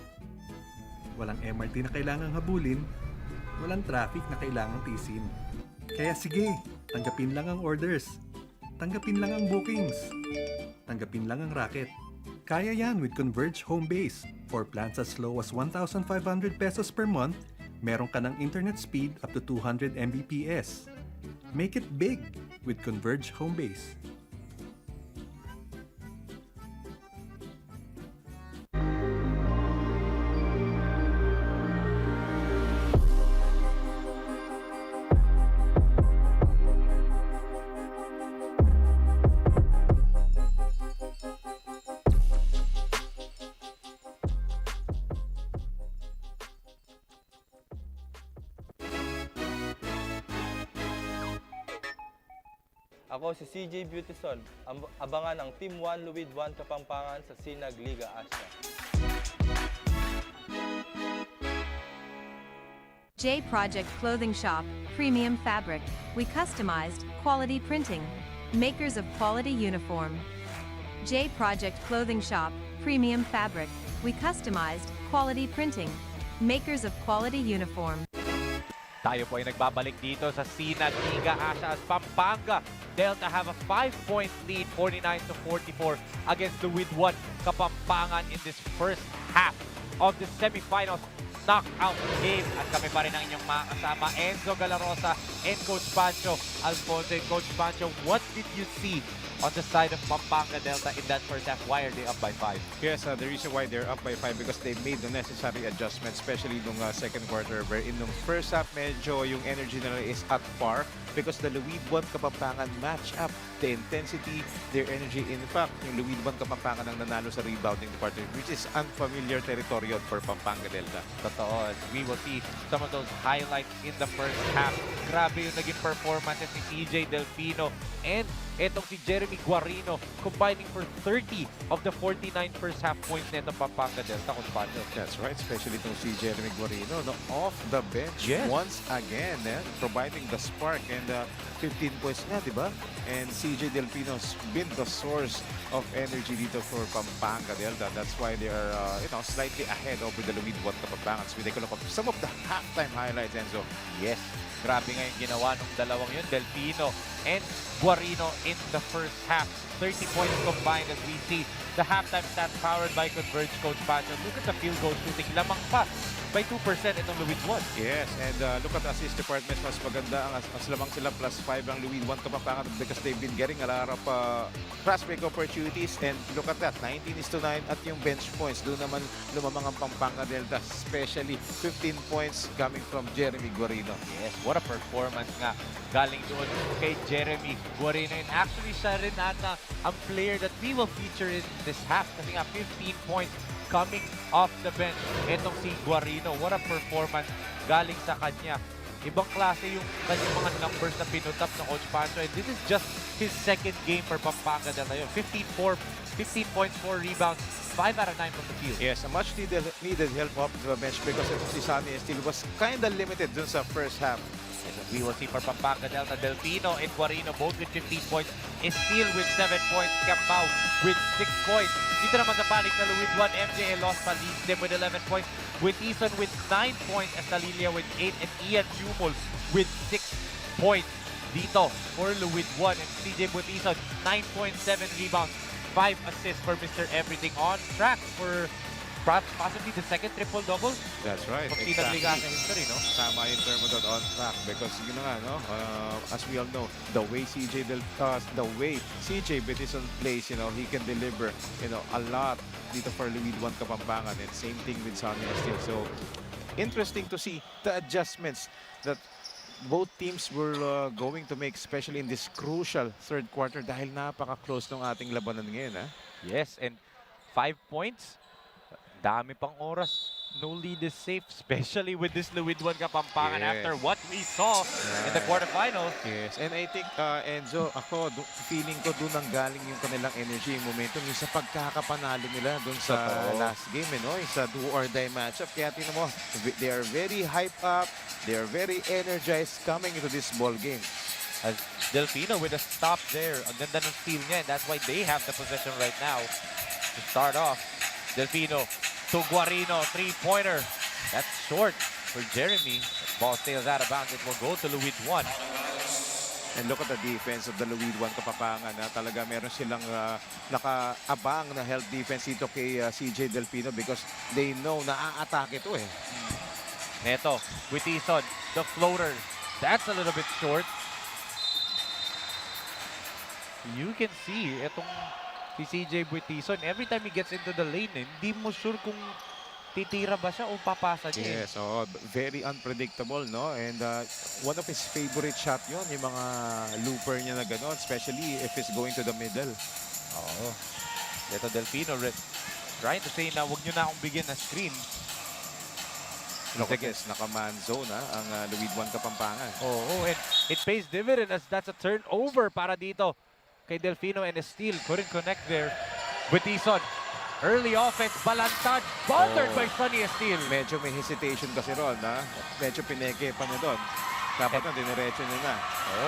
Walang MRT na kailangang habulin. Walang traffic na kailangang tisin. Kaya sige, tanggapin lang ang orders. Tanggapin lang ang bookings. Tanggapin lang ang racket. Kaya yan with Converge Home Base. For plans as low as 1,500 pesos per month, meron ka ng internet speed up to 200 Mbps. Make it big with Converge Home Base. Ako si CJ Beautison. Abangan ang Team 1 Luwid 1 Kapampangan sa Sinag Liga Asya. J Project Clothing Shop, Premium Fabric. We customized, quality printing. Makers of quality uniform. J Project Clothing Shop, Premium Fabric. We customized, quality printing. Makers of quality uniform. Tayo po ay nagbabalik dito sa SINAG Liga Asya as Pampanga Delta have a 5-point lead, 49-44 against the with 1 Kapampangan in this first half of the semifinals knockout game. At kami pa rin ang inyong mga kasama, Enzo Galarosa and Coach Pancho Alfonso. Coach Pancho, what did you see on the side of Pampanga Delta in that first half? Why are they up by 5? Yes, the reason why they're up by 5 because they made the necessary adjustments, especially nung second quarter, where in the first half medyo yung energy nila is at par because the Luid 1 Kapampangan match up the intensity, their energy. In fact, yung Luid 1 Kapampangan ang nanalo sa rebounding department, which is unfamiliar territory for Pampanga Delta. Totoo. We will see some of those highlights in the first half. Grabe yung naging performances ni CJ Delfino and etong si Jeremy Guarino combining for 30 of the 49 first half points nito Pampanga Delta. That's right, especially itong si Jeremy Guarino, no, off the bench once again, providing the spark and 15 points na, di ba? And CJ Delfino's been the source of energy dito for Pampanga Delta. That's why they are, slightly ahead over the Luid 1 Kapampangan. So we take a look at some of the halftime highlights, Enzo. Yes, grabe nga yung ginawa ng dalawang yun, Delfino and Guarino in the first half. 30 points combined as we see the halftime stats powered by Converge, Coach Pancho. Look at the field goal shooting. Lamang pa by 2% itong Luid 1. Yes, and look at the assist departments. Mas maganda ang mas lamang sila +5 ang Luid 1 Kapampangan because they've been getting a lot of fast break opportunities. And look at that, 19-9 at yung bench points. Doon naman lumamang ang Pampanga Delta, especially 15 points coming from Jeremy Guarino. Yes, what a performance nga galing doon kay Jeremy Guarino. And actually siya rin ata ang player that we will feature in this half kasi nga 15 points coming off the bench. Etong si Guarino, what a performance galing sa kanya. Ibang klase yung kanyang mga numbers na pinutap ng Coach Pancho. And this is just his second game for Pampanga Delta. 15 points, 4 rebounds, 5 out of 9 from the field. Yes, a much needed help off the bench because itong si Sunny Steele was kind of limited dun sa first half. We will see for Pampanga Delta, Delfino and Guarino both with 15 points. Steele with 7 points, Campau with 6 points. Dito naman sa panig na Luid 1, MJ Elospa leads them with 11 points. With Eason with 9 points, Estalilia with 8, and Ian Jumol with 6 points. Dito for Luid 1 and CJ Buetison, 9.7 rebounds, 5 assists for Mr. Everything, on track for possibly the second triple-double. That's right. Of SINAG Liga Asya history, no? Tama yung term mo doon, on track, because yun na nga, no? As we all know, the way CJ Buetison plays, he can deliver, a lot dito for Luid 1 Kapampangan, and same thing with Sunny Steele. So interesting to see the adjustments that both teams were going to make, especially in this crucial third quarter dahil napaka-close ng ating labanan ngayon. Yes, and 5 points. Dami pang oras. No lead is safe, especially with this Luid 1 Kapampangan after what we saw in the quarterfinals. Yes, and I think, Enzo, feeling ko doon ang galing yung kanilang energy, yung momentum, yung sa pagkakapanalo nila doon sa last game, yung sa do-or-die matchup. Kaya tingnan mo, they are very hyped up, they are very energized coming into this ball game. As Delfino with a stop there. Ang ganda ng steal niya, and that's why they have the possession right now to start off. Delfino to Guarino, 3-pointer. That's short for Jeremy. Ball sails out of bounds. It will go to Luid 1. And look at the defense of the Luid 1 Kapampangan. Talaga meron silang nakaabang na help defense dito kay CJ Delfino because they know na a-attack ito eh. Neto, Buetison, the floater. That's a little bit short. You can see itong si CJ Buetison, every time he gets into the lane, hindi mo sure kung titira ba siya o papasa niya. Yes, very unpredictable, no? And one of his favorite shot yun, yung mga looper niya na gano'n, especially if it's going to the middle. Ito Delfino trying to say na huwag nyo na akong bigyan na screen. Look at this, naka-man zone ang Luid 1 Kapampangan. And it pays dividend as that's a turnover para dito kay Delfino, and Steele couldn't connect there. Buetison, early offense, balantad, bothered by Sunny Steele. Medyo may hesitation kasi ron, medyo pineke pa niya doon. Dapat na, diniretso niya na.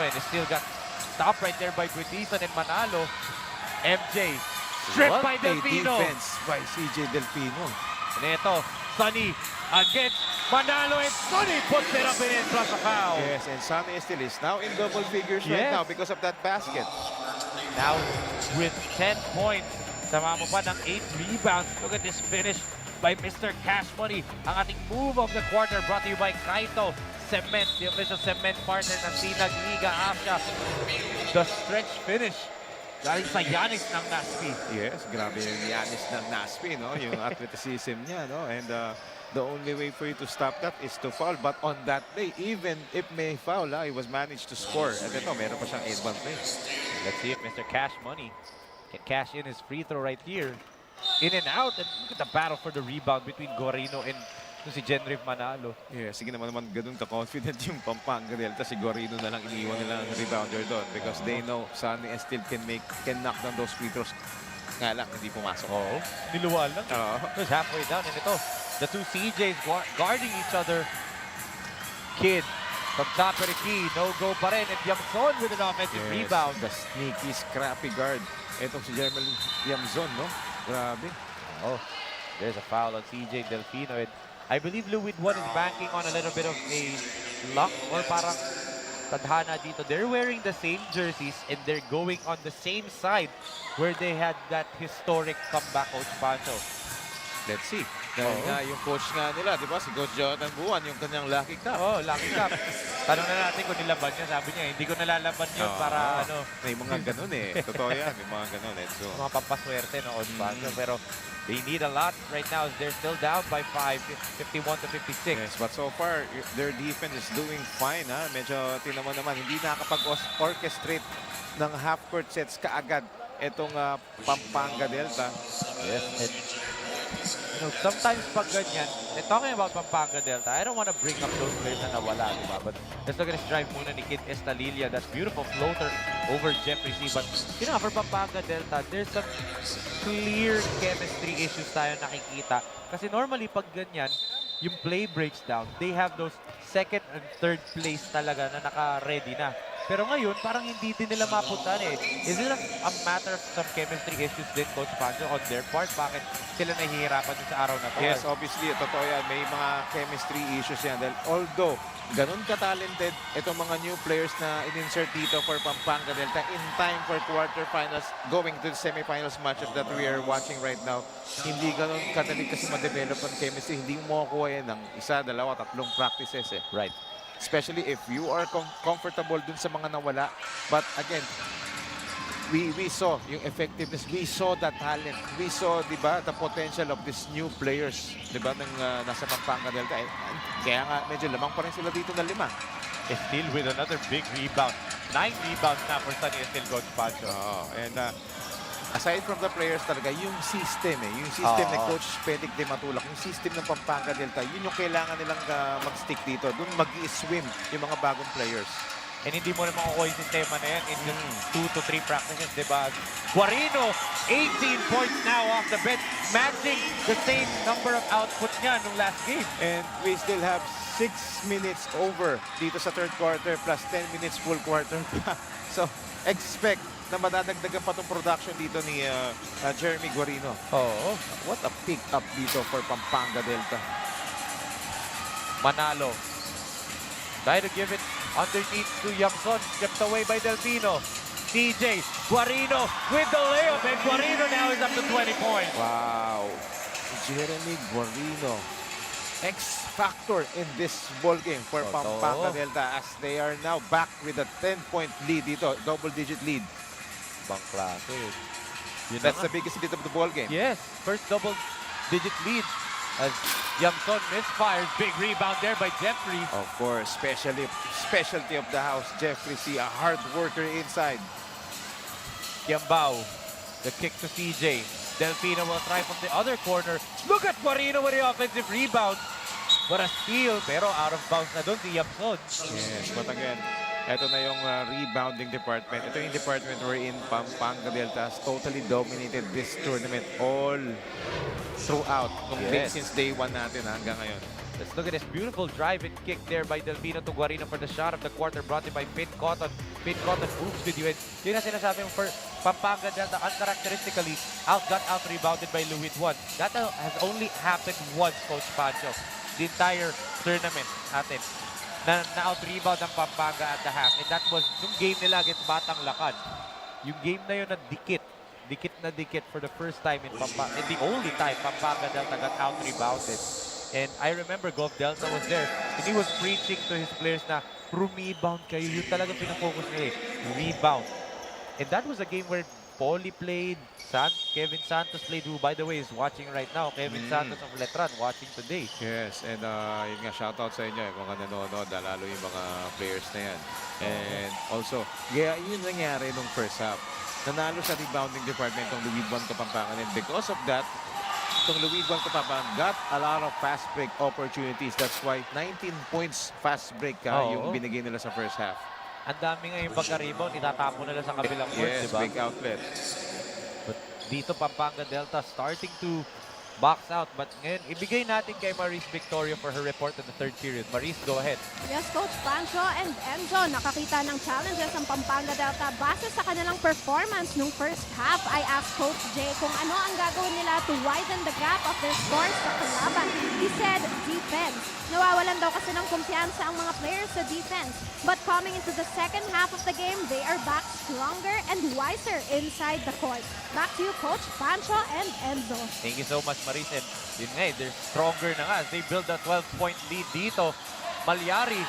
And Steele got stopped right there by Buetison and Manalo. MJ, stripped by Delfino. Defense by CJ Delfino. And ito, Sunny against Manalo and Sonny puts it up and in plus a foul. Yes, and Sunny still is now in double figures right Yes. now because of that basket. Now with 10 points, sama mo pa ng 8 rebounds. Look at this finish by Mr. Cash Money. Ang ating move of the quarter brought to you by Kaito Cement, the official cement partner ng SINAG Liga Asya. The stretch finish galing sa Yanis ng Naspi. Yes, grabe yung Yanis ng Naspi, no? Yung athleticism niya, no? And the only way for you to stop that is to foul. But on that play, even if may foul, he was managed to score. At ito, meron pa siyang 8-1 play. Let's see if Mr. Cash Money can cash in his free throw right here. In and out. And look at the battle for the rebound between Guarino and si Genriv Manalo. Yeah, sige naman ganun ka-confident yung Pampanga Delta. Si Guarino na lang iniwan nila ang rebounder doon because they know Sunny and still can knock down those free throws. Nga lang, hindi pumasok. Oo. Niluwal lang. Just halfway down. And ito, the two CJs guarding each other. Kid from top of the key. No-go pa rin. And Yamson with an offensive rebound. The sneaky, scrappy guard. Itong si Jermel Yamson, no? Grabe. Oh, there's a foul on CJ Delfino. And I believe Luwid 1 is banking on a little bit of a luck or parang tadhana dito. They're wearing the same jerseys and they're going on the same side where they had that historic comeback, Coach Pancho. Let's see. Dahil nga yung coach nga nila, di ba? Si Coach Jonathan Buwan, yung kanyang Lucky Cup. Oh, Lucky Cup. Tanong na natin kung nilaban niya. Sabi niya, hindi ko nalalaban yun para ano. May mga ganun eh. Totoo yan. May mga ganun eh. So, mga pampaswerte no, Coach Pancho. Pero they need a lot right now as they're still down by 5, 51-56. yes, but so far, their defense is doing fine. Ha? Medyo, tinan mo naman, hindi nakakapag-orchestrate ng half-court sets kaagad itong Pampanga Delta. Yes, and you know, sometimes pag ganyan, talking about Pampanga Delta, I don't want to bring up those players na nawala, diba? But let's look at this drive muna ni Kid Estalilia. That beautiful floater over Jeffrey C. But, you know, for Pampanga Delta, there's some clear chemistry issues tayo nakikita. Kasi normally, pag ganyan, yung play breaks down, they have those second and third place talaga na naka-ready na. Pero ngayon, parang hindi din nila mapuntahan eh. Is it a matter of some chemistry issues din, Coach Pancho, on their part? Bakit sila nahihirapan din sa araw na to? Yes, obviously, totoo yan. May mga chemistry issues yan. Dahil although, ganun ka-talented, itong mga new players na in-insert dito for Pampanga Delta in time for quarterfinals, going to the semifinals matchup that we are watching right now, hindi ganun kadali kasi ma-develop ang chemistry. Hindi mo makukuha yan ng isa, dalawa, tatlong practices eh. Right. Especially if you are comfortable dun sa mga nawala. But again, we saw yung effectiveness, we saw the talent, we saw, di ba, the potential of these new players, di ba, ng nasa Pampanga Delta. Kaya nga, medyo lamang pa rin sila dito na 5. Still with another big rebound. 9 rebounds na for Sunny still, Coach Pancho. And aside from the players talaga, yung system yung system ni Coach Pedic de Matulak, yung system ng Pampanga Delta, yun yung kailangan nilang mag-stick dito. Doon mag-i-swim yung mga bagong players. And hindi mo na makukuha yung sistema na yan in just 2 to 3 practices, diba? Guarino, 18 points now off the bench, matching the same number of outputs niya nung last game. And we still have 6 minutes over dito sa third quarter plus 10 minutes full quarter. So, expect na madadagdagan pa itong production dito ni Jeremy Guarino. What a pick up dito for Pampanga Delta. Manalo. Try to give it underneath to Yamson. Kept away by Delfino. CJ Guarino with the layup. And Guarino now is up to 20 points. Wow. Jeremy Guarino. X factor in this ball game for Pampanga Delta as they are now back with a 10-point lead dito. Double-digit lead. Bang klase. That's the biggest lead of the ball game. Yes. First double-digit lead. As Yamson misfires, big rebound there by Jeffrey. Of course, specialty of the house, Jeffrey C, a hard worker inside. Yambao, the kick to CJ. Delfino will try from the other corner. Look at Guarino with the offensive rebound. What a steal, pero out of bounds na doon si Yamson. Yes, but again, ito na yung rebounding department. Ito yung department wherein Pampanga Delta has totally dominated this tournament all throughout. Since day 1 natin hanggang ngayon. Let's look at this beautiful drive and kick there by Delfino to Guarino for the shot of the quarter brought in by Finn Cotton. Finn Cotton moves with you. And yun na sinasabi mo for Pampanga Delta, uncharacteristically, out-rebounded by Luwid 1. That has only happened once, Coach Pancho. the entire tournament natin na out-rebound ng Pampanga at the half. And that was yung game nila against Batang Lakad. Yung game na yun na dikit na dikit for the first time in Pampanga. And the only time Pampanga Delta got out-rebounded. And I remember Gov Delta was there. And he was preaching to his players na rebound kayo. Yun talaga pinafocus nila eh. Rebound. And that was a game where Paulie played, Kevin Santos played, who by the way is watching right now. Kevin Santos of Letran watching today. Yes, and yun nga, shoutout sa inyo kung nanonood, lalo yung mga players na yan. And also, yun nangyari nung first half. Nanalo sa rebounding department ng Luwid-1 Kapampangan, and because of that, itong Luwid-1 Kapampangan got a lot of fast break opportunities. That's why 19 points fast break yung binigay nila sa first half. Ang dami ngayon pagka-rebound, itatapon nila sa kabilang court, yes, diba? big outlet. But dito Pampanga Delta starting to box out. But ngayon, ibigay natin kay Maris Victoria for her report in the third period. Maris, go ahead. Yes, Coach Pancho and Enzo, nakakita ng challenges ang Pampanga Delta base sa kanilang performance nung first half. I asked Coach Jay kung ano ang gagawin nila to widen the gap of their scores sa kalaban. He said, defense. Nawawalan daw kasi ng kumpiyansa ang mga players sa defense. But coming into the second half of the game, they are back stronger and wiser inside the court. Back to you, Coach Pancho and Enzo. Thank you so much, Maris. And yun nga, they're stronger na nga as they build a 12-point lead dito. Malyari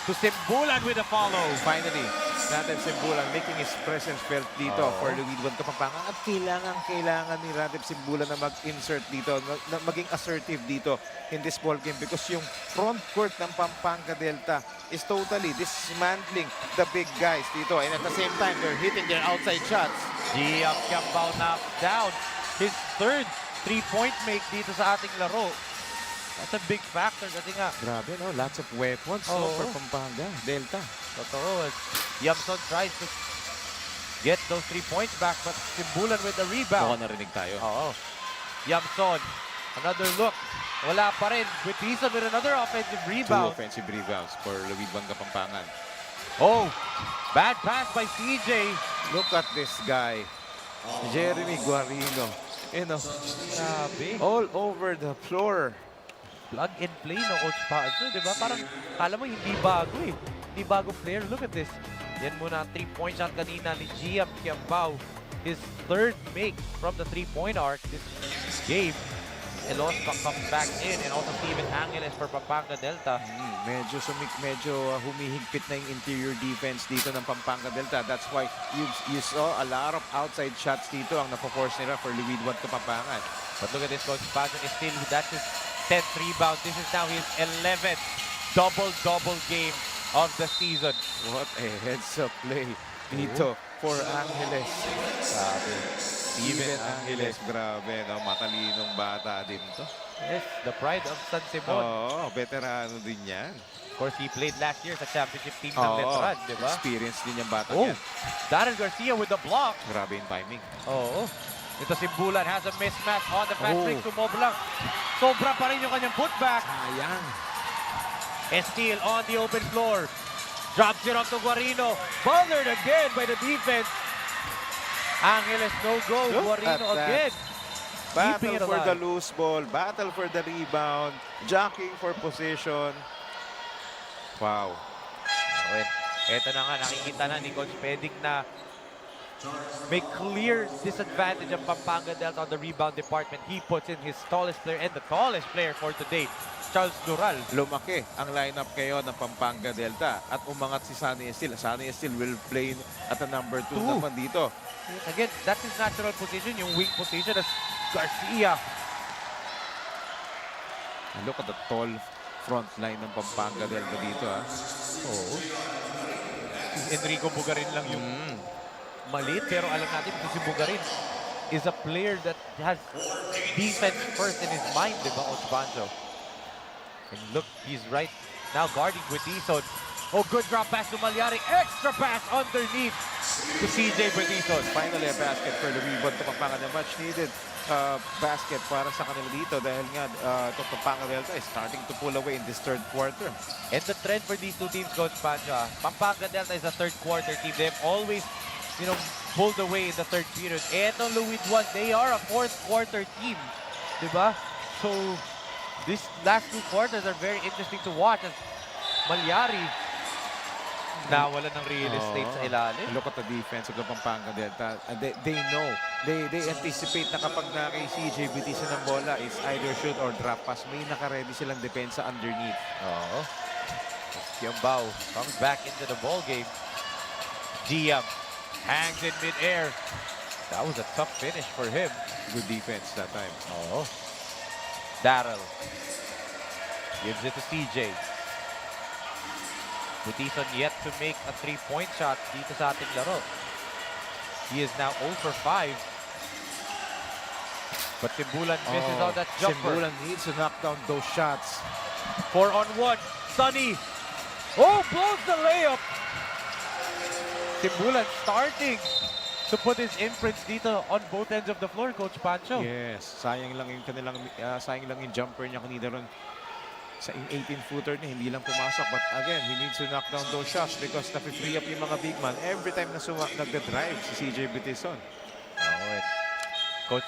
to Simbulan with a follow. Finally, Radef Simbulan making his presence felt dito for Luwid-1 Kapampangan. At kailangan ni Radef Simbulan na mag-insert dito, na maging assertive dito in this ball game because yung front court ng Pampanga Delta is totally dismantling the big guys dito. And at the same time, they're hitting their outside shots. Giam Kiambao knocked down his third three-point make dito sa ating laro. That's a big factor kasi nga. Grabe, no? Lots of weapons for Pampanga Delta. Totoo. Yamson tries to get those 3 points back, but Simbulan with the rebound. Mukhang narinig tayo. Yamson, another look. Wala pa rin. Butison with another offensive rebound. 2 offensive rebounds for Luwid-1 Kapampangan. Oh, bad pass by CJ. Look at this guy. Jeremy Guarino. You know, all over the floor. Plug and play no Coach Pancho, di ba? Parang kala mo hindi bago eh. Hindi bago player. Look at this. Yan muna 3-point shot kanina ni Giam Kiambao. His third make from the 3-point arc this game. Elospa comes back in and also Steven Angeles for Pampanga Delta. Medyo humihigpit na yung interior defense dito ng Pampanga Delta. That's why you saw a lot of outside shots dito ang napo-force nila for Luwid-1 Kapampangan. But look at this, Coach Pancho is still, that's his 10th rebound. This is now his 11th double-double game of the season. What a heads-up play dito for Angeles. Grabe. Steven Angeles, grabe, no? Matalinong bata din to. Yes, the pride of San Simon. Veterano din yan. Of course, he played last year sa championship team ng Letran, di ba? Experience din yung bata yan. Darren Garcia with the block. Grabe yung timing. Ito Simbulan has a mismatch on the fast break. Tumoblang. Sobra pa rin yung kanyang putback. Sayang. Steal on the open floor. Drops it off to Guarino. Bothered again by the defense. Angeles no go. Guarino again. Battle for the loose ball. Battle for the rebound. Jockeying for position. Wow. Ito na nga, nakikita na ni Coach Pedic na may clear disadvantage ang Pampanga Delta on the rebound department. He puts in his tallest player and the tallest player for today, Charles Dural. Lumaki ang lineup ngayon ng Pampanga Delta at umangat si Sunny Estil. Sunny Estil will play at the number 2 naman dito. Again, that's his natural position, yung wing position as Garcia. And look at the tall front line ng Pampanga Delta dito. Enrico Bugarin lang yung maliit, pero alam natin si Bugarin is a player that has defense first in his mind, di ba, Coach Pancho? And look, he's right now guarding Butison. Oh, good drop pass to Malyari. Extra pass underneath to CJ Butison. Finally, a basket for Luwid-1 Kapampangan. A much needed basket para sa kanila dito dahil nga itong Pampanga Delta is starting to pull away in this third quarter. And the trend for these two teams, Coach Pancho, Pampanga Delta is a third quarter team. They've always, you know, pulled away in the third period. Etong Luwid-1, they are a fourth quarter team. Diba? So, These last 2 quarters are very interesting to watch as Malyari nawala ng real estate sa ilalim. Look at the defense of the Pampanga Delta. They know, they anticipate na kapag na kay CJ bitisan ng bola, it's either shoot or drop pass. May naka-ready silang depensa underneath. Kiambao comes back into the ball game. Giam hangs in mid-air. That was a tough finish for him. Good defense that time. Darrell gives it to CJ. Butison yet to make a 3-point shot dito sa ating laro. He is now 0 for 5. But Timbulan misses out that jumper. Timbulan needs to knock down those shots. 4-on-1. Sunny. Oh, blows the layup. Timbulan starting to put his imprints dito on both ends of the floor, Coach Pancho. Yes, sayang lang yung kanilang sayang lang yung jumper niya kanina ron sa 18-footer niya, hindi lang pumasok. But again, he needs to knock down those shots because napi-free up yung mga big man every time na nagda-drive si CJ Butison. Coach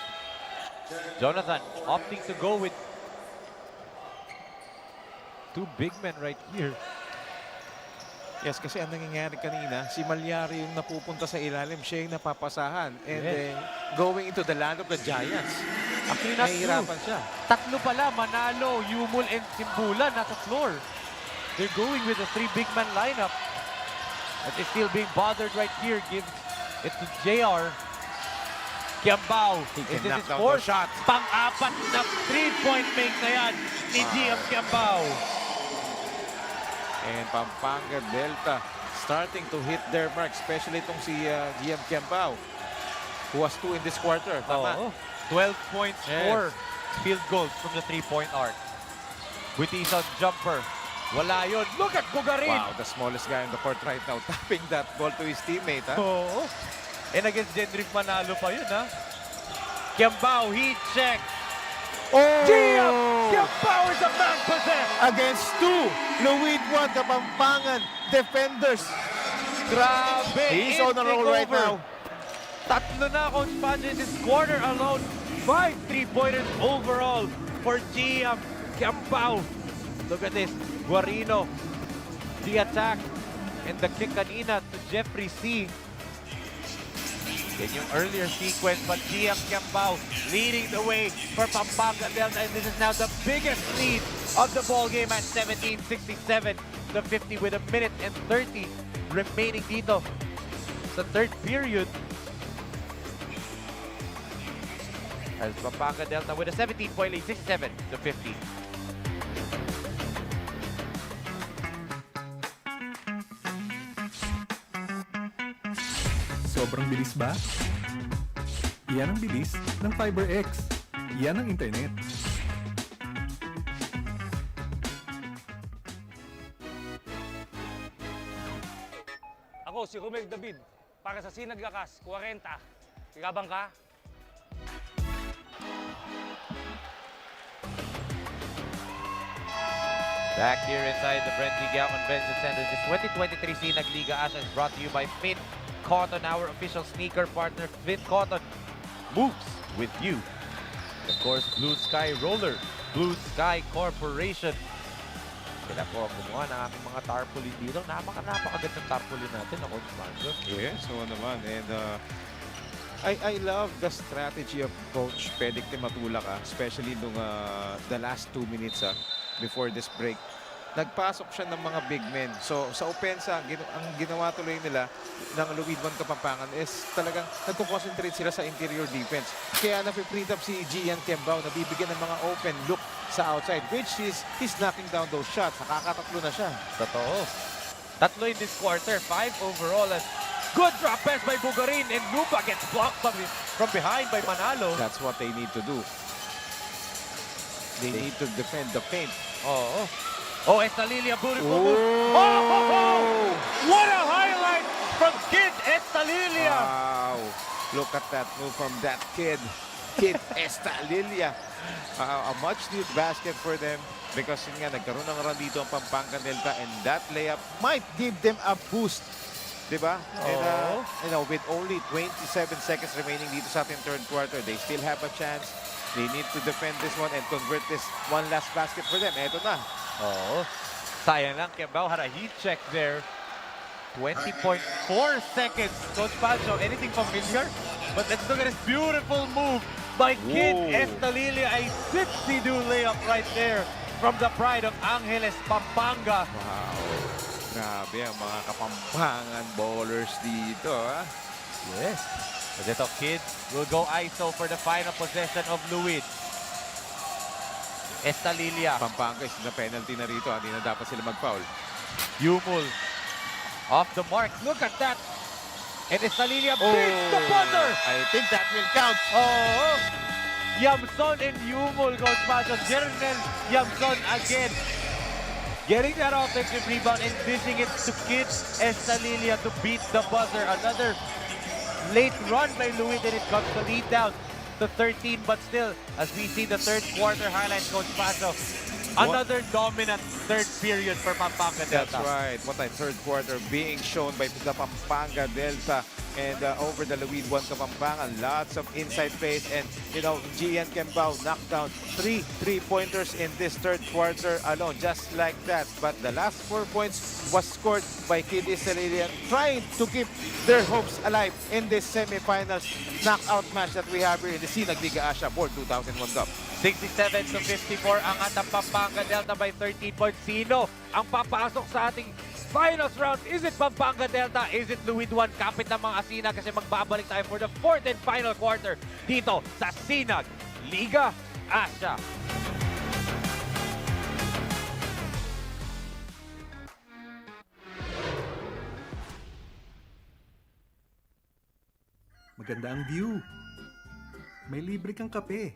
Jonathan opting to go with 2 big men right here. Yes, kasi ang nangyayari kanina, si Malyari yung napupunta sa ilalim, siya yung napapasahan. And then, going into the land of the Giants. Actually, not nahihirapan siya. Tatlo pala, Manalo, Yumul, and Timbulan nasa floor. They're going with a 3 big man lineup. But it's still being bothered right here. Gives it to JR. Kiambao. He can knock down fourth those shots. Pang-apat na 3-point make na yan ni GM Kiambao. And Pampanga Delta starting to hit their mark, especially itong si GM Kiambao, who has 2 in this quarter. Tama. 12 points, 4 field goals from the 3-point arc. Butison jumper. Wala yun. Look at Bugarin. Wow, the smallest guy on the court right now, tapping that ball to his teammate. And against Jendrick Manalo pa yun, ha? Kiambao, heat check. Kiambao is a man possessed. Against 2 Louis Juan Kapampangan defenders. Grabe. He's on the roll right now. Tatlo na, Coach Pancho, in this quarter alone. 5 3-pointers overall for GM Kiambao. Look at this. Guarino, the attack, and the kick kanina to Jeffrey C. In yung earlier sequence, but GM Kiambao leading the way for Pampanga Delta, and this is now the biggest lead of the ball game at 17-67 to 50 with 1 minute and 30 remaining dito sa 3rd period. As Pampanga Delta with a 17-point lead, 67 to 50. Sobrang bilis ba? Iyan ang bilis ng FiberX. Iyan ang internet. Ako si Romel David, para sa SINAG Liga ASYA 40. Gigabang ka? Back here inside the BREN GUIAO Convention Center, this 2023 SINAG Liga ASYA is brought to you by Finn Cotton, our official sneaker partner. Finn Cotton moves with you. Of course, Blue Sky Roller, Blue Sky Corporation. Sila po kumuha ng aming mga tarpaulin dito. Napakagandang tarpaulin natin, ako, Sponsor. Yes, so naman. And I love the strategy of Coach Pedic Matulak, especially nung the last 2 minutes before this break. Nagpasok siya ng mga big men. So sa opensa, ang ginawa tuloy nila ng Louis Juan Kapampangan is talagang nagko-concentrate sila sa interior defense. Kaya napiprint up si Gian Kiambao na bibigyan ng mga open look sa outside, which is he's knocking down those shots. Nakakatatlo na siya. Totoo. Tatlo in this quarter, 5 overall. And good drop pass by Bugarin, and Lupa gets blocked from behind by Manalo. That's what they need to do. They need to defend the paint. Oh, Estalilia, beautiful move. Oh! What a highlight from Kid Estalilia. Wow. Look at that move from that kid. Kid Estalilia. A much-needed basket for them because yun nga, nagkaroon ng run dito ang Pampanga Delta, and that layup might give them a boost. Diba? And, with only 27 seconds remaining dito sa ating 3rd quarter, they still have a chance They need to defend this one and convert this one last basket for them. Eto na. Oo. Sayang lang, Kembao had a heat check there. 20.4 seconds. Coach Pancho, anything familiar? But let's look at this beautiful move by Kid Estalilla. A 60-do layup right there from the pride of Angeles, Pampanga. Wow. Grabe ang mga Kapampangan bowlers dito. Ha? Yes. But ito, Kid will go ISO for the final possession of Luid. Estalilla. Pampanga is na penalty na rito. Hindi na dapat sila mag-foul. Yumul. Off the mark. Look at that. And Estalilla beats the buzzer. I think that will count. Oh. Yamson and Yumul goes past Jernel Yamson again. Getting that offensive rebound and dishing it to Kid Estalilla to beat the buzzer. Another late run by Luis, and it cuts the lead down to 13. But still, as we see the third quarter highlights, Coach Paso, another dominant third period for Pampanga Delta. That's right. What a third quarter being shown by the Pampanga Delta. And over the Luid 1 Kapampangan, lots of inside plays. And, you know, Gian Kembao knocked down 3 3-pointers in this third quarter alone, just like that. But the last 4 points was scored by Kid Estalilla, trying to keep their hopes alive in this semifinals knockout match that we have here in the SINAG Liga Asya Board 2001 Cup. 67-54 ang atang Pampanga Delta by 13 points. Sino ang papasok sa ating finals round? Is it Pampanga Delta? Is it Luid 1? Kapit ng mga Asina kasi magbabalik tayo for the fourth and final quarter dito sa SINAG Liga Asya. Maganda ang view. May libre kang kape.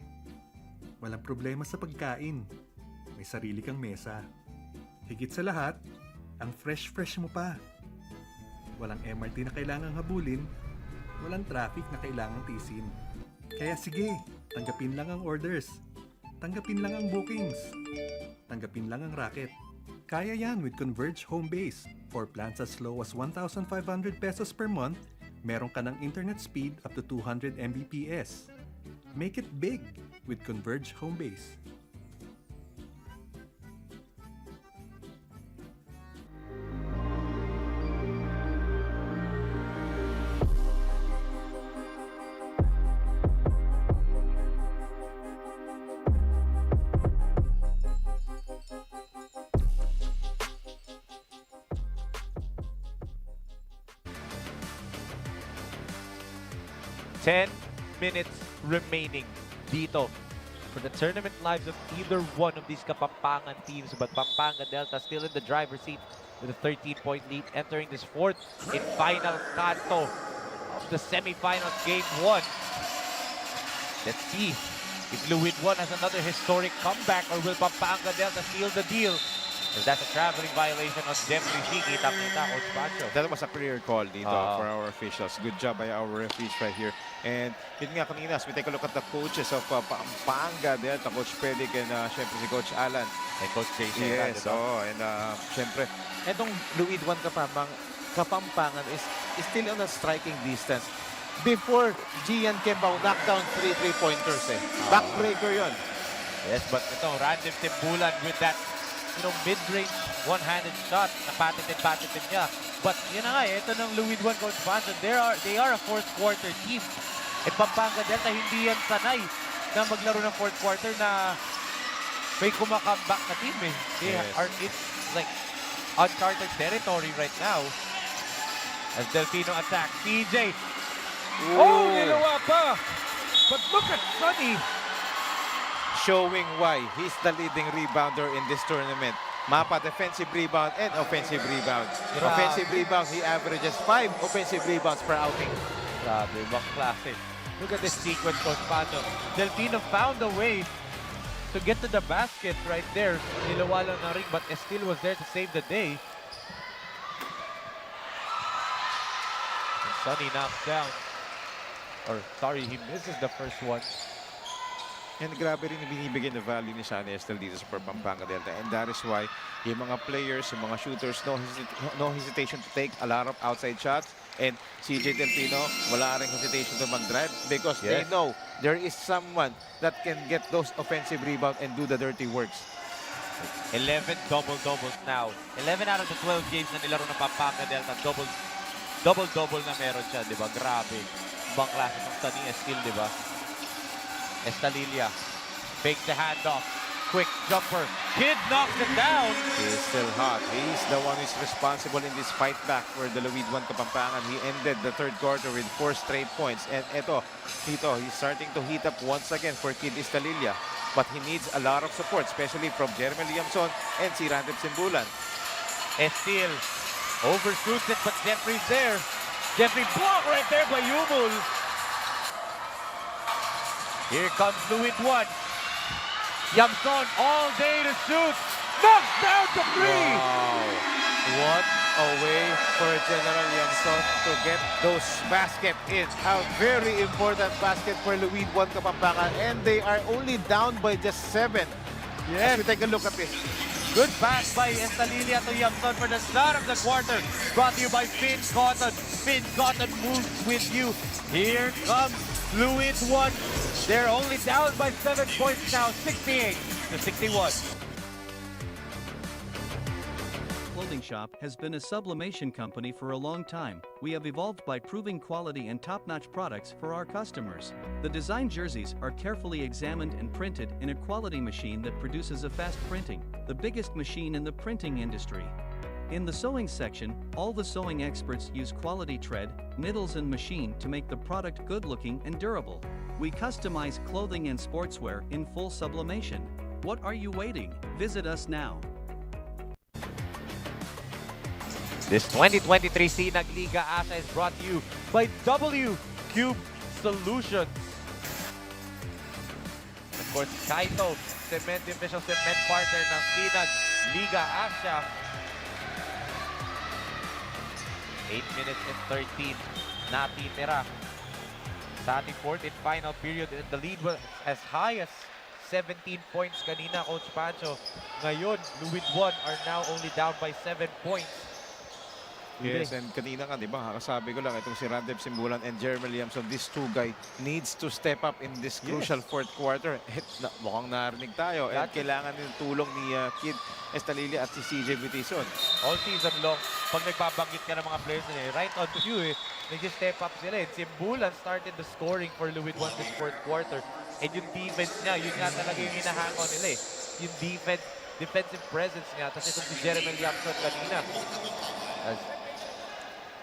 Walang problema sa pagkain. May sarili kang mesa. Higit sa lahat, ang fresh mo pa. Walang MRT na kailangang habulin. Walang traffic na kailangang tiisin. Kaya sige, tanggapin lang ang orders. Tanggapin lang ang bookings. Tanggapin lang ang racket. Kaya yan with Converge Home Base. For plans as low as 1,500 pesos per month, meron ka ng internet speed up to 200 Mbps. Make it big with Converge Home Base. Minutes remaining dito for the tournament lives of either one of these Kapampangan teams. But Pampanga Delta still in the driver's seat with a 13-point lead entering this fourth and final canto of the semifinals game 1. Let's see if Luid 1 has another historic comeback or will Pampanga Delta seal the deal. Because that's a traveling violation on Jeffrey G. Kita-kita, Coach Pacho. That was a clear call dito for our officials. Good job by our referees right here. And yun nga kanina, as we take a look at the coaches of Pampanga Delta, Coach Pedic and syempre si Coach Alan. And Coach JC. Yes, and syempre, etong Luid 1 Kapampangan is still on a striking distance. Before Gian Kembao knocked down 3 3-pointers Backbreaker yun. Yes, but ito, Random Timbulan with that mid-range one-handed shot na patented niya. But yun na nga, ito ng Luid 1 Coach Pancho, they are a fourth quarter team. At Pampanga Delta, hindi yan sanay na maglaro ng fourth quarter na may kumakambak na team It's like uncharted territory right now. As Delfino attacks, CJ. Oh, ginawa pa! But look at Sonny. Showing why he's the leading rebounder in this tournament. Mapa defensive rebound and offensive rebound. Offensive rebound, he averages 5 offensive rebounds per outing. Grabe, ibang klase. Look at this sequence, Coach Pato. Delfino found a way to get to the basket right there. Nilawa lang ng ring, but Estil was there to save the day. And Sonny knocks down. Or, sorry, he misses the first one. And grabe rin binibigyan na value ni Sunny Estel dito sa Pampanga Delta. And that is why yung mga players, yung mga shooters, no hesitation to take a lot of outside shots. And CJ Delfino, wala ring hesitation to mag-drive because they know there is someone that can get those offensive rebound and do the dirty works. 11 double-doubles now. 11 out of the 12 games na nilaro ng Pampanga Delta, double-double na meron siya, di ba? Grabe. Ibang klase ng Sunny Estil, di ba? Estalilla, fake the handoff, quick jumper. Kid knocks it down. He's still hot. He's the one who's responsible in this fight back for the Louis Juan Kapampangan. He ended the third quarter with 4 straight points. And ito, he's starting to heat up once again for Kid Estalilla. But he needs a lot of support, especially from Jeremy Liamson and si Randep Simbulan. Estil overshoots it, but Jeffrey's there. Jeffrey blocked right there by Yumul. Here comes Louis Juan. Yamson all day to shoot. Knocks down the three. Wow. What a way for General Yamson to get those basket in. A very important basket for Louis Juan Kapampangan. And they are only down by just 7. Yes. As we take a look at this. Good pass by Estalilla to Yamson for the start of the quarter. Brought to you by Finn Cotton. Finn Cotton moves with you. Here comes Louis Juan. They're only down by 7 points now, 68 to 61. Clothing Shop has been a sublimation company for a long time. We have evolved by proving quality and top-notch products for our customers. The design jerseys are carefully examined and printed in a quality machine that produces a fast printing, the biggest machine in the printing industry. In the sewing section, all the sewing experts use quality thread, needles and machine to make the product good-looking and durable. We customize clothing and sportswear in full sublimation. What are you waiting? Visit us now. This 2023 SINAG Liga ASYA is brought to you by W Cube Solutions. Of course, Kaito, official cement partner ng SINAG Liga ASYA. 8 minutes and 13 natitira sa ating fourth and final period. And the lead was as high as 17 points kanina, Coach Pancho. Ngayon, Louis Juan are now only down by 7 points. Yes, and kanina nga, di ba, kakasabi ko lang, itong si Randep Simbulan and Jeremy Liamson, these two guys needs to step up in this crucial fourth quarter. Mukhang narinig tayo. At kailangan ng tulong ni Kid Estalilla at si CJ Butison. All season long, pag nagbabanggit ka ng mga players nila, right on cue, nag-step up sila. And Simbulan started the scoring for Louis Juan this fourth quarter. And yung defense niya, yun nga talaga yung hinahangon nila eh. Yung defensive presence niya. Tapos itong si Jeremy Liamson kanina.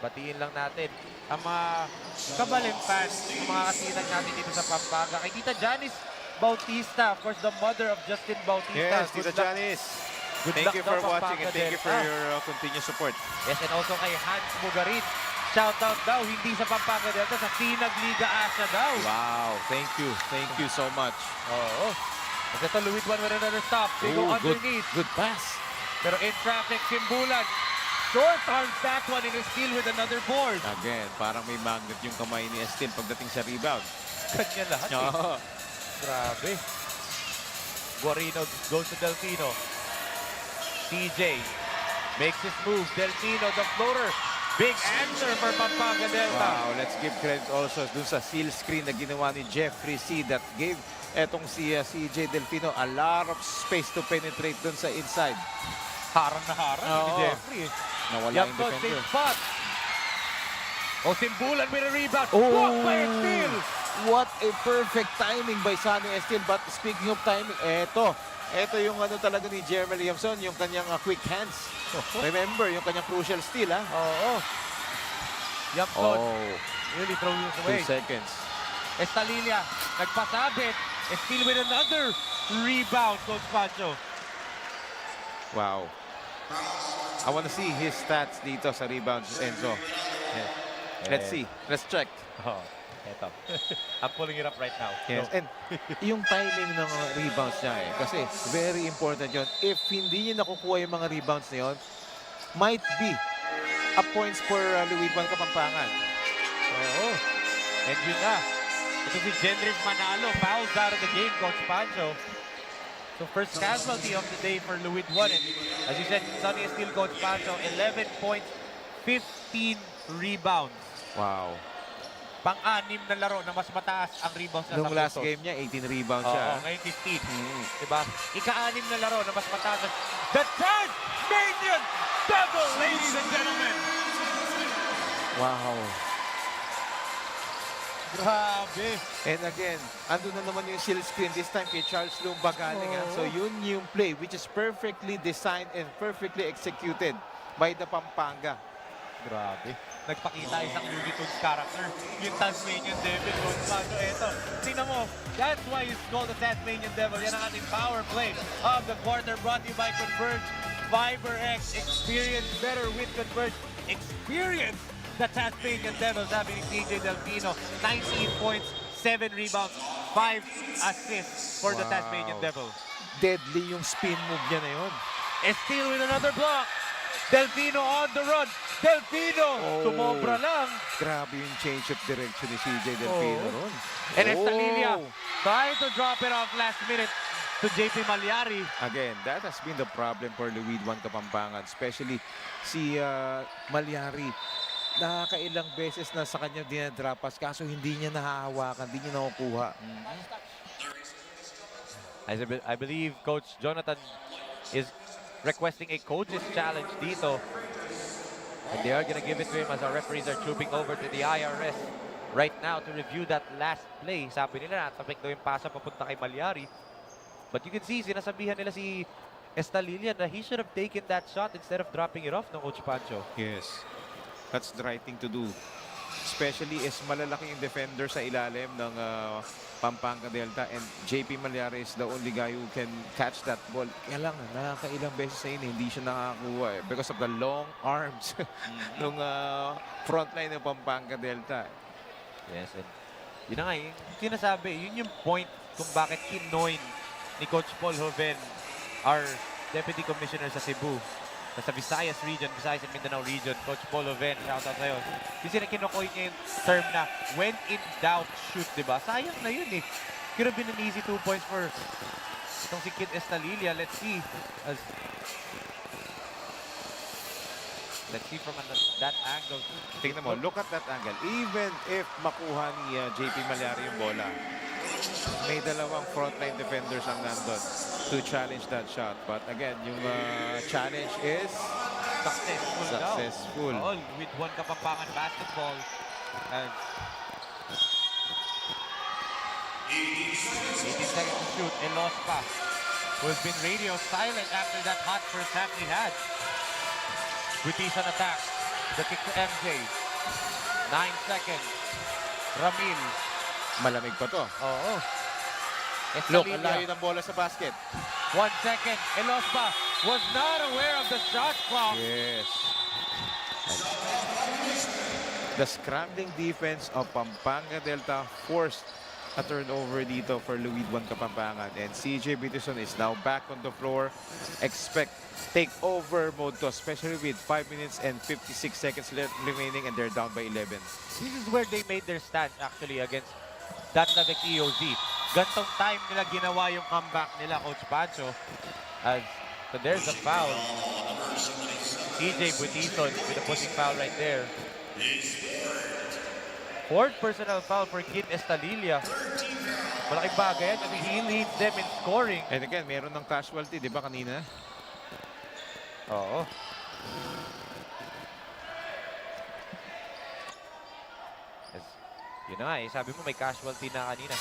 Batiin lang natin ang mga kabaling fans, ang mga kasinag natin dito sa Pampanga. Kay Tita Janice Bautista, of course, the mother of Justin Bautista. Yes, Tita Janice. Thank you for watching and thank you for your continued support. Yes, and also kay Hans Mugarit. Shout out daw, hindi sa Pampanga Delta, sa SINAG Liga ASYA daw. Wow, thank you so much. Oo. Kasi ito, Louis Juan with another stop. They go underneath. Good pass. Pero in traffic, Simbulan. Short arms that one and Estil with another board. Again, parang may magnet yung kamay ni Estil pagdating sa rebound. Kanya lahat eh. Grabe. Guarino goes to Delfino. TJ makes his move. Delfino, the floater. Big answer for Pampanga Delta. Wow, let's give credit also dun sa seal screen na ginawa ni Jeffrey C. that gave etong si CJ Delfino a lot of space to penetrate dun sa inside. Harang na harang ni Jeffrey. Nawala yung defender. Spot. Simbulan with a rebound. Blocked by Estil. What a perfect timing by Sunny Estil. But speaking of timing, eto yung ano talaga ni Jeremy Liamson, yung kanyang quick hands. Remember, yung kanyang crucial steal, ha? Oo. Yamson really throws it away. 2 seconds. Estalilla, nagpasabit. Estil with another rebound, Coach Pancho. Wow. I want to see his stats dito sa rebounds, Enzo. Yeah. Let's see. Let's check. Eto. I'm pulling it up right now. Yes. And yung timing ng rebounds niya kasi very important yon. If hindi niya nakukuha yung mga rebounds na yun, might be a points for Louis Juan Kapampangan. Oo. And yun na. Ito si Jendrick Manalo. Fouls out of the game, Coach Pancho. So first casualty of the day for Louis Juan. And as you said, Sunny Estil, Coach Pancho, 11 points, 15 rebounds. Wow. Pang-anim na laro na mas mataas ang rebounds na Nung San last Lusos. game niya, 18 rebounds siya. Oo, ngayon 15. Diba? Ika-anim na laro na mas mataas. The Tasmanian Devil, ladies and gentlemen! Wow. Grabe. And again, andun na naman yung seal screen. This time kay Charles Lumba galing. So yun yung play which is perfectly designed and perfectly executed by the Pampanga. Grabe. Nagpakita isang Looney Tunes character. Yung Tasmanian Devil. So eto, tingnan mo. That's why it's called the Tasmanian Devil. Yan ang ating power play of the quarter brought to you by Converge. FiberX. Experience better with Converge. Experience the Tasmanian Devils. Sabi ni TJ Delfino. 19 points, 7 rebounds, 5 assists for the Tasmanian Devils. Deadly yung spin move niya na yun. Steal with another block. Delfino on the run. Delfino! Sumobra lang. Grabe yung change of direction ni CJ Delfino ron. And Estalilia trying to drop it off last minute to JP Malyari. Again, that has been the problem for Luwid 1 Kapampangan. Especially si Malyari. Nakakailang beses na sa kanya dinadrapas kaso hindi niya nahahawakan, hindi niya nakukuha. I believe Coach Jonathan is requesting a coach's challenge dito. And they are going to give it to him as our referees are trooping over to the IRS right now to review that last play. Sabi nila, natapik daw yung pasa papunta kay Malyari. But you can see, sinasabihan nila si Estalilia na he should have taken that shot instead of dropping it off ng Coach Pancho. Yes. That's the right thing to do. Especially is malalaki yung defender sa ilalim ng Pampanga Delta and JP Malyari is the only guy who can catch that ball. Kaya lang, nakakailang beses na yun, hindi siya nakakuha because of the long arms ng front line ng Pampanga Delta. Yes, and yun na nga, yung sinasabi, yun yung point kung bakit kinoin ni Coach Paul Joven, our Deputy Commissioner sa Cebu. Sa Visayas region, Visayas and Mindanao region, Coach Paul Joven, shoutout sa'yo. Kasi kinukoy niya yung term na when in doubt, shoot, diba? Sayang na yun eh. Could have been an easy 2 points for itong si Kid Estalilia. Let's see. Let's see from that angle. Tingnan mo, look at that angle. Even if makuha ni JP Malyari yung bola, may dalawang frontline defenders ang nandun to challenge that shot. But again, yung challenge is successful. All with one Kapampangan basketball. And 18 seconds to shoot. Elospa, who has been radio silent after that hot first half he had. British on attack. The kick to MJ. 9 seconds. Ramil. Malamig pa to. Oo. Look, ang layo ng bola sa basket. 1 second. Elospa was not aware of the shot clock. Yes. The scrambling defense of Pampanga Delta forced a turnover dito for Luwid 1 Kapampangan. And CJ Bitison is now back on the floor. Expect takeover mode to, especially with 5 minutes and 56 seconds remaining and they're down by 11. This is where they made their stand actually against Datnavec EOZ. Gantong time nila ginawa yung comeback nila, Coach Pancho. So there's a foul. CJ Bitison with a pushing foul right there. Fourth personal foul for Kid Estalilia. Malaking bagay yan kasi he leads them in scoring. And again, meron ng casualty, di ba kanina? Oo. Yes. Yun na nga eh, sabi mo may casualty na kanina.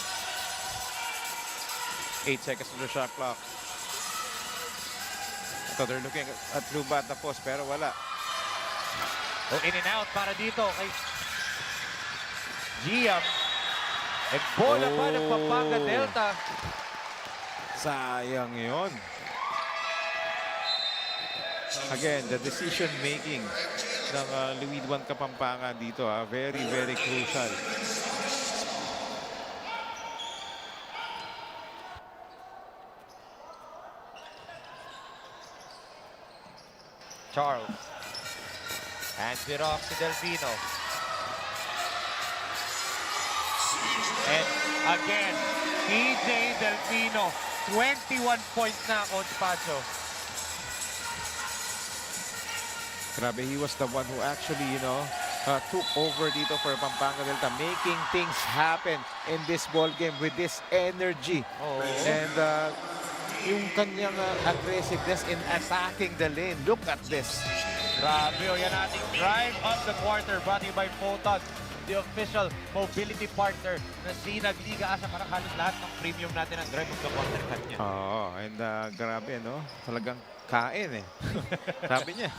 8 seconds to the shot clock. So they're looking at Luba at the post pero wala. So in and out para dito kay Giam. And bola pa ng Pampanga Delta. Sayang yun. Again, the decision making ng Luwid 1 Kapampangan dito, very, very crucial. Charles. Hands it off to Delfino. And again, TJ Delfino. 21 points na, Coach Pancho. Grabe, he was the one who actually, took over dito for Pampanga Delta, making things happen in this ball game with this energy. And yung kanyang aggressiveness in attacking the lane. Look at this. Grabe, yan ating drive of the quarter brought to you by Photon, the official mobility partner na SINAG Liga Asya. Parang halos lahat ng premium natin ang drive of the quarter kanya. And grabe, no? Talagang kain eh. Sabi niya.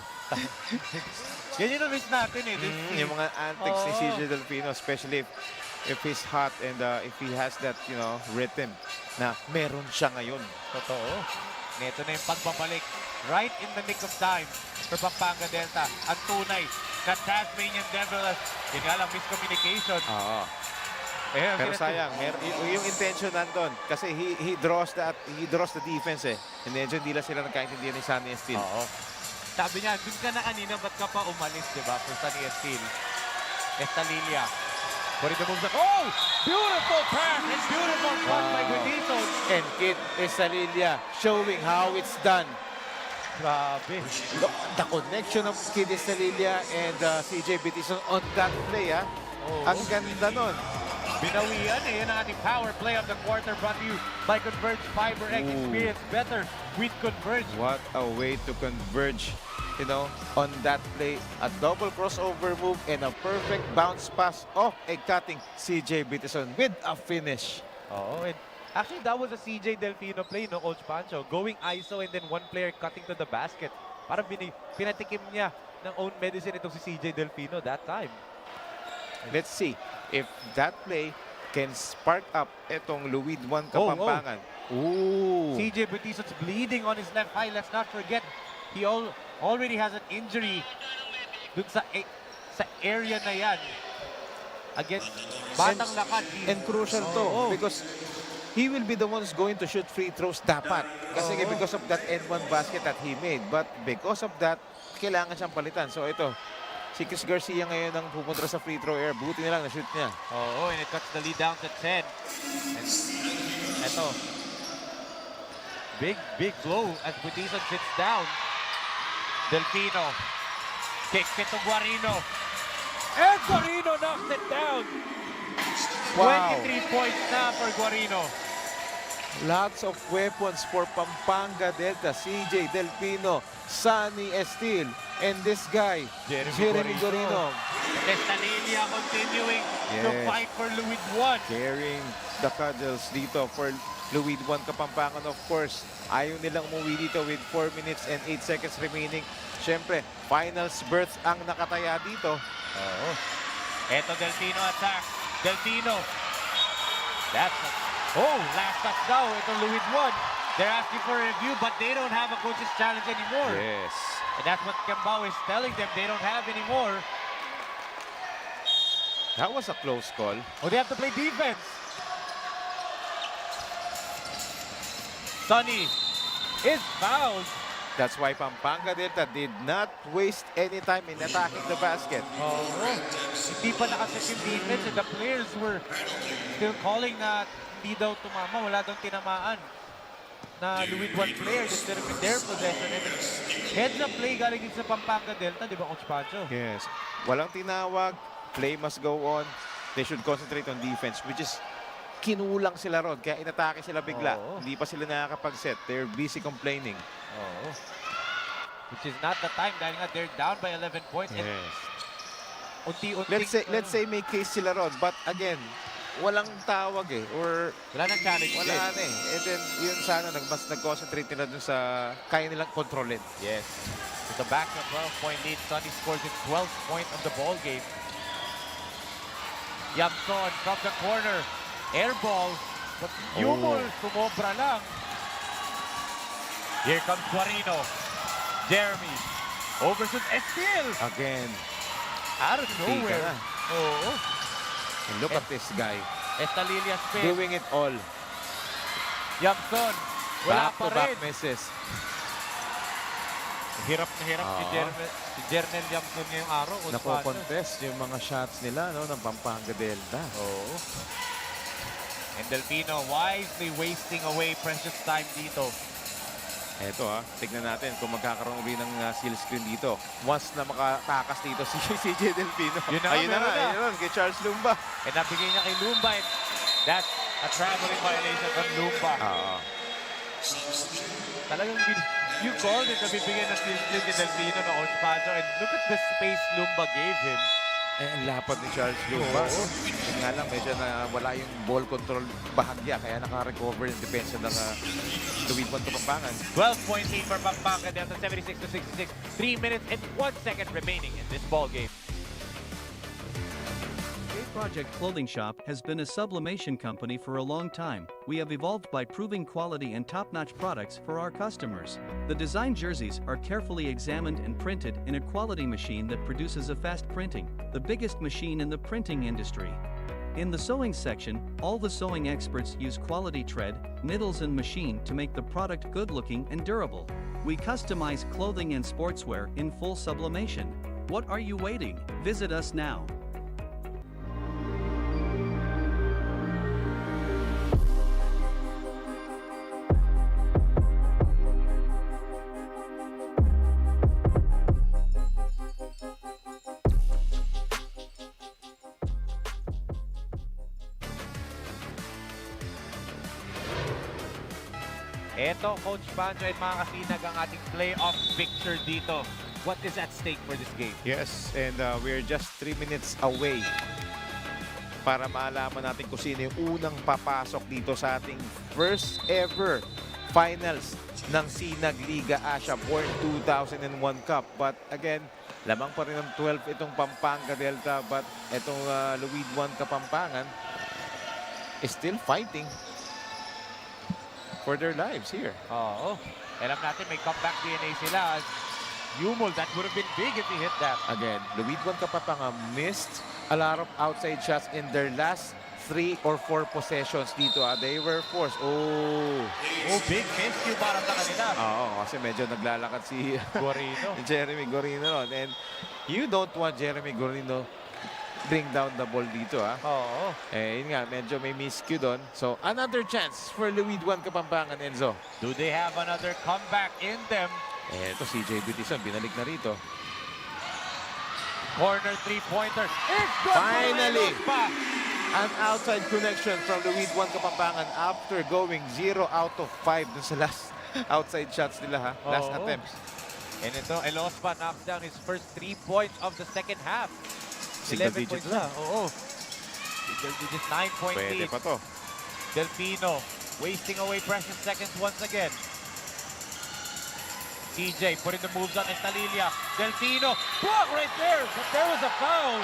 Ganyan na miss natin eh. Yung mga antics ni CJ Delfino, especially if he's hot and if he has that, you know, rhythm na meron siya ngayon. Totoo. Ito na yung pagbabalik. Right in the nick of time for Pampanga Delta. Ang tunay na Tasmanian Devil. Yun nga lang, miscommunication. Pero sayang, yung intention nandun. Kasi he draws the defense eh. Hindi lang sila nagkaintindihan ni Sunny Steel. Sabi niya, dun ka na kanina, ba't ka pa umalis, di ba? For Sunny Steel. Estalilia. Putting the moves up. Oh! Beautiful pass and beautiful shot by Guiao. And Kid Estalilia showing how it's done. Grabe. Look, the connection of Kid Estalilia and CJ Bitison on that play, Ang ganda nun. Binawian eh. Yan ang ating power play of the quarter brought to you by Converge Fiber X. Experience better with Converge. What a way to converge, you know, on that play. A double crossover move and a perfect bounce pass off a cutting CJ Bitison with a finish. And actually, that was a CJ Delfino play, no, Coach Pancho? Going ISO and then one player cutting to the basket. Parang pinatikim niya ng own medicine itong si CJ Delfino that time. Let's see if that play can spark up itong Luwid 1 Kapampangan. CJ Butison's bleeding on his left eye. Let's not forget, he already has an injury dun sa area na yan against Batang Lakad. And crucial to because he will be the ones going to shoot free throws dapat. Kasi because of that N1 basket that he made. But because of that, kailangan siyang palitan. So ito, si Chris Garcia ngayon ang pupunta sa free throw air. Buti na lang na-shoot niya. And it cuts the lead down to 10. And ito, big blow as Butison sits down. Delfino kicks it to Guarino. And Guarino knocks it down. 23 points na for Guarino. Lots of weapons for Pampanga Delta. CJ Delfino, Sunny Steel, and this guy, Jeremy Guarino. Estalilia continuing to fight for Luwid 1. Carrying the cudgels dito for Luwid 1 Kapampangan, of course. Ayaw nilang umuwi dito with 4 minutes and 8 seconds remaining. Siyempre, finals berth ang nakataya dito. Eto Delfino attack. Delfino. Last touch daw. Itong Luwid 1. They're asking for a review, but they don't have a coach's challenge anymore. Yes. And that's what Kembao is telling them. They don't have anymore. That was a close call. They have to play defense. Sunny is fouled. That's why Pampanga Delta did not waste any time in attacking the basket. Hindi pa nakaset yung defense and the players were still calling na hindi daw tumama. Wala daw tinamaan na Luwid 1 player determined their possession. And heads up play galing din sa Pampanga Delta, di ba, Coach Pancho? Yes. Walang tinawag. Play must go on. They should concentrate on defense, which is kinulang sila ron. Kaya inatake sila bigla. Hindi pa sila nakakapag-set. They're busy complaining. Which is not the time dahil nga they're down by 11 points. Yes. Unti-unti. Let's say may case sila ron. But again, walang tawag eh. Or wala nang challenge. Wala na eh. And then yun sana mas nag-concentrate nila dun sa kaya nilang kontrolin. Yes. With the back to 12-point lead, Sunny scores its 12th point of the ball game. Yamson from the corner. Air ball. But Yumol, sumobra lang. Here comes Guarino. Jeremy. Overshoots Estil. Again. Out of nowhere. And look at this guy. Estalilia spin. Doing it all. Yamson. Wala pa rin. Back-to-back misses. Hirap na hirap si Jernel Yamson ngayong araw. Napo-contest yung mga shots nila ng Pampanga Delta. And Delfino wisely wasting away precious time dito. Eto tignan natin kung magkakaroon rin ng seal screen dito. Once na makatakas dito si CJ Delfino. Ayun na nga, kay Charles Lumba. And nabigay niya kay Lumba. And that's a traveling violation from Lumba. Talagang you called it, nabibigyan ng seal screen ni Delfino na Coach Pancho. And look at the space Lumba gave him. Ang lapad ni Charles Lumba. Yun nga lang, medyo na wala yung ball control bahagya. Kaya naka-recover yung depensa ng Luwid Juan Kapampangan. 12-point lead for Pampanga. Delta 76-66. 3 minutes and 1 second remaining in this ball game. Project Clothing Shop has been a sublimation company for a long time. We have evolved by proving quality and top-notch products for our customers. The design jerseys are carefully examined and printed in a quality machine that produces a fast printing, the biggest machine in the printing industry. In the sewing section, all the sewing experts use quality thread, needles and machine to make the product good-looking and durable. We customize clothing and sportswear in full sublimation. What are you waiting? Visit us now. Eto, Coach Pancho at mga kasinag ang ating playoff picture dito. What is at stake for this game? Yes, and we're just 3 minutes away para maalaman natin kung sino yung unang papasok dito sa ating first ever finals ng SINAG Liga Asya Born 2001 Cup. But again, lamang pa rin ng 12 itong Pampanga Delta, but itong Luwid Juan Kapampangan is still fighting for their lives here. Oo. Alam natin may comeback DNA sila. Yumol, that would have been big if he hit that. Again, Luwid Juan Kapampangan missed a lot of outside shots in their last 3 or 4 possessions dito. They were forced. Big miscue para sa kanila. Oo, kasi medyo naglalakad si Gorino. Jeremy Gorino. And you don't want Jeremy Gorino bring down the ball dito. Oo. Yun nga, medyo may miscue doon. So, another chance for Luwid Juan Kapampangan, Enzo. Do they have another comeback in them? Ito, CJ Butison, binalik na rito. Corner three-pointer. It's good. Finally! An outside connection from Luwid Juan Kapampangan after going 0 out of 5 dun sa last outside shots nila, last attempts. And ito, Elospa knocks down his first 3 points of the second half. Single 11 digit points lang. Oo. Single digit 9-point Pwede lead. pa to. Delfino wasting away precious seconds once again. TJ putting the moves on Estalilia. Delfino, block right there, but there was a foul.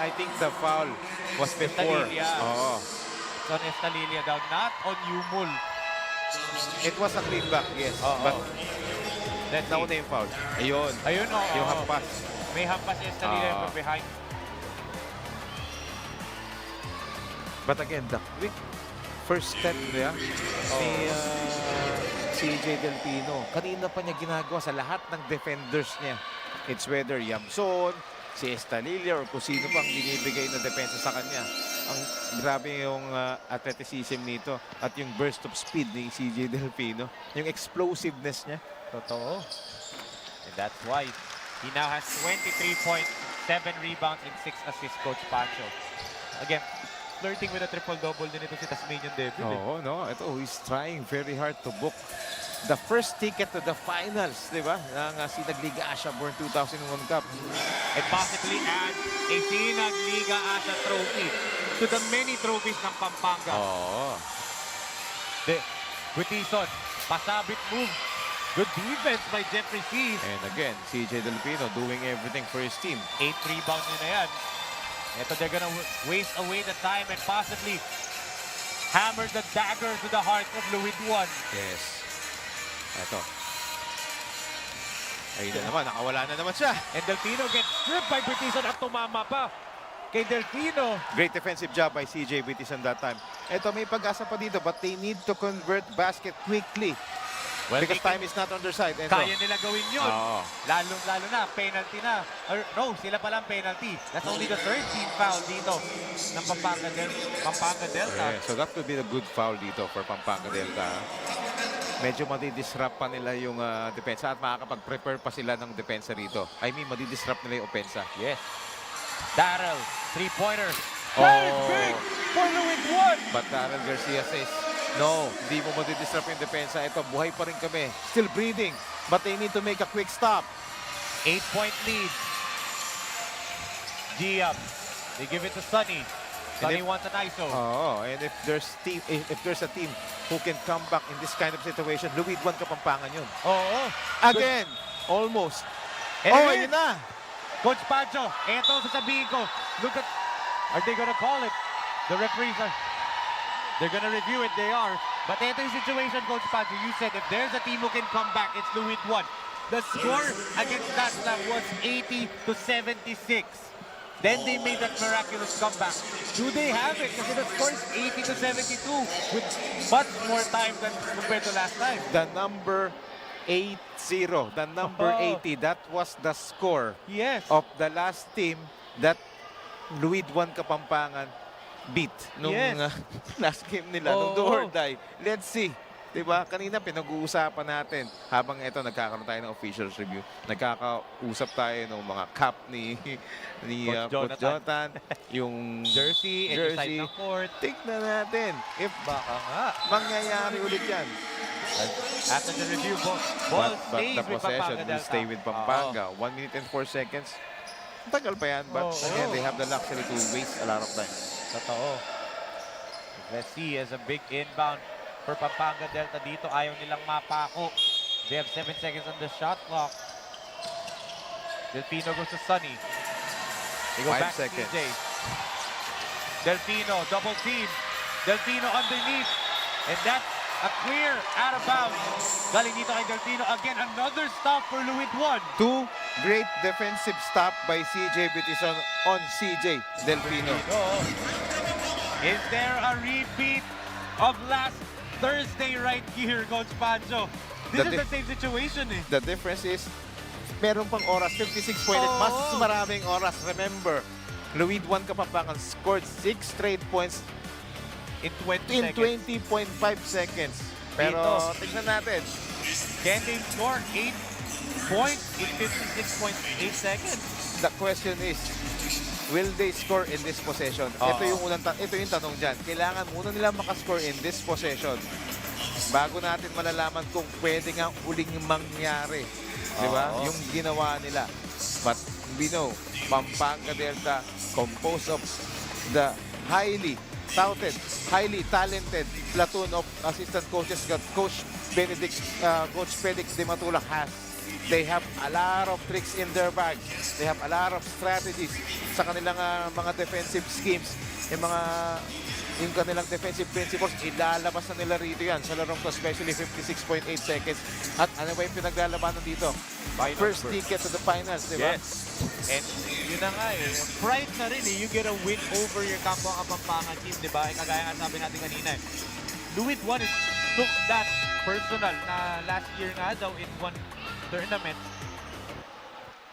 I think the foul was before. It's on Estalilia down, not on Yumul. It was a clean back, yes. But that's not yung foul. Ayun. Ayun, yung hampas. May hampas si Estalilia from behind. But again, the quick first step niya ni CJ Delfino. Kanina pa niya ginagawa sa lahat ng defenders niya. It's whether Yamson, si Estalilia, or kung sino pang binibigay na depensa sa kanya. Ang grabe yung athleticism nito at yung burst of speed ni CJ Delfino. Yung explosiveness niya. Totoo. And that's why he now has 23 points, 7 rebounds, and 6 assists, Coach Pancho. Again, flirting with a triple-double din ito si Tasmanian Devil. Oo, no. Ito, he's trying very hard to book the first ticket to the finals, di ba? Ng SINAG Liga Asya Born 2001 Cup. And possibly add a SINAG Liga Asya trophy to the many trophies ng Pampanga. Oo. Gutison, pasabit move. Good defense by Jeffrey C. And again, CJ Delfino doing everything for his team. 8 rebounds nyo na yan. Ito, they're gonna waste away the time and possibly hammer the dagger to the heart of Luwid Juan. Yes. Ito. Ayun na naman, nakawala na naman siya. And Delfino gets stripped by Butison at tumama pa kay Delfino. Great defensive job by CJ Butison that time. Ito, may pag-asa pa dito, but they need to convert basket quickly. Well, because time is not on their side. Enzo. Kaya nila gawin yun. Oo. Lalo na, penalty na. Or, no, sila palang penalty. That's only the third team foul dito ng Pampanga Delta. Yeah, so that could be a good foul dito for Pampanga Delta. Medyo madidisrupt pa nila yung depensa at makakapag-prepare pa sila ng depensa rito. I mean, madidisrupt nila yung opensa. Yes. Darrell, three-pointer. That is big for Louis One. But Darrell Garcia says, no, hindi mo madidisrupt yung depensa. Ito, buhay pa rin kami. Still breathing. But they need to make a quick stop. 8-point lead. G-up. They give it to Sonny. Sonny wants an ISO. Oh, and if there's a team who can come back in this kind of situation, Louis One Kapampangan yun. Oo. Again, almost. And Oh, again, yun na. Coach Pancho, eto sasabihin ko. Look at, are they gonna call it? The referees are, they're gonna review it, they are. But eto yung situation, Coach Pancho. You said if there's a team who can come back, it's Louis One. The score against that was 80 to 76. Then they made that miraculous comeback. Do they have it? Kasi the score is 80 to 72 with much more time than compared to last time. The number 80, the number 80, that was the score of the last team that Louis One Kapampangan beat nung last game nila, nung do or die. Let's see. Diba? Kanina pinag-uusapan natin habang ito nagkakaroon tayo ng officials review. Nagkakausap tayo ng mga cap ni Coach Jonathan, yung jersey, and side ng court. Tignan natin if baka nga mangyayari ulit yan. After the review, ball stays the with possession Pampanga will Delta. stay with Pampanga. 1 minute and 4 seconds. Tagal pa yan, but again, they have the luxury to waste a lot of time. Totoo. Let's see, as a big inbound for Pampanga Delta dito. Ayaw nilang mapako. They have 7 seconds on the shot clock. Delfino goes to Sonny. They go 5 back seconds. to CJ. Delfino, double team. Delfino underneath. And that's a clear out of bounds. Galing dito kay Delfino. Again, another stop for Louis One. 2 great defensive stop by CJ Butison on CJ Delfino. Is there a repeat of last Thursday right here, Coach Pancho? This is the same situation eh. The difference is, meron pang oras, 56.8, mas maraming oras. Remember, Louis One Kapampangan scored 6 straight points in 20.5 seconds. Pero tingnan natin. Can they score 8 points in 56.8 seconds? The question is, will they score in this possession? Ito yung tanong dyan. Kailangan muna nila makascore in this possession bago natin malalaman kung pwede nga uling mangyari. Diba? Yung ginawa nila. But we know, Pampanga Delta, composed of the highly touted, highly talented platoon of assistant coaches that Coach Felix De Matula has. They have a lot of tricks in their bags. They have a lot of strategies sa kanilang mga defensive schemes. Yung kanilang defensive principles, ilalabas na nila rito yan sa larong to, especially 56.8 seconds. At ano ba yung pinaglalabanan dito? First ticket to the finals, di ba? Yes. And yun na nga eh. Pride na rin eh. You get a win over your Kapampangan team, di ba? Kagaya nga sabi natin kanina. Louis One took that personal na last year nga daw in one tournament.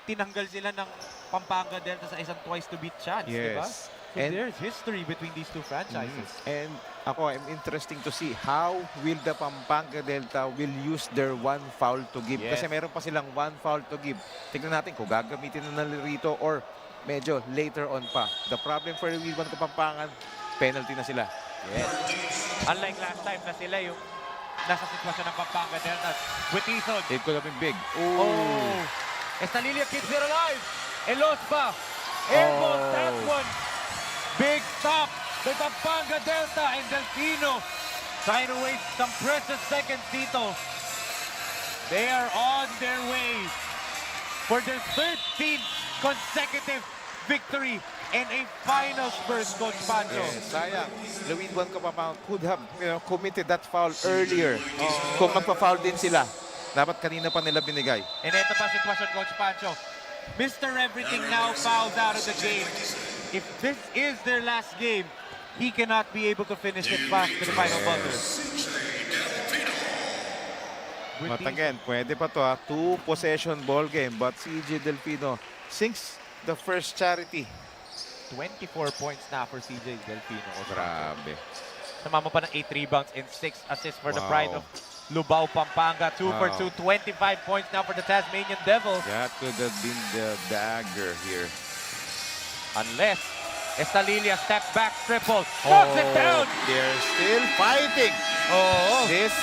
Tinanggal sila ng Pampanga Delta sa isang twice to beat chance, di ba? So there's history between these two franchises. And ako, I'm interesting to see how will the Pampanga Delta will use their one foul to give. Kasi meron pa silang one foul to give. Tignan natin kung gagamitin na rito or medyo later on pa. The problem for Louis One Kapampangan, penalty na sila. Yes. Unlike last time na sila yung nasa sitwasyon ng Pampanga Delta. Butison. It could have been big. Oh! Estalilia keeps it alive. Elos pa. Airballs that one. Big stop by Pampanga Delta and Delfino trying to waste some precious seconds dito. They are on their way for their 13th consecutive victory in a finals burst, Coach Pancho. Yes, sayang. Louis One Kapampangan could have committed that foul earlier. Kung magpa-foul din sila. Dapat kanina pa nila binigay. And ito pa sitwasyon, Coach Pancho. Mr. Everything now fouls out of the game. If this is their last game, he cannot be able to finish it past to the final buzzer. But again, pwede pa to, 2-possession ball game. But CJ Delfino sinks the first charity. 24 points na for CJ Delfino. Grabe. Sumama pa ng 8 rebounds and 6 assists for the pride of Lubao, Pampanga. 2 for 2, 25 points now for the Tasmanian Devils. That could have been the dagger here. Unless Estalilia step back triple. Knocks it down! They're still fighting. This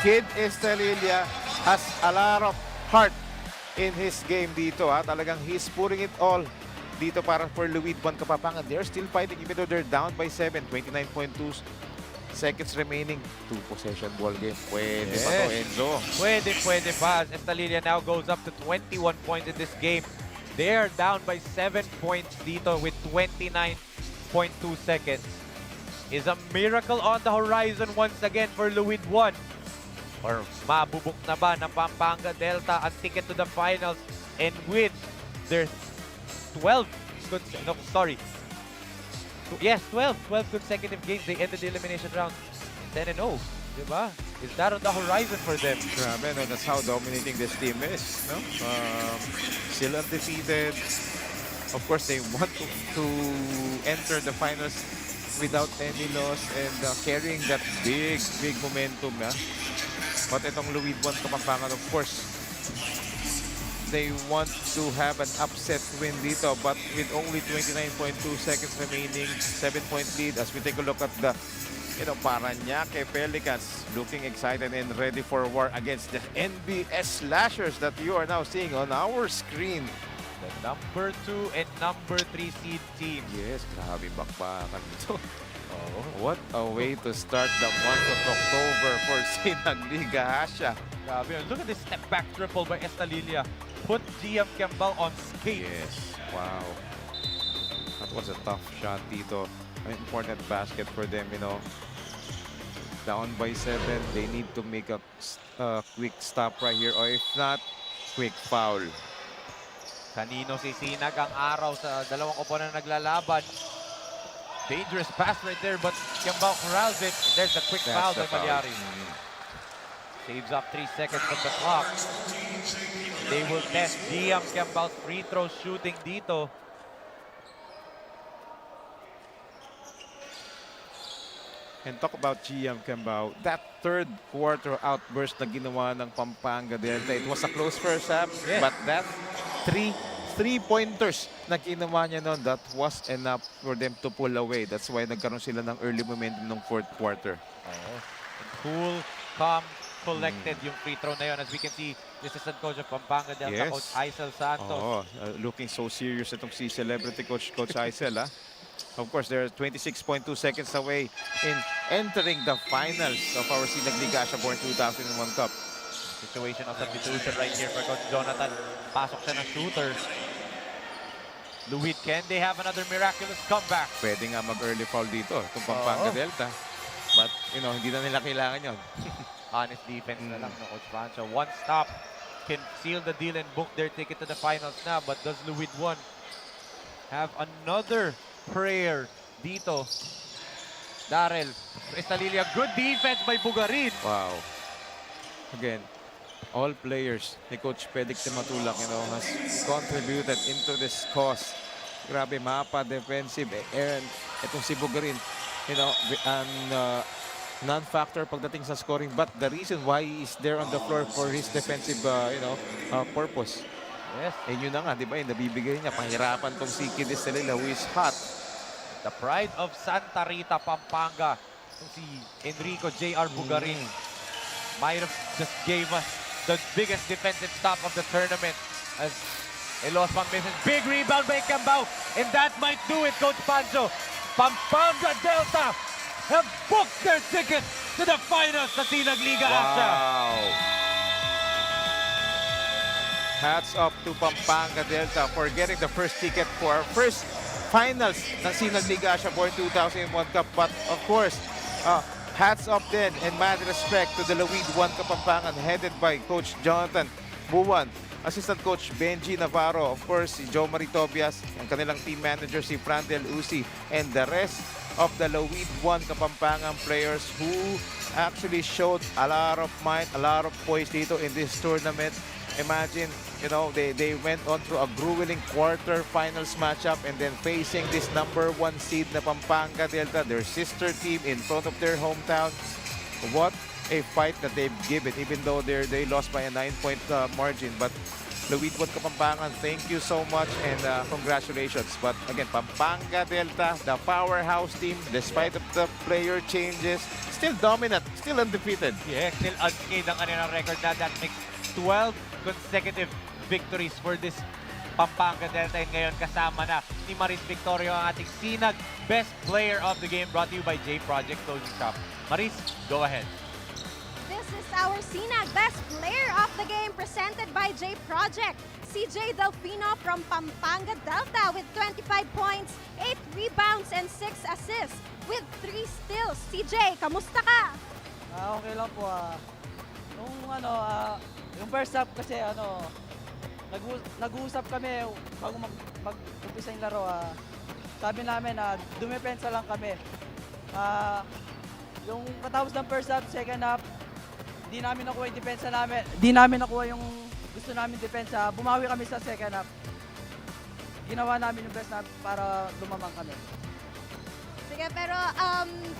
kid Estalilia has a lot of heart in his game dito. Talagang he's putting it all dito para for Luwid One Kapampangan. They're still fighting even though they're down by 7. 29.2 seconds remaining. 2-possession ball game. Pwede pa to, Enzo. Pwede pa. Estalilia now goes up to 21 points in this game. They're down by 7 points dito with 29.2 seconds. Is a miracle on the horizon once again for Luwid One? Or mabubuk na ba ng Pampanga Delta ang ticket to the finals? And with their 12 consecutive games, they ended the elimination round 10-0. Diba? Is that on the horizon for them? Grabe, no? That's how dominating this team is. No? Still undefeated. Of course, they want to enter the finals without any loss and carrying that big momentum. But itong Luwid One Kapampangan, of course, they want to have an upset win dito, but with only 29.2 seconds remaining, 7-point lead. As we take a look at the Parañaque Pelicans, looking excited and ready for war against the NBS Slashers that you are now seeing on our screen. The number 2 and number 3 seed team. Yes, grabe bakbakan dito. What a way to start the month of October for SINAG Liga ASYA. Grabe. Look at this step back triple by Estalilia. Put GM Campbell on skate. Yes, wow. That was a tough shot dito. An important basket for them, Down by 7, they need to make a quick stop right here, or if not, quick foul. Kanino si Sinag ang araw sa dalawang oponent na naglalaban. Dangerous pass right there, but Campbell corrals it. And there's a quick foul by Malyari. Saves up 3 seconds from the clock. They will test GM Campbell's free throw shooting dito. And talk about GM Campbell, that third quarter outburst na ginawa ng Pampanga Delta. It was a close first half, but that three-pointers na ginawa niya noon, that was enough for them to pull away. That's why nagkaroon sila ng early momentum ng fourth quarter. Cool, calm, collected yung free throw na yun. As we can see, this is the coach of Pampanga Delta, Coach Aisel Santos. Looking so serious itong si celebrity Coach Aisel. Of course, they're 26.2 seconds away in entering the finals of our SINAG Liga ASYA Born 2001 Cup. Situation of substitution right here for Coach Jonathan. Pasok siya ng shooter. Luwid, can they have another miraculous comeback? Pwede nga mag-early foul dito, itong Pampanga Delta. But, hindi na nila kailangan yun. Honest defense na lang ng Coach Pancho. One stop can seal the deal and book their ticket to the finals na. But does Luwid One have another prayer dito? Darrell, Estalilia, good defense by Bugarin. Wow. Again, all players ni Coach Pedic Matulak, has contributed into this cause. Grabe, mapa defensive. Aaron, itong si Bugarin, non-factor pagdating sa scoring, but the reason why he is there on the floor for his defensive, purpose. Yes. Yun na nga, di ba? Nabibigay niya, pahirapan tong si Kid Estrella who is hot. The pride of Santa Rita, Pampanga, si Enrico J.R. Bugarin, might have just gave us the biggest defensive stop of the tournament as Elos Pang misses. Big rebound by Cambao, and that might do it, Coach Pancho. Pampanga Delta have booked their ticket to the finals sa SINAG Liga ASYA. Wow! Hats off to Pampanga Delta for getting the first ticket for our first finals ng SINAG Liga ASYA Born 2001 Cup. But of course, hats off then and mad respect to the Luwid One Kapampangan headed by Coach Jonathan Buwan, Assistant Coach Benji Navarro, of course si Joe Marie Tobias, ang kanilang team manager si Frandel Usi, and the rest of the League 1 Kapampangan players who actually showed a lot of might, a lot of poise dito in this tournament. Imagine, you know, they went on through a grueling quarterfinals matchup and then facing this number 1 seed na Pampanga Delta, their sister team in front of their hometown. What a fight that they've given, even though they lost by a 9-point margin. But League 1 Kapampangan, thank you so much and congratulations. But again, Pampanga Delta, the powerhouse team, despite of the player changes, still dominant, still undefeated. Yeah, still unscathed ang kanilang record na. That makes 12 consecutive victories for this Pampanga Delta. And ngayon kasama na ni Maris Victorio ang ating Sinag Best Player of the Game, brought to you by J Project Closing Shop. Maris, go ahead. This is our Sinag Best Player of the Game presented by J Project. CJ Delfino from Pampanga Delta with 25 points, 8 rebounds, and 6 assists with 3 steals. CJ, kamusta ka? Okay lang po. Yung first half kasi nag-uusap kami bago mag-umpisa yung laro. Sabi namin na dumepensa lang kami. Yung katapos ng first half, second half, di namin nakuha yung depensa namin. Di namin nakuha yung gusto namin depensa. Bumawi kami sa second half. Ginawa namin yung best na para lumamang kami. Sige, pero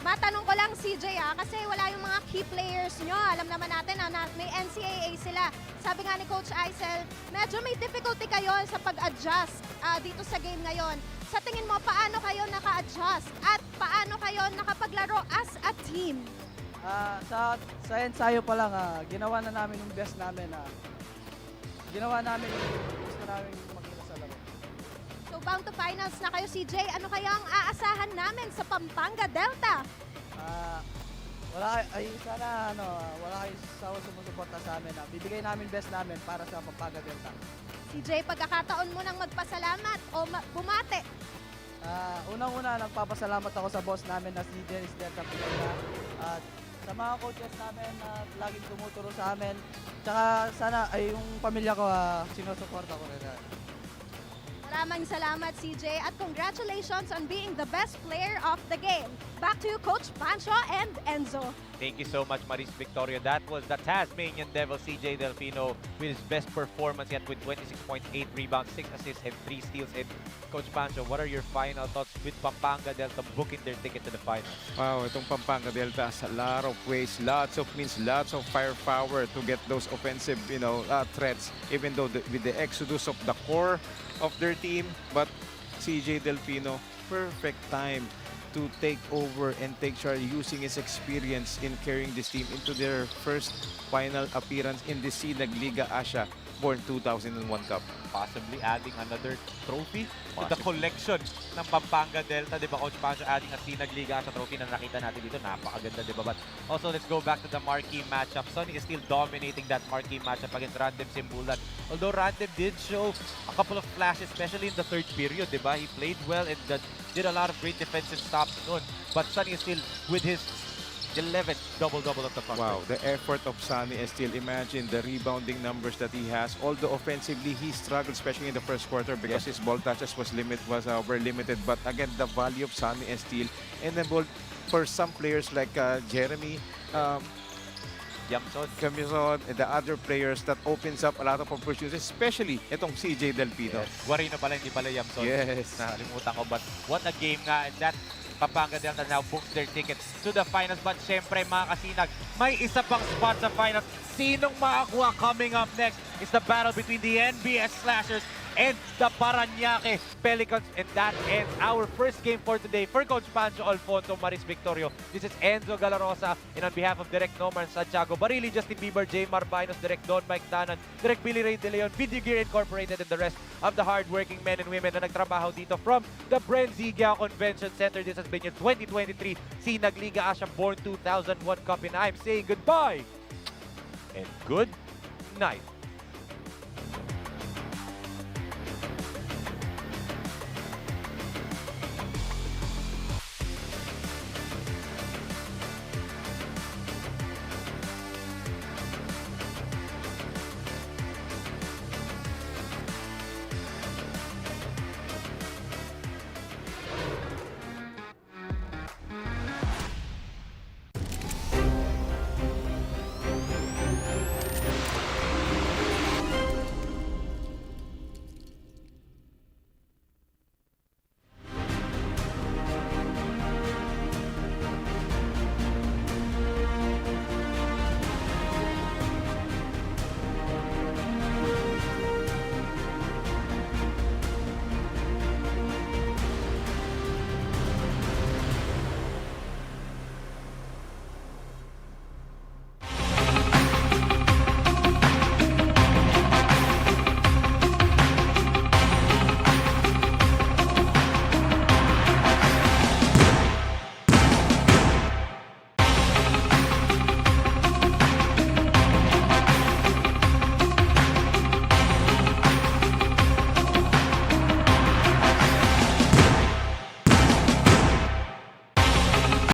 matanong ko lang CJ kasi wala yung mga key players nyo. Alam naman natin na may NCAA sila. Sabi nga ni Coach Aisel, medyo may difficulty kayo sa pag-adjust dito sa game ngayon. Sa tingin mo, paano kayo naka-adjust at paano kayo nakapaglaro as a team? Sa ensayo pa lang, ginawa na namin yung best namin. Ginawa namin yung gusto namin makita sa laro. So bound to finals na kayo CJ. Ano kaya ang aasahan namin sa Pampanga Delta? Wala kayo sumusuporta sa amin. Bibigay namin best namin para sa Pampanga Delta. CJ, pagkakataon mo nang magpasalamat o bumate? Unang-una, nagpapasalamat ako sa boss namin na si Dennis Delta Pineda. At sa mga coaches namin na laging tumuturo sa amin. Tsaka sana ay yung pamilya ko sinusuporta ko rin. Maraming salamat CJ at congratulations on being the best player of the game. Back to you, Coach Pancho and Enzo. Thank you so much, Maris Victoria. That was the Tasmanian Devil, CJ Delfino, with his best performance yet with 26 points, 8 rebounds, 6 assists, and 3 steals. And Coach Pancho, what are your final thoughts with Pampanga Delta booking their ticket to the final? Wow, itong Pampanga Delta has a lot of ways, lots of means, lots of firepower to get those offensive, threats. Even though with the exodus of the core of their team, but CJ Delfino, perfect time to take over and take charge using his experience in carrying this team into their first final appearance in the SINAG Liga Asya born 2001 Cup. Possibly adding another trophy to the collection ng Pampanga Delta, di ba, Coach Pancho, adding a SINAG Liga Asya trophy na nakita natin dito. Napakaganda, di ba? But also, let's go back to the marquee matchup. Sonny is still dominating that marquee matchup against Randem Simbulan. Although Randem did show a couple of flashes, especially in the third period, di ba? He played well and did a lot of great defensive stops noon. But Sonny is still with his 11th double-double of the front. Wow, the effort of Sunny Estill. Imagine the rebounding numbers that he has. Although offensively, he struggled, especially in the first quarter because his ball touches were limited. But again, the value of Sunny Estill and the ball for some players like Jeremy, Jamison, and the other players that opens up a lot of opportunities, especially itong CJ Delfino. Yes. Wari na pala, hindi pala Jamson. Yes. Nakalimutan ko, but what a game nga. And that Pampanga Delta now books their tickets to the finals. But syempre, mga kasinag, may isa pang spot sa finals. Sinong makakuha coming up next is the battle between the NBS Slashers and the Parañaque Pelicans. And that ends our first game for today. For Coach Pancho Alfonso, Maris Victorio, this is Enzo Galarosa. And on behalf of Direk Nomar Santiago Barili, Justin Bieber, J. Marbinos, Direk Don Mike Danan, Direk Billy Ray De Leon, Video Gear Incorporated, and the rest of the hardworking men and women na nagtrabaho dito from the BREN GUIAO Convention Center. This has been your 2023 SINAG Liga Asya Born 2001 Cup. And I'm saying goodbye and good night.